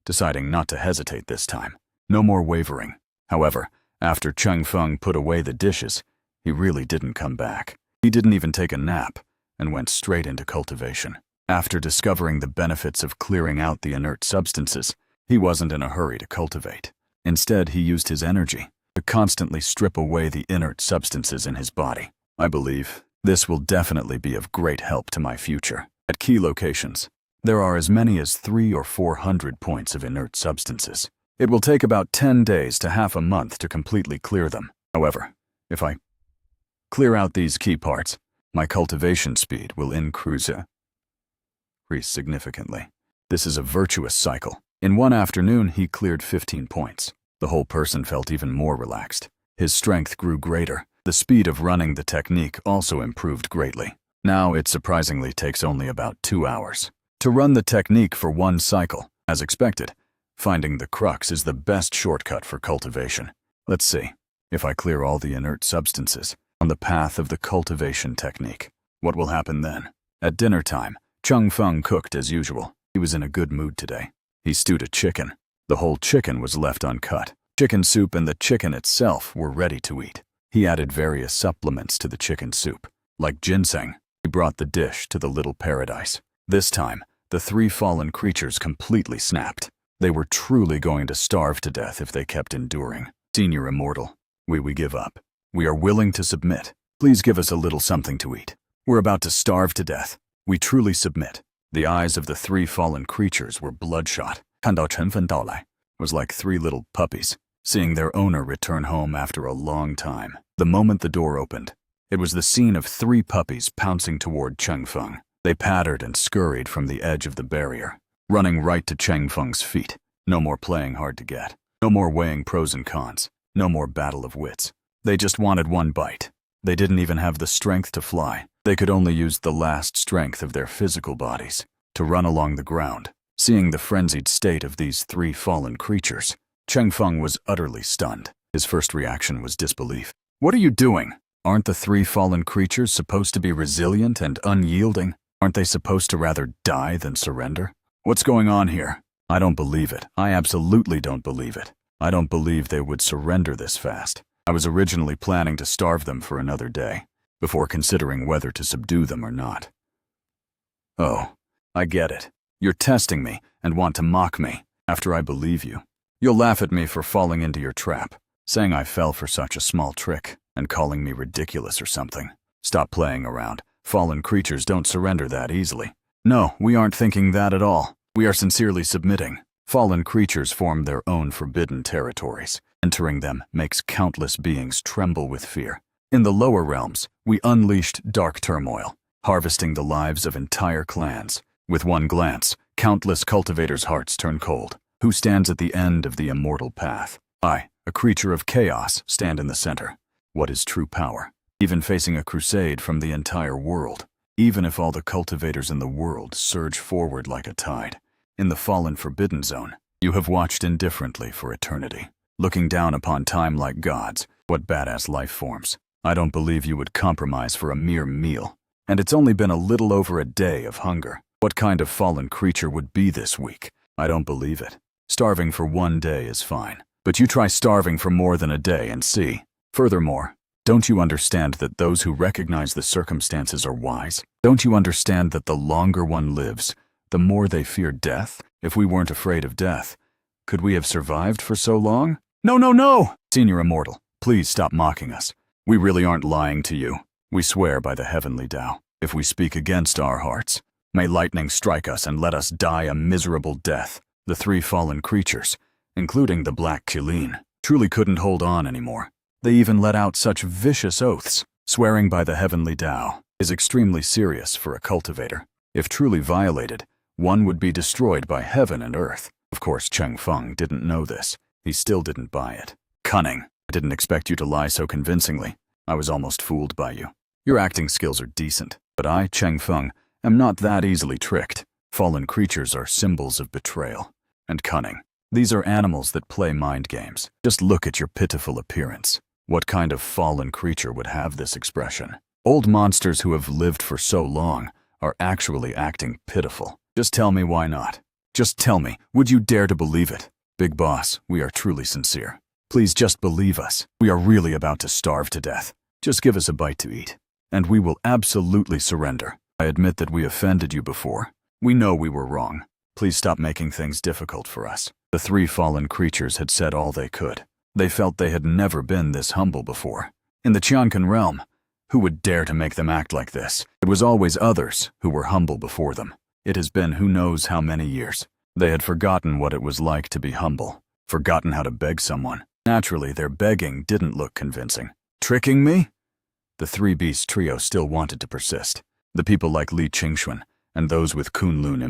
deciding not to hesitate this time. No more wavering. However, after Changfeng put away the dishes, he really didn't come back. He didn't even take a nap and went straight into cultivation. After discovering the benefits of clearing out the inert substances, he wasn't in a hurry to cultivate. Instead, he used his energy to constantly strip away the inert substances in his body. I believe this will definitely be of great help to my future. At key locations, there are as many as 300 or 400 points of inert substances. It will take about 10 days to half a month to completely clear them. However, if I clear out these key parts, my cultivation speed will increase significantly. This is a virtuous cycle. In one afternoon, he cleared 15 points. The whole person felt even more relaxed. His strength grew greater. The speed of running the technique also improved greatly. Now it surprisingly takes only about 2 hours to run the technique for one cycle. As expected, finding the crux is the best shortcut for cultivation. Let's see. If I clear all the inert substances on the path of the cultivation technique, what will happen then? At dinner time, Changfeng cooked as usual. He was in a good mood today. He stewed a chicken. The whole chicken was left uncut. Chicken soup and the chicken itself were ready to eat. He added various supplements to the chicken soup. Like ginseng, he brought the dish to the little paradise. This time, the 3 fallen creatures completely snapped. They were truly going to starve to death if they kept enduring. Senior Immortal, we give up. We are willing to submit. Please give us a little something to eat. We're about to starve to death. We truly submit. The eyes of the 3 fallen creatures were bloodshot. 看到晨分到来 was like 3 little puppies, seeing their owner return home after a long time. The moment the door opened, it was the scene of 3 puppies pouncing toward Changfeng. They pattered and scurried from the edge of the barrier, running right to Changfeng's feet. No more playing hard to get. No more weighing pros and cons. No more battle of wits. They just wanted one bite. They didn't even have the strength to fly. They could only use the last strength of their physical bodies to run along the ground. Seeing the frenzied state of these 3 fallen creatures, Changfeng was utterly stunned. His first reaction was disbelief. What are you doing? Aren't the 3 fallen creatures supposed to be resilient and unyielding? Aren't they supposed to rather die than surrender? What's going on here? I don't believe it. I absolutely don't believe it. I don't believe they would surrender this fast. I was originally planning to starve them for another day, before considering whether to subdue them or not. Oh, I get it. You're testing me and want to mock me after I believe you. You'll laugh at me for falling into your trap, saying I fell for such a small trick and calling me ridiculous or something. Stop playing around. Fallen creatures don't surrender that easily. No, we aren't thinking that at all. We are sincerely submitting. Fallen creatures form their own forbidden territories. Entering them makes countless beings tremble with fear. In the lower realms, we unleashed dark turmoil, harvesting the lives of entire clans. With one glance, countless cultivators' hearts turn cold. Who stands at the end of the immortal path? I, a creature of chaos, stand in the center. What is true power? Even facing a crusade from the entire world. Even if all the cultivators in the world surge forward like a tide. In the fallen forbidden zone, you have watched indifferently for eternity. Looking down upon time like gods, what badass life forms. I don't believe you would compromise for a mere meal. And it's only been a little over a day of hunger. What kind of fallen creature would be this weak? I don't believe it. Starving for one day is fine. But you try starving for more than a day and see. Furthermore, don't you understand that those who recognize the circumstances are wise? Don't you understand that the longer one lives, the more they fear death? If we weren't afraid of death, could we have survived for so long? No, no, no! Senior Immortal, please stop mocking us. We really aren't lying to you. We swear by the heavenly Tao. If we speak against our hearts, may lightning strike us and let us die a miserable death. The three fallen creatures, including the Black Qilin, truly couldn't hold on anymore. They even let out such vicious oaths. Swearing by the heavenly Tao is extremely serious for a cultivator. If truly violated, one would be destroyed by heaven and earth. Of course, Cheng Feng didn't know this. He still didn't buy it. Cunning. I didn't expect you to lie so convincingly. I was almost fooled by you. Your acting skills are decent, but I, Cheng Feng, am not that easily tricked. Fallen creatures are symbols of betrayal and cunning. These are animals that play mind games. Just look at your pitiful appearance. What kind of fallen creature would have this expression? Old monsters who have lived for so long are actually acting pitiful. Just tell me why not. Just tell me, would you dare to believe it? Big boss, we are truly sincere. Please just believe us. We are really about to starve to death. Just give us a bite to eat, and we will absolutely surrender. I admit that we offended you before. We know we were wrong. Please stop making things difficult for us. The three fallen creatures had said all they could. They felt they had never been this humble before. In the Qiankan realm, who would dare to make them act like this? It was always others who were humble before them. It has been who knows how many years. They had forgotten what it was like to be humble, forgotten how to beg someone. Naturally, their begging didn't look convincing. Tricking me? The Three Beast trio still wanted to persist. The people like Li Qingxuan and those with Kunlun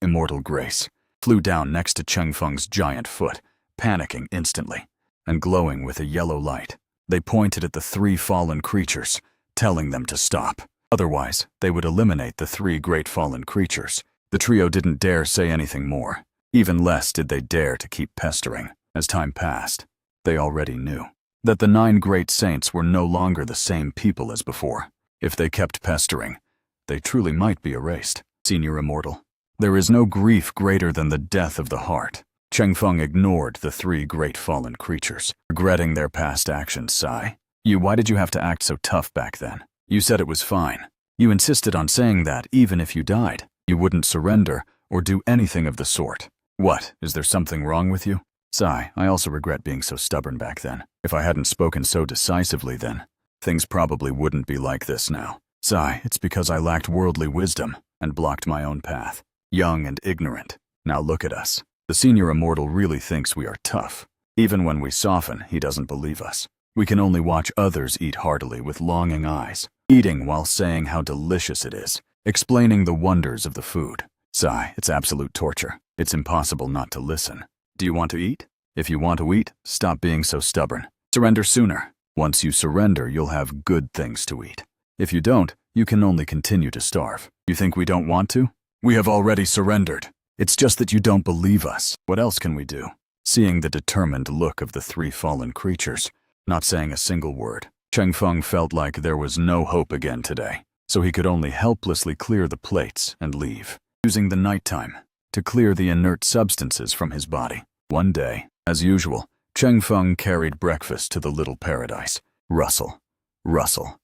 immortal grace flew down next to Cheng Feng's giant foot, panicking instantly, and glowing with a yellow light. They pointed at the three fallen creatures, telling them to stop. Otherwise, they would eliminate the three great fallen creatures. The trio didn't dare say anything more. Even less did they dare to keep pestering. As time passed, they already knew that the 9 great saints were no longer the same people as before. If they kept pestering, they truly might be erased. Senior Immortal, there is no grief greater than the death of the heart. Cheng Feng ignored the 3 great fallen creatures, regretting their past actions. Sigh. Why did you have to act so tough back then? You said it was fine. You insisted on saying that even if you died, you wouldn't surrender or do anything of the sort. What, is there something wrong with you? Sigh, I also regret being so stubborn back then. If I hadn't spoken so decisively then, things probably wouldn't be like this now. Sigh, it's because I lacked worldly wisdom and blocked my own path. Young and ignorant. Now look at us. The Senior Immortal really thinks we are tough. Even when we soften, he doesn't believe us. We can only watch others eat heartily with longing eyes, eating while saying how delicious it is, explaining the wonders of the food. Sigh, it's absolute torture. It's impossible not to listen. Do you want to eat? If you want to eat, stop being so stubborn. Surrender sooner. Once you surrender, you'll have good things to eat. If you don't, you can only continue to starve. You think we don't want to? We have already surrendered. It's just that you don't believe us. What else can we do? Seeing the determined look of the 3 fallen creatures, not saying a single word, Cheng Feng felt like there was no hope again today, so he could only helplessly clear the plates and leave, using the nighttime to clear the inert substances from his body. One day, as usual, Cheng Feng carried breakfast to the little paradise. Rustle, rustle.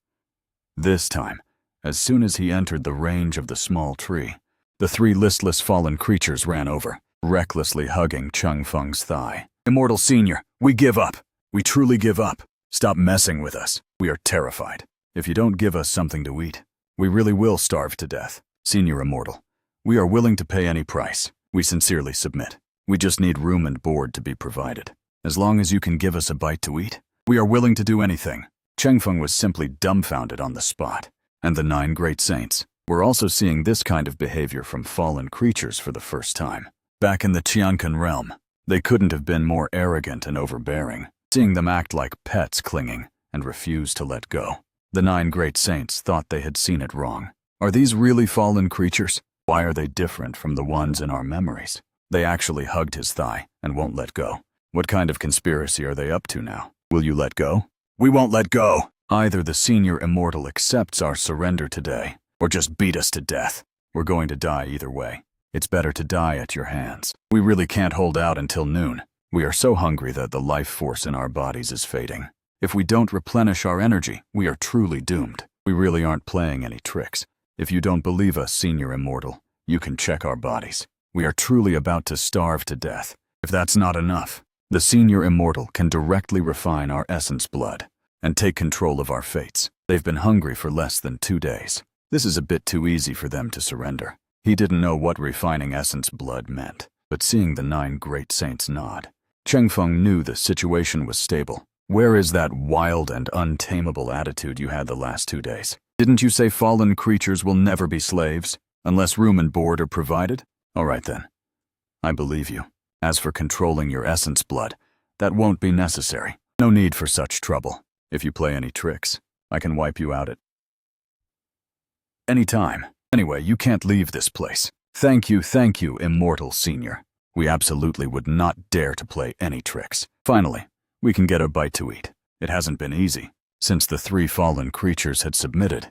This time, as soon as he entered the range of the small tree, the three listless fallen creatures ran over, recklessly hugging Cheng Feng's thigh. Immortal Senior, we give up. We truly give up. Stop messing with us. We are terrified. If you don't give us something to eat, we really will starve to death. Senior Immortal, we are willing to pay any price. We sincerely submit. We just need room and board to be provided. As long as you can give us a bite to eat, we are willing to do anything. Cheng Feng was simply dumbfounded on the spot. And the 9 great saints were also seeing this kind of behavior from fallen creatures for the first time. Back in the Qiankan realm, they couldn't have been more arrogant and overbearing, seeing them act like pets clinging and refuse to let go. The 9 great saints thought they had seen it wrong. Are these really fallen creatures? Why are they different from the ones in our memories? They actually hugged his thigh and won't let go. What kind of conspiracy are they up to now? Will you let go? We won't let go. Either the Senior Immortal accepts our surrender today, or just beat us to death. We're going to die either way. It's better to die at your hands. We really can't hold out until noon. We are so hungry that the life force in our bodies is fading. If we don't replenish our energy, we are truly doomed. We really aren't playing any tricks. If you don't believe us, Senior Immortal, you can check our bodies. We are truly about to starve to death. If that's not enough, the Senior Immortal can directly refine our essence blood and take control of our fates. They've been hungry for less than 2 days. This is a bit too easy for them to surrender. He didn't know what refining essence blood meant, but seeing the 9 great saints nod, Cheng Feng knew the situation was stable. Where is that wild and untamable attitude you had the last 2 days? Didn't you say fallen creatures will never be slaves, unless room and board are provided? All right then. I believe you. As for controlling your essence blood, that won't be necessary. No need for such trouble. If you play any tricks, I can wipe you out at any time. Anyway, you can't leave this place. Thank you, Immortal Senior. We absolutely would not dare to play any tricks. Finally, we can get a bite to eat. It hasn't been easy. Since the 3 fallen creatures had submitted,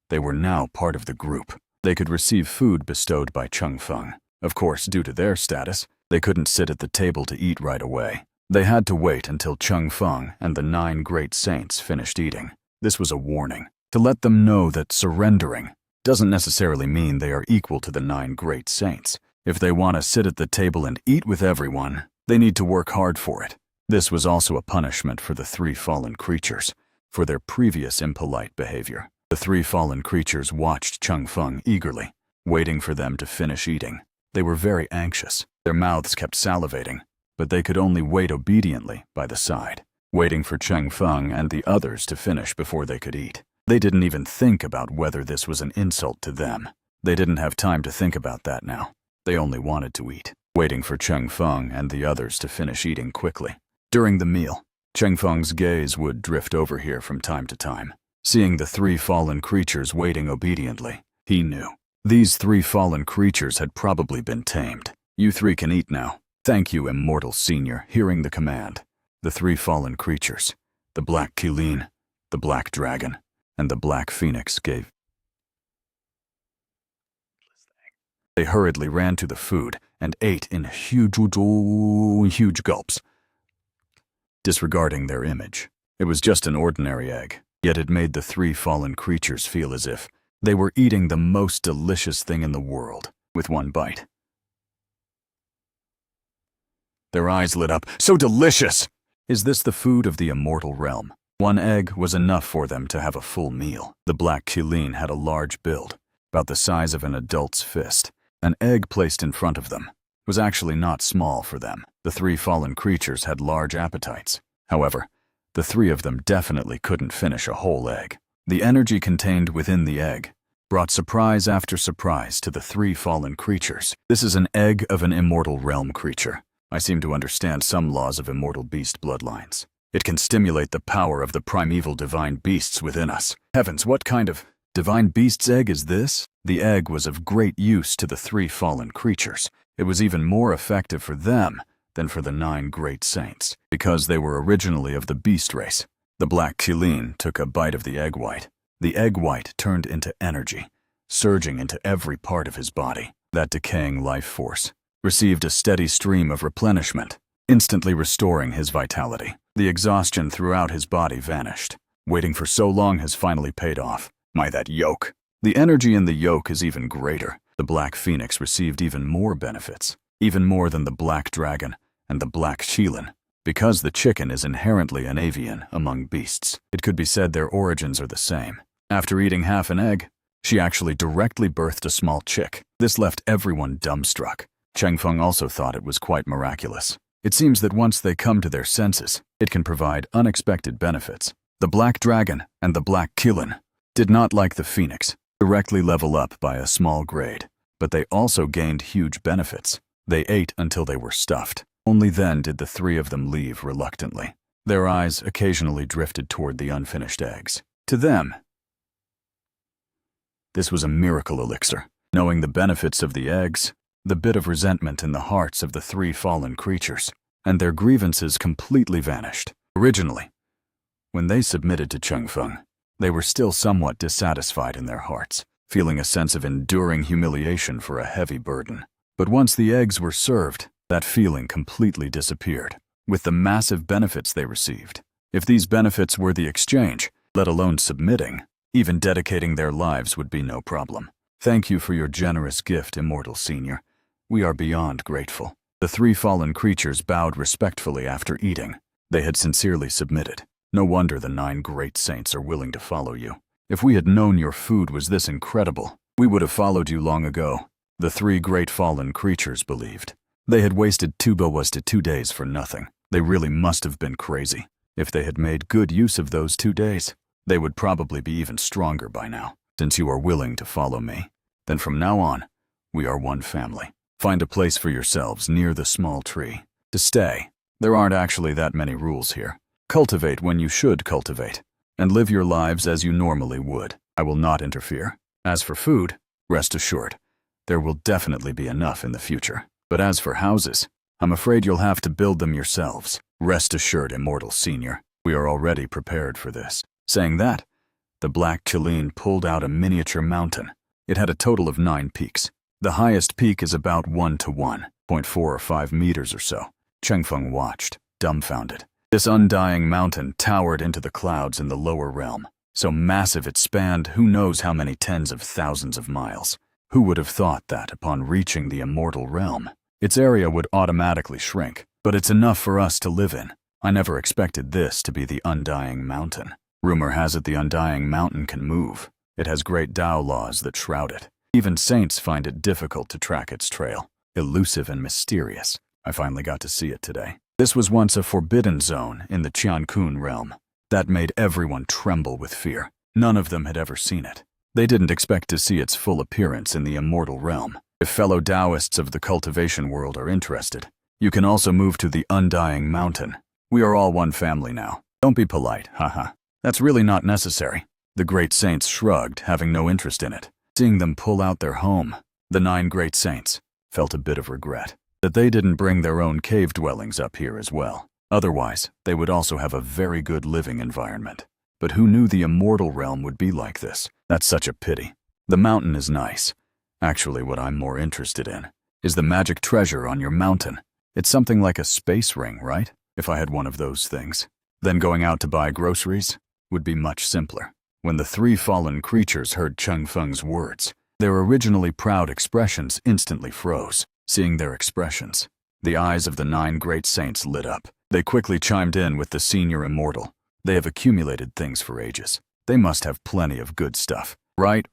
they were now part of the group. They could receive food bestowed by Cheng Feng. Of course, due to their status, they couldn't sit at the table to eat right away. They had to wait until Cheng Feng and the 9 great saints finished eating. This was a warning, to let them know that surrendering doesn't necessarily mean they are equal to the 9 great saints. If they want to sit at the table and eat with everyone, they need to work hard for it. This was also a punishment for the 3 fallen creatures, for their previous impolite behavior. The 3 fallen creatures watched Cheng Feng eagerly, waiting for them to finish eating. They were very anxious. Their mouths kept salivating, but they could only wait obediently by the side, waiting for Cheng Feng and the others to finish before they could eat. They didn't even think about whether this was an insult to them. They didn't have time to think about that now. They only wanted to eat, waiting for Cheng Feng and the others to finish eating quickly. During the meal, Cheng Feng's gaze would drift over here from time to time. Seeing the 3 fallen creatures waiting obediently, he knew. These 3 fallen creatures had probably been tamed. You 3 can eat now. Thank you, Immortal Senior, hearing the command. The 3 fallen creatures, the Black Qilin, the Black Dragon, and the Black Phoenix gave. They hurriedly ran to the food and ate in huge gulps, disregarding their image. It was just an ordinary egg, yet it made the 3 fallen creatures feel as if they were eating the most delicious thing in the world with one bite. Their eyes lit up. So delicious! Is this the food of the immortal realm? 1 egg was enough for them to have a full meal. The Black Qilin had a large build, about the size of an adult's fist. An egg placed in front of them was actually not small for them. The 3 fallen creatures had large appetites. However, the 3 of them definitely couldn't finish a whole egg. The energy contained within the egg brought surprise after surprise to the 3 fallen creatures. This is an egg of an immortal realm creature. I seem to understand some laws of immortal beast bloodlines. It can stimulate the power of the primeval divine beasts within us. Heavens, what kind of divine beast's egg is this? The egg was of great use to the 3 fallen creatures. It was even more effective for them than for the 9 great saints, because they were originally of the beast race. The Black Qilin took a bite of the egg white. The egg white turned into energy, surging into every part of his body. That decaying life force received a steady stream of replenishment. instantly restoring his vitality. The exhaustion throughout his body vanished. Waiting for so long has finally paid off. My, that yolk. The energy in the yolk is even greater. The Black Phoenix received even more benefits, even more than the Black Dragon and the Black Shilin. Because the chicken is inherently an avian among beasts, it could be said their origins are the same. After eating half an egg, she actually directly birthed a small chick. This left everyone dumbstruck. Chengfeng also thought it was quite miraculous. It seems that once they come to their senses, it can provide unexpected benefits. The Black Dragon and the Black Qilin did not, like the Phoenix, directly level up by a small grade, but they also gained huge benefits. They ate until they were stuffed. Only then did the three of them leave reluctantly. Their eyes occasionally drifted toward the unfinished eggs. To them, this was a miracle elixir. Knowing the benefits of the eggs, the bit of resentment in the hearts of the three fallen creatures, and their grievances completely vanished. Originally, when they submitted to Chengfeng, they were still somewhat dissatisfied in their hearts, feeling a sense of enduring humiliation for a heavy burden. But once the eggs were served, that feeling completely disappeared, with the massive benefits they received. If these benefits were the exchange, let alone submitting, even dedicating their lives would be no problem. Thank you for your generous gift, Immortal Senior. We are beyond grateful. The three fallen creatures bowed respectfully after eating. They had sincerely submitted. No wonder the 9 great saints are willing to follow you. If we had known your food was this incredible, we would have followed you long ago. The 3 great fallen creatures believed. They had wasted 2 boas to 2 days for nothing. They really must have been crazy. If they had made good use of those 2 days, they would probably be even stronger by now. Since you are willing to follow me, then from now on, we are one family. Find a place for yourselves near the small tree to stay. There aren't actually that many rules here. Cultivate when you should cultivate, and live your lives as you normally would. I will not interfere. As for food, rest assured, there will definitely be enough in the future. But as for houses, I'm afraid you'll have to build them yourselves. Rest assured, Immortal Senior, we are already prepared for this. Saying that, the Black Qilin pulled out a miniature mountain. It had a total of 9 peaks. The highest peak is about 1 to 1.4 or 5 meters or so. Chengfeng watched, dumbfounded. This undying mountain towered into the clouds in the lower realm, so massive it spanned who knows how many tens of thousands of miles. Who would have thought that upon reaching the immortal realm, its area would automatically shrink, but it's enough for us to live in. I never expected this to be the Undying Mountain. Rumor has it the Undying Mountain can move. It has great Tao laws that shroud it. Even saints find it difficult to track its trail. Elusive and mysterious. I finally got to see it today. This was once a forbidden zone in the Qiankun realm. That made everyone tremble with fear. None of them had ever seen it. They didn't expect to see its full appearance in the immortal realm. If fellow Taoists of the cultivation world are interested, you can also move to the Undying Mountain. We are all one family now. Don't be polite, haha. That's really not necessary. The great saints shrugged, having no interest in it. Seeing them pull out their home, the 9 great saints felt a bit of regret that they didn't bring their own cave dwellings up here as well. Otherwise, they would also have a very good living environment. But who knew the immortal realm would be like this? That's such a pity. The mountain is nice. Actually, what I'm more interested in is the magic treasure on your mountain. It's something like a space ring, right? If I had one of those things. Then going out to buy groceries would be much simpler. When the 3 fallen creatures heard Chengfeng's words, their originally proud expressions instantly froze. Seeing their expressions, the eyes of the 9 great saints lit up. They quickly chimed in with the senior immortal. They have accumulated things for ages. They must have plenty of good stuff. Right.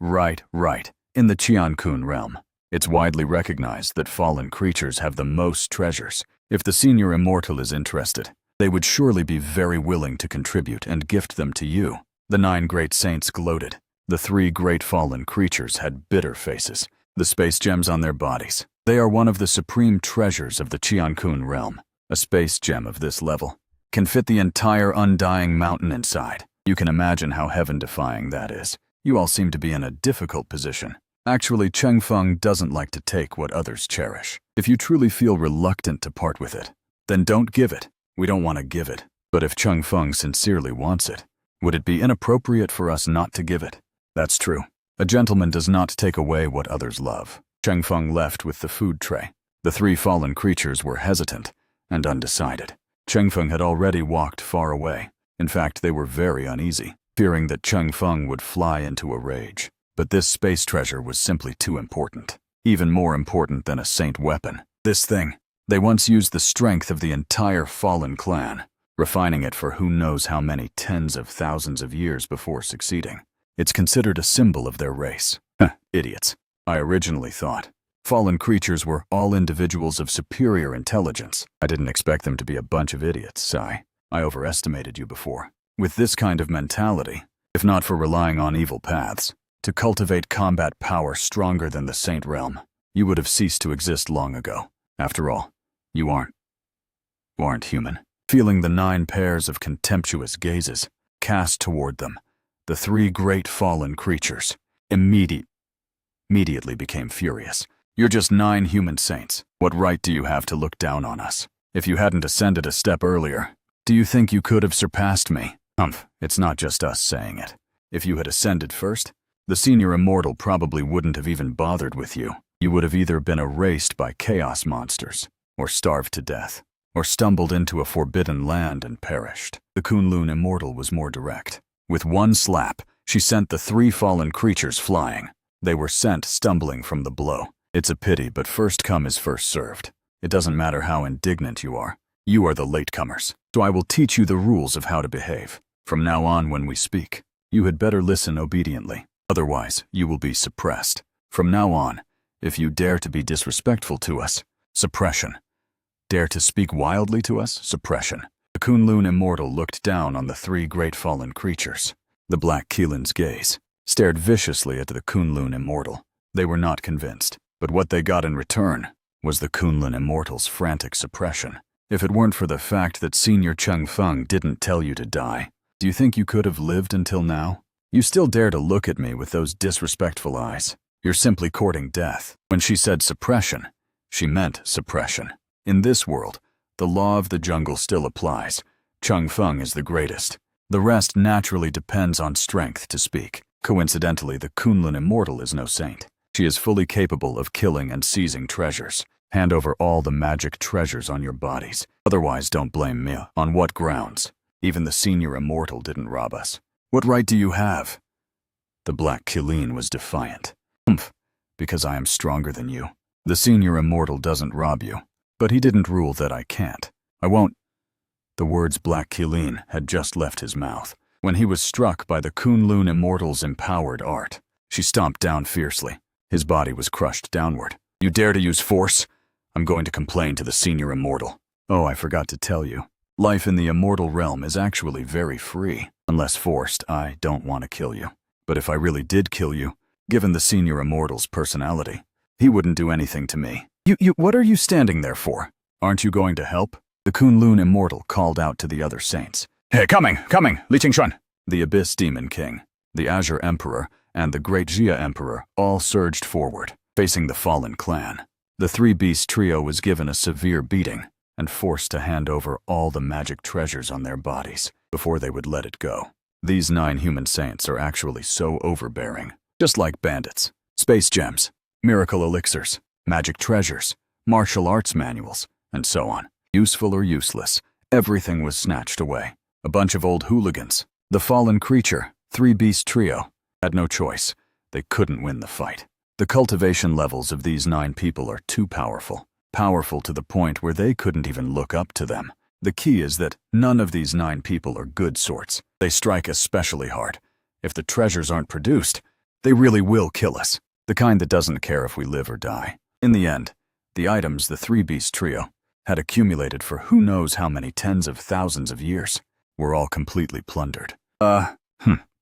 In the Qiankun realm, it's widely recognized that fallen creatures have the most treasures. If the senior immortal is interested, they would surely be very willing to contribute and gift them to you. The 9 great saints gloated. The 3 great fallen creatures had bitter faces. The space gems on their bodies. They are one of the supreme treasures of the Qiankun realm. A space gem of this level can fit the entire Undying Mountain inside. You can imagine how heaven-defying that is. You all seem to be in a difficult position. Actually, Chengfeng doesn't like to take what others cherish. If you truly feel reluctant to part with it, then don't give it. We don't want to give it. But if Chengfeng sincerely wants it, would it be inappropriate for us not to give it? That's true. A gentleman does not take away what others love. Chengfeng left with the food tray. The 3 fallen creatures were hesitant, and undecided. Chengfeng had already walked far away. In fact, they were very uneasy, fearing that Chengfeng would fly into a rage. But this space treasure was simply too important. Even more important than a saint weapon. This thing. They once used the strength of the entire fallen clan, refining it for who knows how many tens of thousands of years before succeeding. It's considered a symbol of their race. Idiots. I originally thought. Fallen creatures were all individuals of superior intelligence. I didn't expect them to be a bunch of idiots, Sai. I overestimated you before. With this kind of mentality, if not for relying on evil paths, to cultivate combat power stronger than the Saint Realm, you would have ceased to exist long ago. After all, you aren't human. Feeling the 9 pairs of contemptuous gazes cast toward them, the 3 great fallen creatures immediately became furious. You're just 9 human saints. What right do you have to look down on us? If you hadn't ascended a step earlier, do you think you could have surpassed me? It's not just us saying it. If you had ascended first, the senior immortal probably wouldn't have even bothered with you. You would have either been erased by chaos monsters, or starved to death, or stumbled into a forbidden land and perished. The Kunlun immortal was more direct. With one slap, she sent the 3 fallen creatures flying. They were sent stumbling from the blow. It's a pity, but first come is first served. It doesn't matter how indignant you are the latecomers. So I will teach you the rules of how to behave. From now on, when we speak, you had better listen obediently. Otherwise, you will be suppressed. From now on, if you dare to be disrespectful to us, suppression. Dare to speak wildly to us, suppression. The Kunlun immortal looked down on the 3 great fallen creatures. The Black Keelan's gaze stared viciously at the Kunlun immortal. They were not convinced, but what they got in return was the Kunlun immortal's frantic suppression. If it weren't for the fact that Senior Chengfeng didn't tell you to die, do you think you could have lived until now? You still dare to look at me with those disrespectful eyes. You're simply courting death. When she said suppression, she meant suppression. In this world, the law of the jungle still applies. Chengfeng is the greatest. The rest naturally depends on strength to speak. Coincidentally, the Kunlun immortal is no saint. She is fully capable of killing and seizing treasures. Hand over all the magic treasures on your bodies. Otherwise, don't blame me. On what grounds? Even the senior immortal didn't rob us. What right do you have? The Black Keelan was defiant. Because I am stronger than you. The senior immortal doesn't rob you, but he didn't rule that I can't. I won't. The words Black Keelan had just left his mouth when he was struck by the Kunlun immortal's empowered art. She stomped down fiercely. His body was crushed downward. You dare to use force? I'm going to complain to the senior immortal. Oh, I forgot to tell you. Life in the immortal realm is actually very free. Unless forced, I don't want to kill you. But if I really did kill you, given the senior immortal's personality, he wouldn't do anything to me. What are you standing there for? Aren't you going to help? The Kunlun immortal called out to the other saints. Hey, coming, Li Qingxuan! The Abyss Demon King, the Azure Emperor, and the Great Jia Emperor all surged forward, facing the fallen clan. The 3-beast trio was given a severe beating and forced to hand over all the magic treasures on their bodies before they would let it go. These 9 human saints are actually so overbearing, just like bandits. Space gems, miracle elixirs, magic treasures, martial arts manuals, and so on. Useful or useless, everything was snatched away. A bunch of old hooligans. The fallen creature, 3-beast trio, had no choice. They couldn't win the fight. The cultivation levels of these 9 people are too powerful. Powerful to the point where they couldn't even look up to them. The key is that none of these 9 people are good sorts. They strike especially hard. If the treasures aren't produced, they really will kill us. The kind that doesn't care if we live or die. In the end, the items the 3-beast trio had accumulated for who knows how many tens of thousands of years were all completely plundered.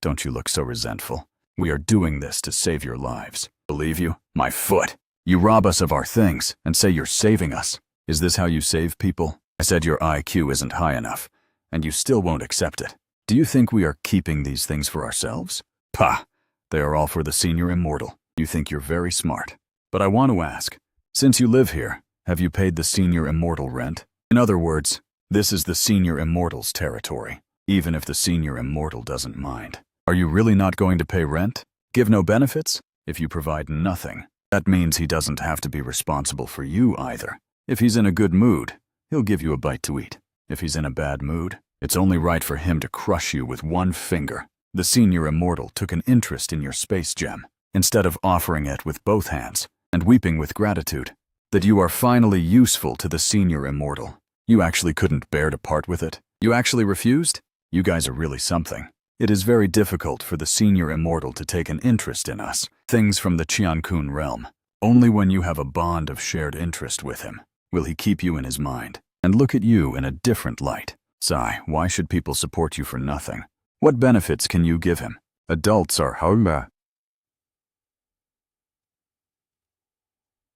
Don't you look so resentful. We are doing this to save your lives. Believe you? My foot. You rob us of our things and say you're saving us. Is this how you save people? I said your IQ isn't high enough, and you still won't accept it. Do you think we are keeping these things for ourselves? Pah! They are all for the senior immortal. You think you're very smart. But I want to ask, since you live here, have you paid the senior immortal rent? In other words, this is the senior immortal's territory, even if the senior immortal doesn't mind. Are you really not going to pay rent? Give no benefits? If you provide nothing, that means he doesn't have to be responsible for you either. If he's in a good mood, he'll give you a bite to eat. If he's in a bad mood, it's only right for him to crush you with one finger. The senior immortal took an interest in your space gem, instead of offering it with both hands and weeping with gratitude that you are finally useful to the senior immortal. You actually couldn't bear to part with it. You actually refused? You guys are really something. It is very difficult for the senior immortal to take an interest in us, things from the Qiankun realm. Only when you have a bond of shared interest with him will he keep you in his mind and look at you in a different light. Sigh, why should people support you for nothing? What benefits can you give him? Adults are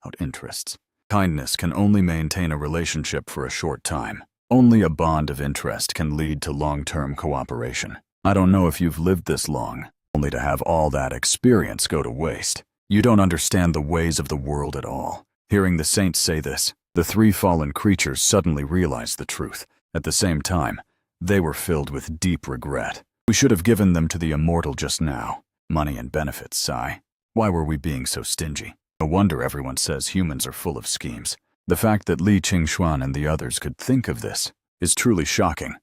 without interests. Kindness can only maintain a relationship for a short time. Only a bond of interest can lead to long-term cooperation. I don't know if you've lived this long, only to have all that experience go to waste. You don't understand the ways of the world at all. Hearing the saints say this, the three fallen creatures suddenly realized the truth. At the same time, they were filled with deep regret. We should have given them to the immortal just now. Money and benefits, sigh. Why were we being so stingy? No wonder everyone says humans are full of schemes. The fact that Li Qingxuan and the others could think of this is truly shocking.